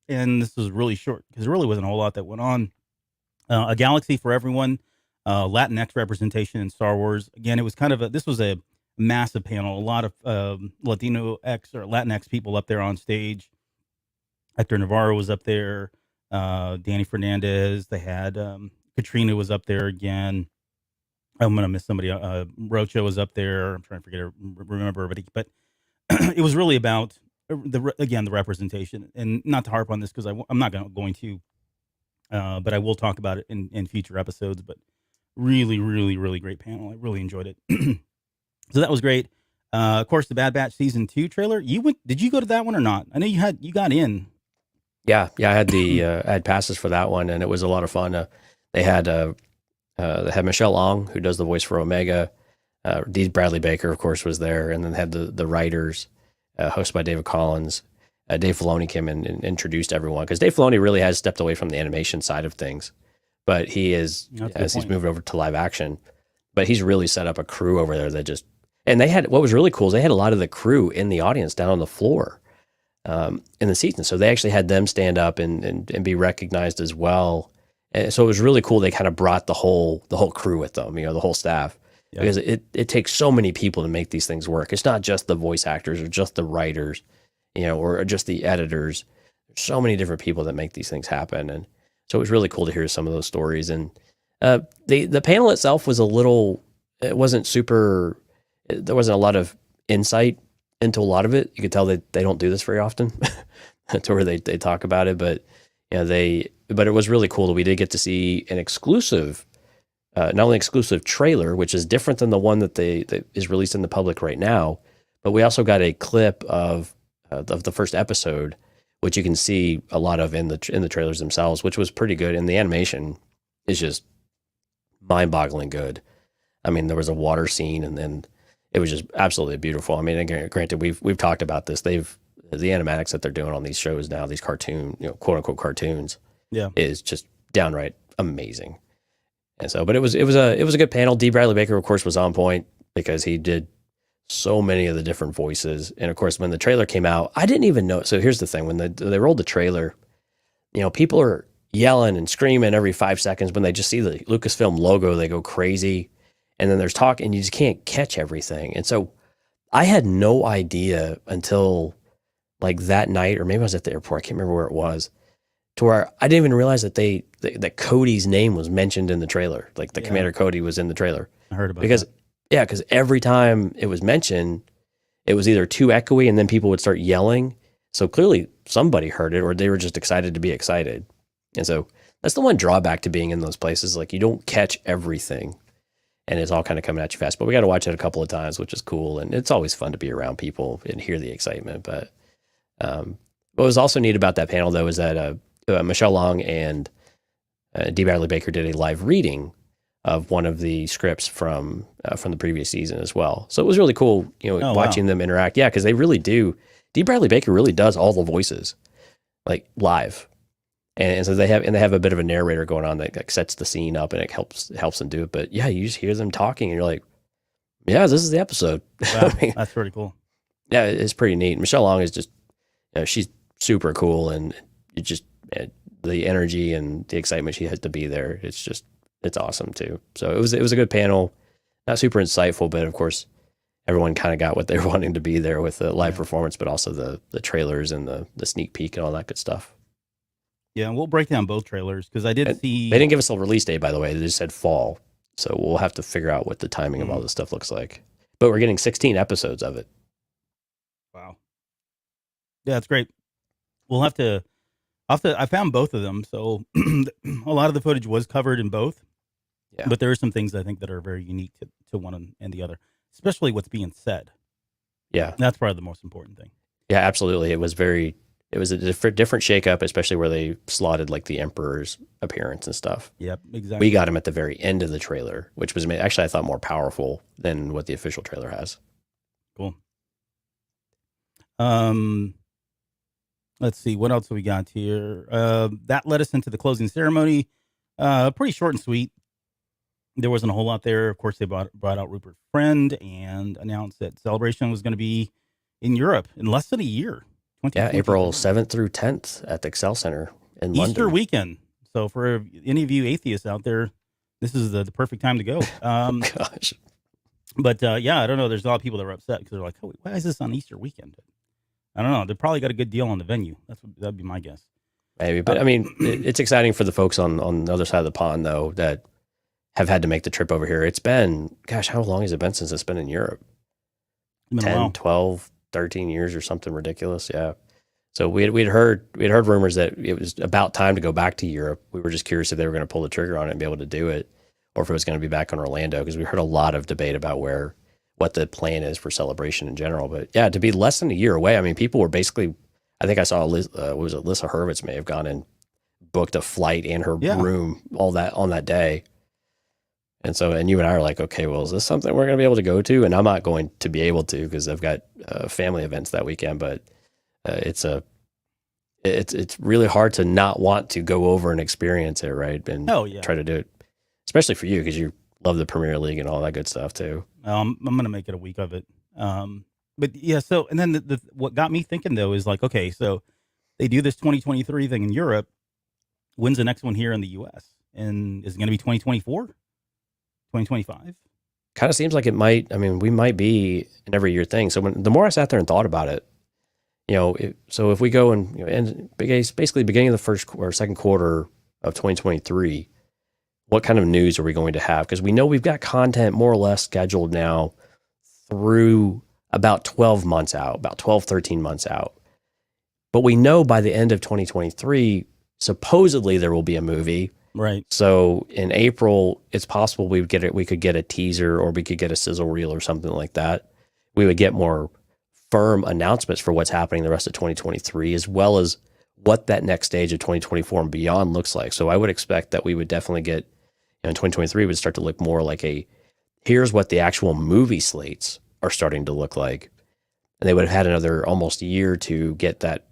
And this was really short because there really wasn't a whole lot that went on. A Galaxy for Everyone, Latinx representation in Star Wars. Again, it was this was a massive panel. A lot of Latino X or Latinx people up there on stage. Hector Navarro was up there. Danny Fernandez. They had Katrina was up there again. I'm going to miss somebody. Rocha was up there. I'm trying to remember everybody. But it was really about, the representation. And not to harp on this because I'm not going to. But I will talk about it in future episodes. But really, really, really great panel. I really enjoyed it. So that was great. Of course, the Bad Batch season 2 trailer. Did you go to that one or not? I know you got in. Yeah. I had I had passes for that one, and it was a lot of fun. They had Michelle Ong, who does the voice for Omega. D. Bradley Baker, of course, was there, and then had the writers, hosted by David Collins. Dave Filoni came in and introduced everyone, because Dave Filoni really has stepped away from the animation side of things, but he is, as he's moved over to live action. But he's really set up a crew over there that just, and what was really cool is they had a lot of the crew in the audience down on the floor in the seats, and so they actually had them stand up and be recognized as well. And so it was really cool. They kind of brought the whole crew with them, the whole staff, because it takes so many people to make these things work. It's not just the voice actors or just the writers, or just the editors. There's so many different people that make these things happen. And so it was really cool to hear some of those stories. And the panel itself was it wasn't super, there wasn't a lot of insight into a lot of it. You could tell that they don't do this very often to where they talk about it, but but it was really cool that we did get to see an exclusive, not only exclusive trailer, which is different than the one that is released in the public right now, but we also got a clip of the first episode, which you can see a lot of in the trailers themselves, which was pretty good. And the animation is just mind-boggling good. I mean, there was a water scene, and then it was just absolutely beautiful. I mean, again, granted, we've talked about this. The animatics that they're doing on these shows now, these cartoon, quote unquote cartoons, is just downright amazing. And so, but it was a good panel. D. Bradley Baker, of course, was on point because he did so many of the different voices. And of course, when the trailer came out, I didn't even know. So here's the thing: when they rolled the trailer, people are yelling and screaming every 5 seconds. When they just see the Lucasfilm logo, they go crazy. And then there's talk, and you just can't catch everything. And so I had no idea until like that night, or maybe I was at the airport. I can't remember where it was, to where I didn't even realize that Cody's name was mentioned in the trailer. Like the Commander Cody was in the trailer. I heard about because that. Yeah, because every time it was mentioned, it was either too echoey, and then people would start yelling. So clearly somebody heard it, or they were just excited to be excited. And so that's the one drawback to being in those places. Like, you don't catch everything, and it's all kind of coming at you fast. But we got to watch it a couple of times, which is cool. And it's always fun to be around people and hear the excitement. But what was also neat about that panel, though, is that Michelle Long and D. Bradley Baker did a live reading of one of the scripts from the previous season as well. So it was really cool, watching them interact. Yeah, because they really do. D. Bradley Baker really does all the voices, like, live. And so they have a bit of a narrator going on that, like, sets the scene up, and it helps them do it. But yeah, you just hear them talking, and you're like, yeah, this is the episode. Wow, that's pretty cool. Yeah, it's pretty neat. Michelle Long is just, she's super cool, and it just, the energy and the excitement she has to be there, it's awesome too. So it was a good panel, not super insightful, but of course, everyone kind of got what they were wanting to be there with the live performance, but also the trailers and the sneak peek and all that good stuff. Yeah, we'll break down both trailers because I did see. They didn't give us a release date, by the way. They just said fall. So we'll have to figure out what the timing of all this stuff looks like. But we're getting 16 episodes of it. Wow. Yeah, it's great. We'll have to. I found both of them, so a lot of the footage was covered in both. Yeah. But there are some things I think that are very unique to one and the other, especially what's being said. Yeah. That's probably the most important thing. Yeah, absolutely. It was a different shakeup, especially where they slotted like the Emperor's appearance and stuff. Yep, exactly. We got him at the very end of the trailer, which was actually, I thought, more powerful than what the official trailer has. Cool. Let's see, what else we got here? That led us into the closing ceremony. Pretty short and sweet. There wasn't a whole lot there. Of course, they brought out Rupert Friend and announced that Celebration was going to be in Europe in less than a year. Yeah, April 7th through 10th at the Excel Center in London. Easter weekend. So for any of you atheists out there, this is the perfect time to go. Gosh. But yeah, I don't know. There's a lot of people that are upset because they're like, oh, why is this on Easter weekend? I don't know. They probably got a good deal on the venue. That'd be my guess. Maybe. But I mean, it's exciting for the folks on the other side of the pond, though, that have had to make the trip over here. It's been, gosh, how long has it been since it's been in Europe? 10, 12, 13 years or something ridiculous. Yeah. So we'd heard rumors that it was about time to go back to Europe. We were just curious if they were going to pull the trigger on it and be able to do it, or if it was going to be back in Orlando, because we heard a lot of debate about what the plan is for Celebration in general. But yeah, to be less than a year away, I mean, people were basically, I think I saw Alyssa Hurwitz may have gone and booked a flight and her room all that on that day. And so, and you and I are like, okay, well, is this something we're going to be able to go to? And I'm not going to be able to because I've got family events that weekend, but it's really hard to not want to go over and experience it, right? And try to do it, especially for you because you love the Premier League and all that good stuff too. I'm going to make it a week of it. But yeah, so, and then what got me thinking though is like, okay, so they do this 2023 thing in Europe. When's the next one here in the US? And is it going to be 2024? 2025? Kind of seems like it might. I mean, we might be an every year thing. So the more I sat there and thought about it, so if we go and basically beginning of the first or second quarter of 2023, what kind of news are we going to have? Because we know we've got content more or less scheduled now through about 12 months out, about 12, 13 months out. But we know by the end of 2023, supposedly there will be a movie. Right. So in April, it's possible we could get a teaser or we could get a sizzle reel or something like that. We would get more firm announcements for what's happening the rest of 2023, as well as what that next stage of 2024 and beyond looks like. So I would expect that we would definitely get, in 2023, would start to look more like here's what the actual movie slates are starting to look like. And they would have had another almost year to get that,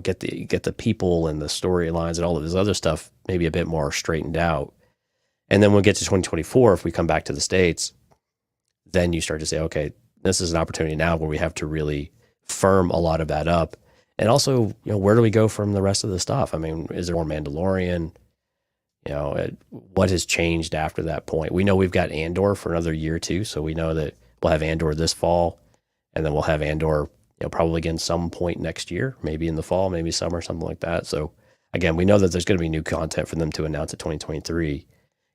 get the people and the storylines and all of this other stuff maybe a bit more straightened out. And then when we get to 2024, if we come back to the States, then you start to say, okay, this is an opportunity now where we have to really firm a lot of that up. And also, where do we go from the rest of the stuff? I mean, is there more Mandalorian? What has changed after that point? We know we've got Andor for another year or two, so we know that we'll have Andor this fall, and then we'll have Andor, probably again some point next year, maybe in the fall, maybe summer, something like that. So again, we know that there's going to be new content for them to announce at 2023,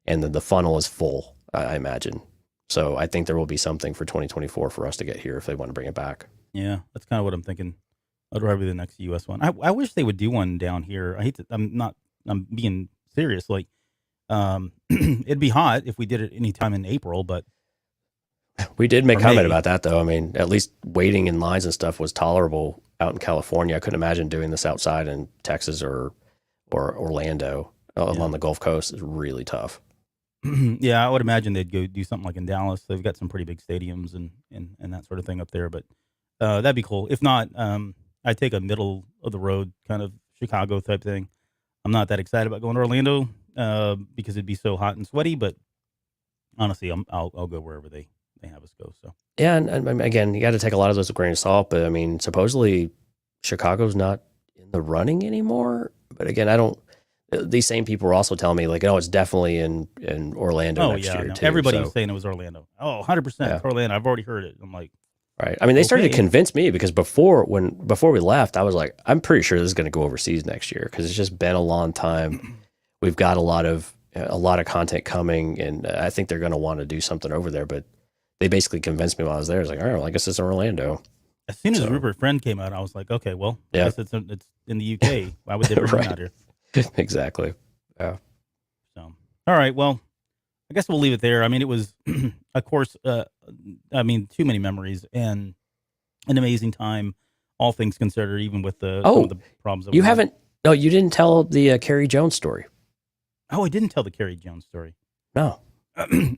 and the funnel is full, I imagine. So I think there will be something for 2024 for us to get here if they want to bring it back. Yeah, that's kind of what I'm thinking. I'd rather be the next U.S. one. I wish they would do one down here. I'm being serious. Like, it'd be hot if we did it anytime in April, but we did make comment about that though. I mean, at least waiting in lines and stuff was tolerable out in California. I couldn't imagine doing this outside in Texas or Orlando along the Gulf Coast. Is really tough. Yeah, I would imagine they'd go do something like in Dallas. They've got some pretty big stadiums and that sort of thing up there, but that'd be cool. If not, I'd take a middle of the road kind of Chicago type thing. I'm not that excited about going to Orlando because it'd be so hot and sweaty, but honestly, I'll go wherever they have us go. So yeah, and again, you got to take a lot of those with a grain of salt. But I mean, supposedly Chicago's not in the running anymore. But again, I don't. These same people were also telling me like, oh, it's definitely in Orlando next year too. Everybody was saying it was Orlando. Oh, 100% Orlando. I've already heard it. I'm like, Right. I mean, they started to Okay. convince me because before we left, I was like, I'm pretty sure this is going to go overseas next year because it's just been a long time. We've got a lot of content coming, and I think they're going to want to do something over there. But they basically convinced me while I was there. I was like, all right, well, I guess it's in Orlando. As soon as Rupert Friend came out, I was like, okay, well, I guess it's in the UK. Why would they bring him out here? Exactly. Yeah. So, all right, well, I guess we'll leave it there. I mean, it was, of course, too many memories and an amazing time, all things considered, even with some of the problems. You haven't. No, you didn't tell the Carrie Jones story. Oh, I didn't tell the Carrie Jones story. No.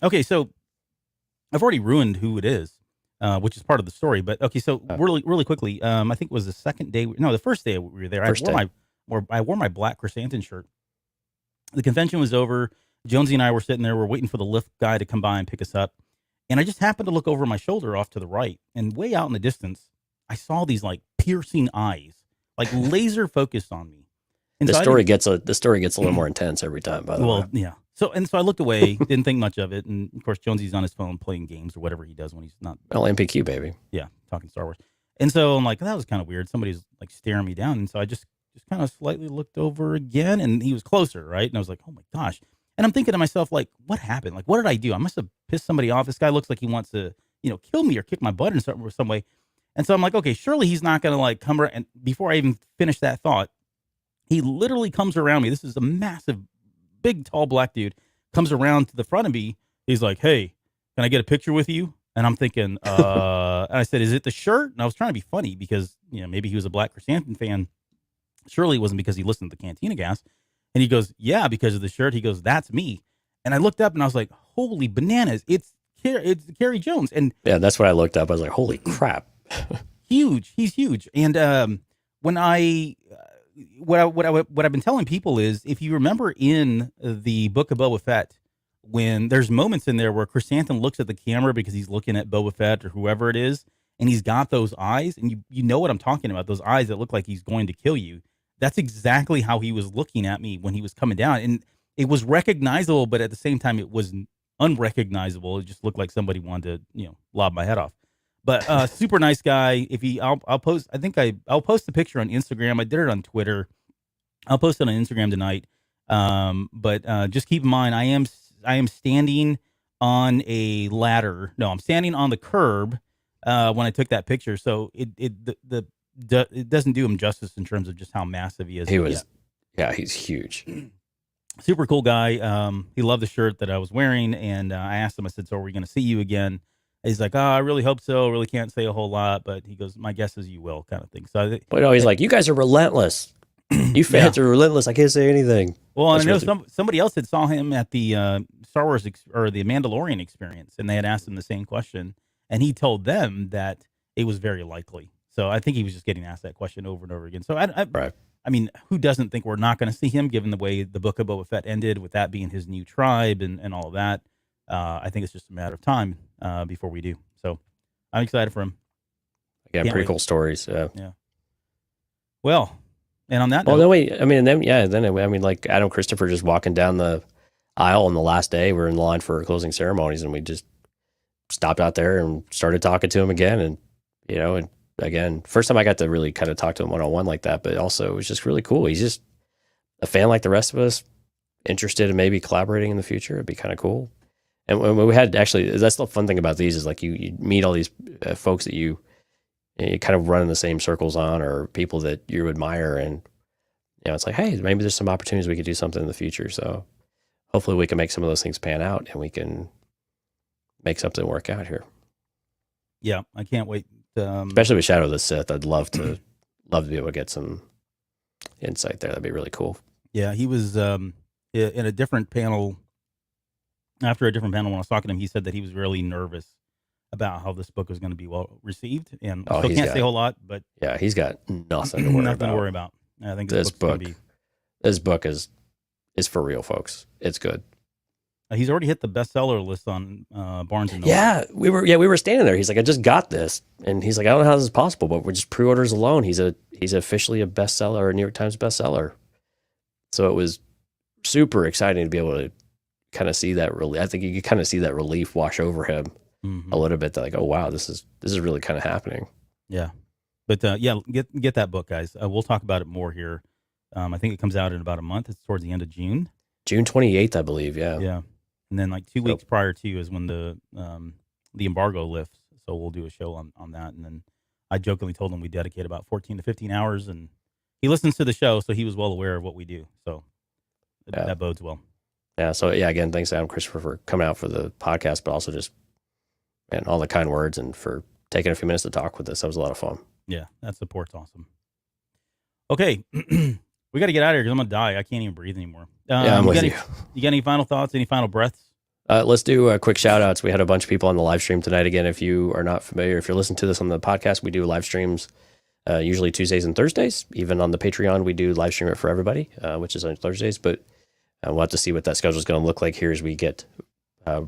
Okay, so I've already ruined who it is, which is part of the story. But okay, so really quickly, I think it was the second day. No, the first day we were there. I wore my black chrysanthemum shirt. The convention was over. Jonesy and I were sitting there. We're waiting for the lift guy to come by and pick us up. And I just happened to look over my shoulder off to the right. And way out in the distance, I saw these like piercing eyes, like laser focused on me. And the story gets a little more intense every time, by the way. Well, yeah. So I looked away, didn't think much of it. And of course, Jonesy's on his phone playing games or whatever he does when he's not. Well, MPQ, baby. Yeah, talking Star Wars. And so I'm like, that was kind of weird. Somebody's like staring me down. And so I just kind of slightly looked over again, and he was closer, right? And I was like, oh my gosh. And I'm thinking to myself, like, what happened? Like, what did I do? I must have pissed somebody off. This guy looks like he wants to, kill me or kick my butt in some way. And so I'm like, okay, surely he's not going to like come around. And before I even finish that thought, he literally comes around me. This is a massive, big, tall black dude. Comes around to the front of me. He's like, hey, can I get a picture with you? And I'm thinking, and I said, is it the shirt? And I was trying to be funny because, maybe he was a Black Chrysanthemum fan. Surely it wasn't because he listened to the Cantina Gas. And he goes, yeah, because of the shirt. He goes, that's me. And I looked up and I was like, holy bananas. It's Carrie Jones. And yeah, that's what I looked up. I was like, holy crap. Huge. He's huge. And when what I've been telling people is, if you remember in the Book of Boba Fett, when there's moments in there where Chrysanthemum looks at the camera because he's looking at Boba Fett or whoever it is, and he's got those eyes, and you know what I'm talking about, those eyes that look like he's going to kill you. That's exactly how he was looking at me when he was coming down. And it was recognizable, but at the same time, it was unrecognizable. It just looked like somebody wanted to, lob my head off. But super nice guy. I'll post, I'll post the picture on Instagram. I did it on Twitter. I'll post it on Instagram tonight. But just keep in mind, I am standing on a ladder. No, I'm standing on the curb when I took that picture. So it doesn't do him justice in terms of just how massive he is. He's huge. Super cool guy. He loved the shirt that I was wearing, and I asked him, I said, so are we going to see you again? He's like, I really hope so. Really can't say a whole lot, but he goes, my guess is you will, kind of thing. So, but no, he's like, you guys are relentless. You fans are relentless. I can't say anything. Well, I know somebody else had saw him at the Star Wars or the Mandalorian experience, and they had asked him the same question, and he told them that it was very likely. So I think he was just getting asked that question over and over again. So I mean, who doesn't think we're not going to see him, given the way the Book of Boba Fett ended, with that being his new tribe and all of that? I think it's just a matter of time before we do. So I'm excited for him. Yeah, pretty cool stories. Yeah. Well, and on that note, then like Adam Christopher just walking down the aisle on the last day. We're in the line for closing ceremonies, and we just stopped out there and started talking to him again. And, and again, first time I got to really kind of talk to him one-on-one like that, but also it was just really cool. He's just a fan like the rest of us, interested in maybe collaborating in the future. It'd be kind of cool. And when we had, actually, that's the fun thing about these is like you meet all these folks that you kind of run in the same circles on, or people that you admire. And, it's like, hey, maybe there's some opportunities we could do something in the future. So hopefully we can make some of those things pan out and we can make something work out here. Yeah, I can't wait. Especially with Shadow of the Sith, I'd love to be able to get some insight there. That'd be really cool. Yeah, he was in a different panel. After a different panel, when I was talking to him, he said that he was really nervous about how this book was going to be well received, and I still can't say a whole lot. But yeah, he's got nothing to worry about. I think this book is for real, folks. It's good. He's already hit the bestseller list on Barnes and Noble. Yeah, we were standing there. He's like, I just got this, and he's like, I don't know how this is possible, but we're just pre-orders alone. He's officially a bestseller, a New York Times bestseller. So it was super exciting to be able to kind of see that. Really, I think you could kind of see that relief wash over him a little bit. They're like, oh wow, this is really kind of happening. Yeah, but get that book, guys. We'll talk about it more here. I think it comes out in about a month. It's towards the end of June. June 28th, I believe. Yeah. Yeah, and then like 2 weeks prior to is when the embargo lifts. So we'll do a show on that, and then I jokingly told him we dedicate about 14 to 15 hours, and he listens to the show, so he was well aware of what we do. So that bodes well. Yeah. So again, thanks Adam Christopher for coming out for the podcast, but also just all the kind words and for taking a few minutes to talk with us. That was a lot of fun. Yeah, that support's awesome. Okay, we got to get out of here because I'm gonna die. I can't even breathe anymore. I'm with you. You got any final thoughts? Any final breaths? Let's do quick shout outs. We had a bunch of people on the live stream tonight. Again, if you are not familiar, if you're listening to this on the podcast, we do live streams usually Tuesdays and Thursdays. Even on the Patreon, we do live stream it for everybody, which is on Thursdays. But we'll have to see what that schedule is going to look like here as we get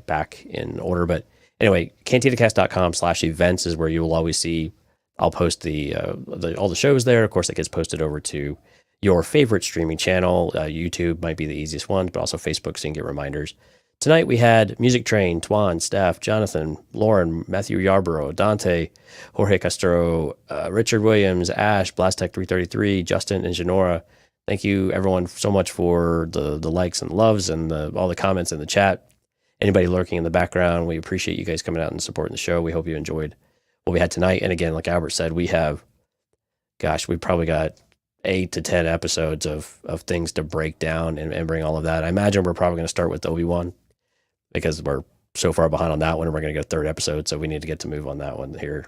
back in order. But anyway, cantinacast.com/events is where you will always see. I'll post all the shows there. Of course, it gets posted over to your favorite streaming channel. YouTube might be the easiest one, but also Facebook, so you can get reminders. Tonight we had Music Train, Twan, Steph, Jonathan, Lauren, Matthew Yarborough, Dante, Jorge Castro, Richard Williams, Ash, Blastech 333, Justin, and Janora. Thank you everyone so much for the likes and loves and all the comments in the chat. Anybody lurking in the background, we appreciate you guys coming out and supporting the show. We hope you enjoyed what we had tonight. And again, like Albert said, we probably got 8 to 10 episodes of things to break down and bring all of that. I imagine we're probably going to start with Obi-Wan because we're so far behind on that one, and we're going to go third episode, so we need to get to move on that one here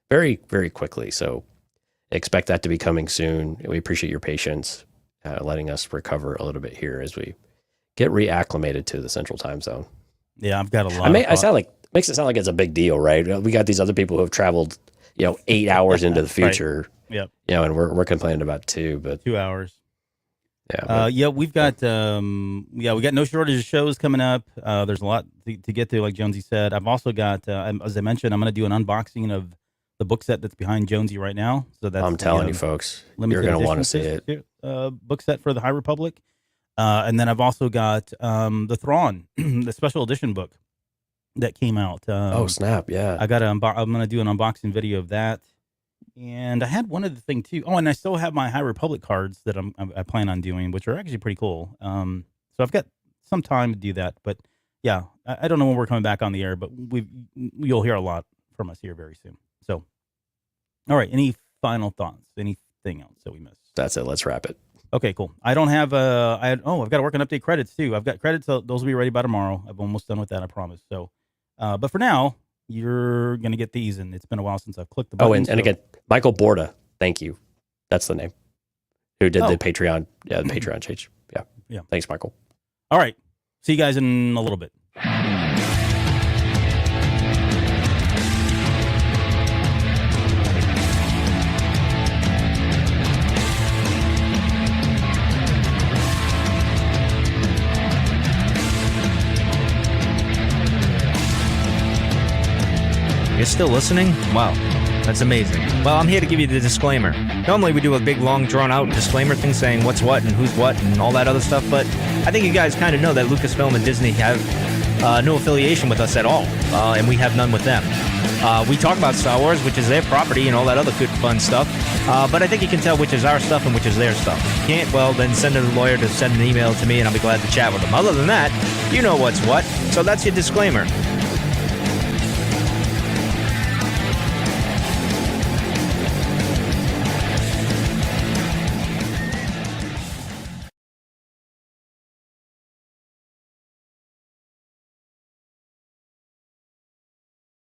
very, very quickly. So expect that to be coming soon. We appreciate your patience, letting us recover a little bit here as we get reacclimated to the Central Time Zone. Yeah, I've got a lot. Makes it sound like it's a big deal, right? We got these other people who have traveled, 8 hours into the future. Right. Yep. And we're complaining about 2, but 2 hours. Yeah. We've got we got no shortage of shows coming up. There's a lot to get to, like Jonesy said. I've also got, as I mentioned, I'm going to do an unboxing of the book set that's behind Jonesy right now. So that's I'm telling you, folks, you're going to want to see it. Book set for the High Republic, and then I've also got the Thrawn, the special edition book that came out. Oh snap! Yeah, I got I'm going to do an unboxing video of that. And I had one other thing too. Oh, and I still have my High Republic cards that I plan on doing, which are actually pretty cool. So I've got some time to do that. But yeah, I don't know when we're coming back on the air, but you'll hear a lot from us here very soon. So, all right. Any final thoughts? Anything else that we missed? That's it. Let's wrap it. Okay, cool. I don't have I've got to work on update credits too. I've got credits. Those will be ready by tomorrow. I'm almost done with that, I promise. So, but for now, you're going to get these, and it's been a while since I've clicked the button. Oh, and again, Michael Borda, thank you. That's the name. Who did the Patreon? Yeah, the Patreon change. Yeah. Thanks, Michael. All right. See you guys in a little bit. You're still listening? Wow, that's amazing. Well, I'm here to give you the disclaimer. Normally we do a big, long, drawn-out disclaimer thing saying what's what and who's what and all that other stuff, but I think you guys kind of know that Lucasfilm and Disney have no affiliation with us at all, and we have none with them. We talk about Star Wars, which is their property, and all that other good, fun stuff, but I think you can tell which is our stuff and which is their stuff. If you can't, well, then send a lawyer to send an email to me, and I'll be glad to chat with them. Other than that, you know what's what, so that's your disclaimer.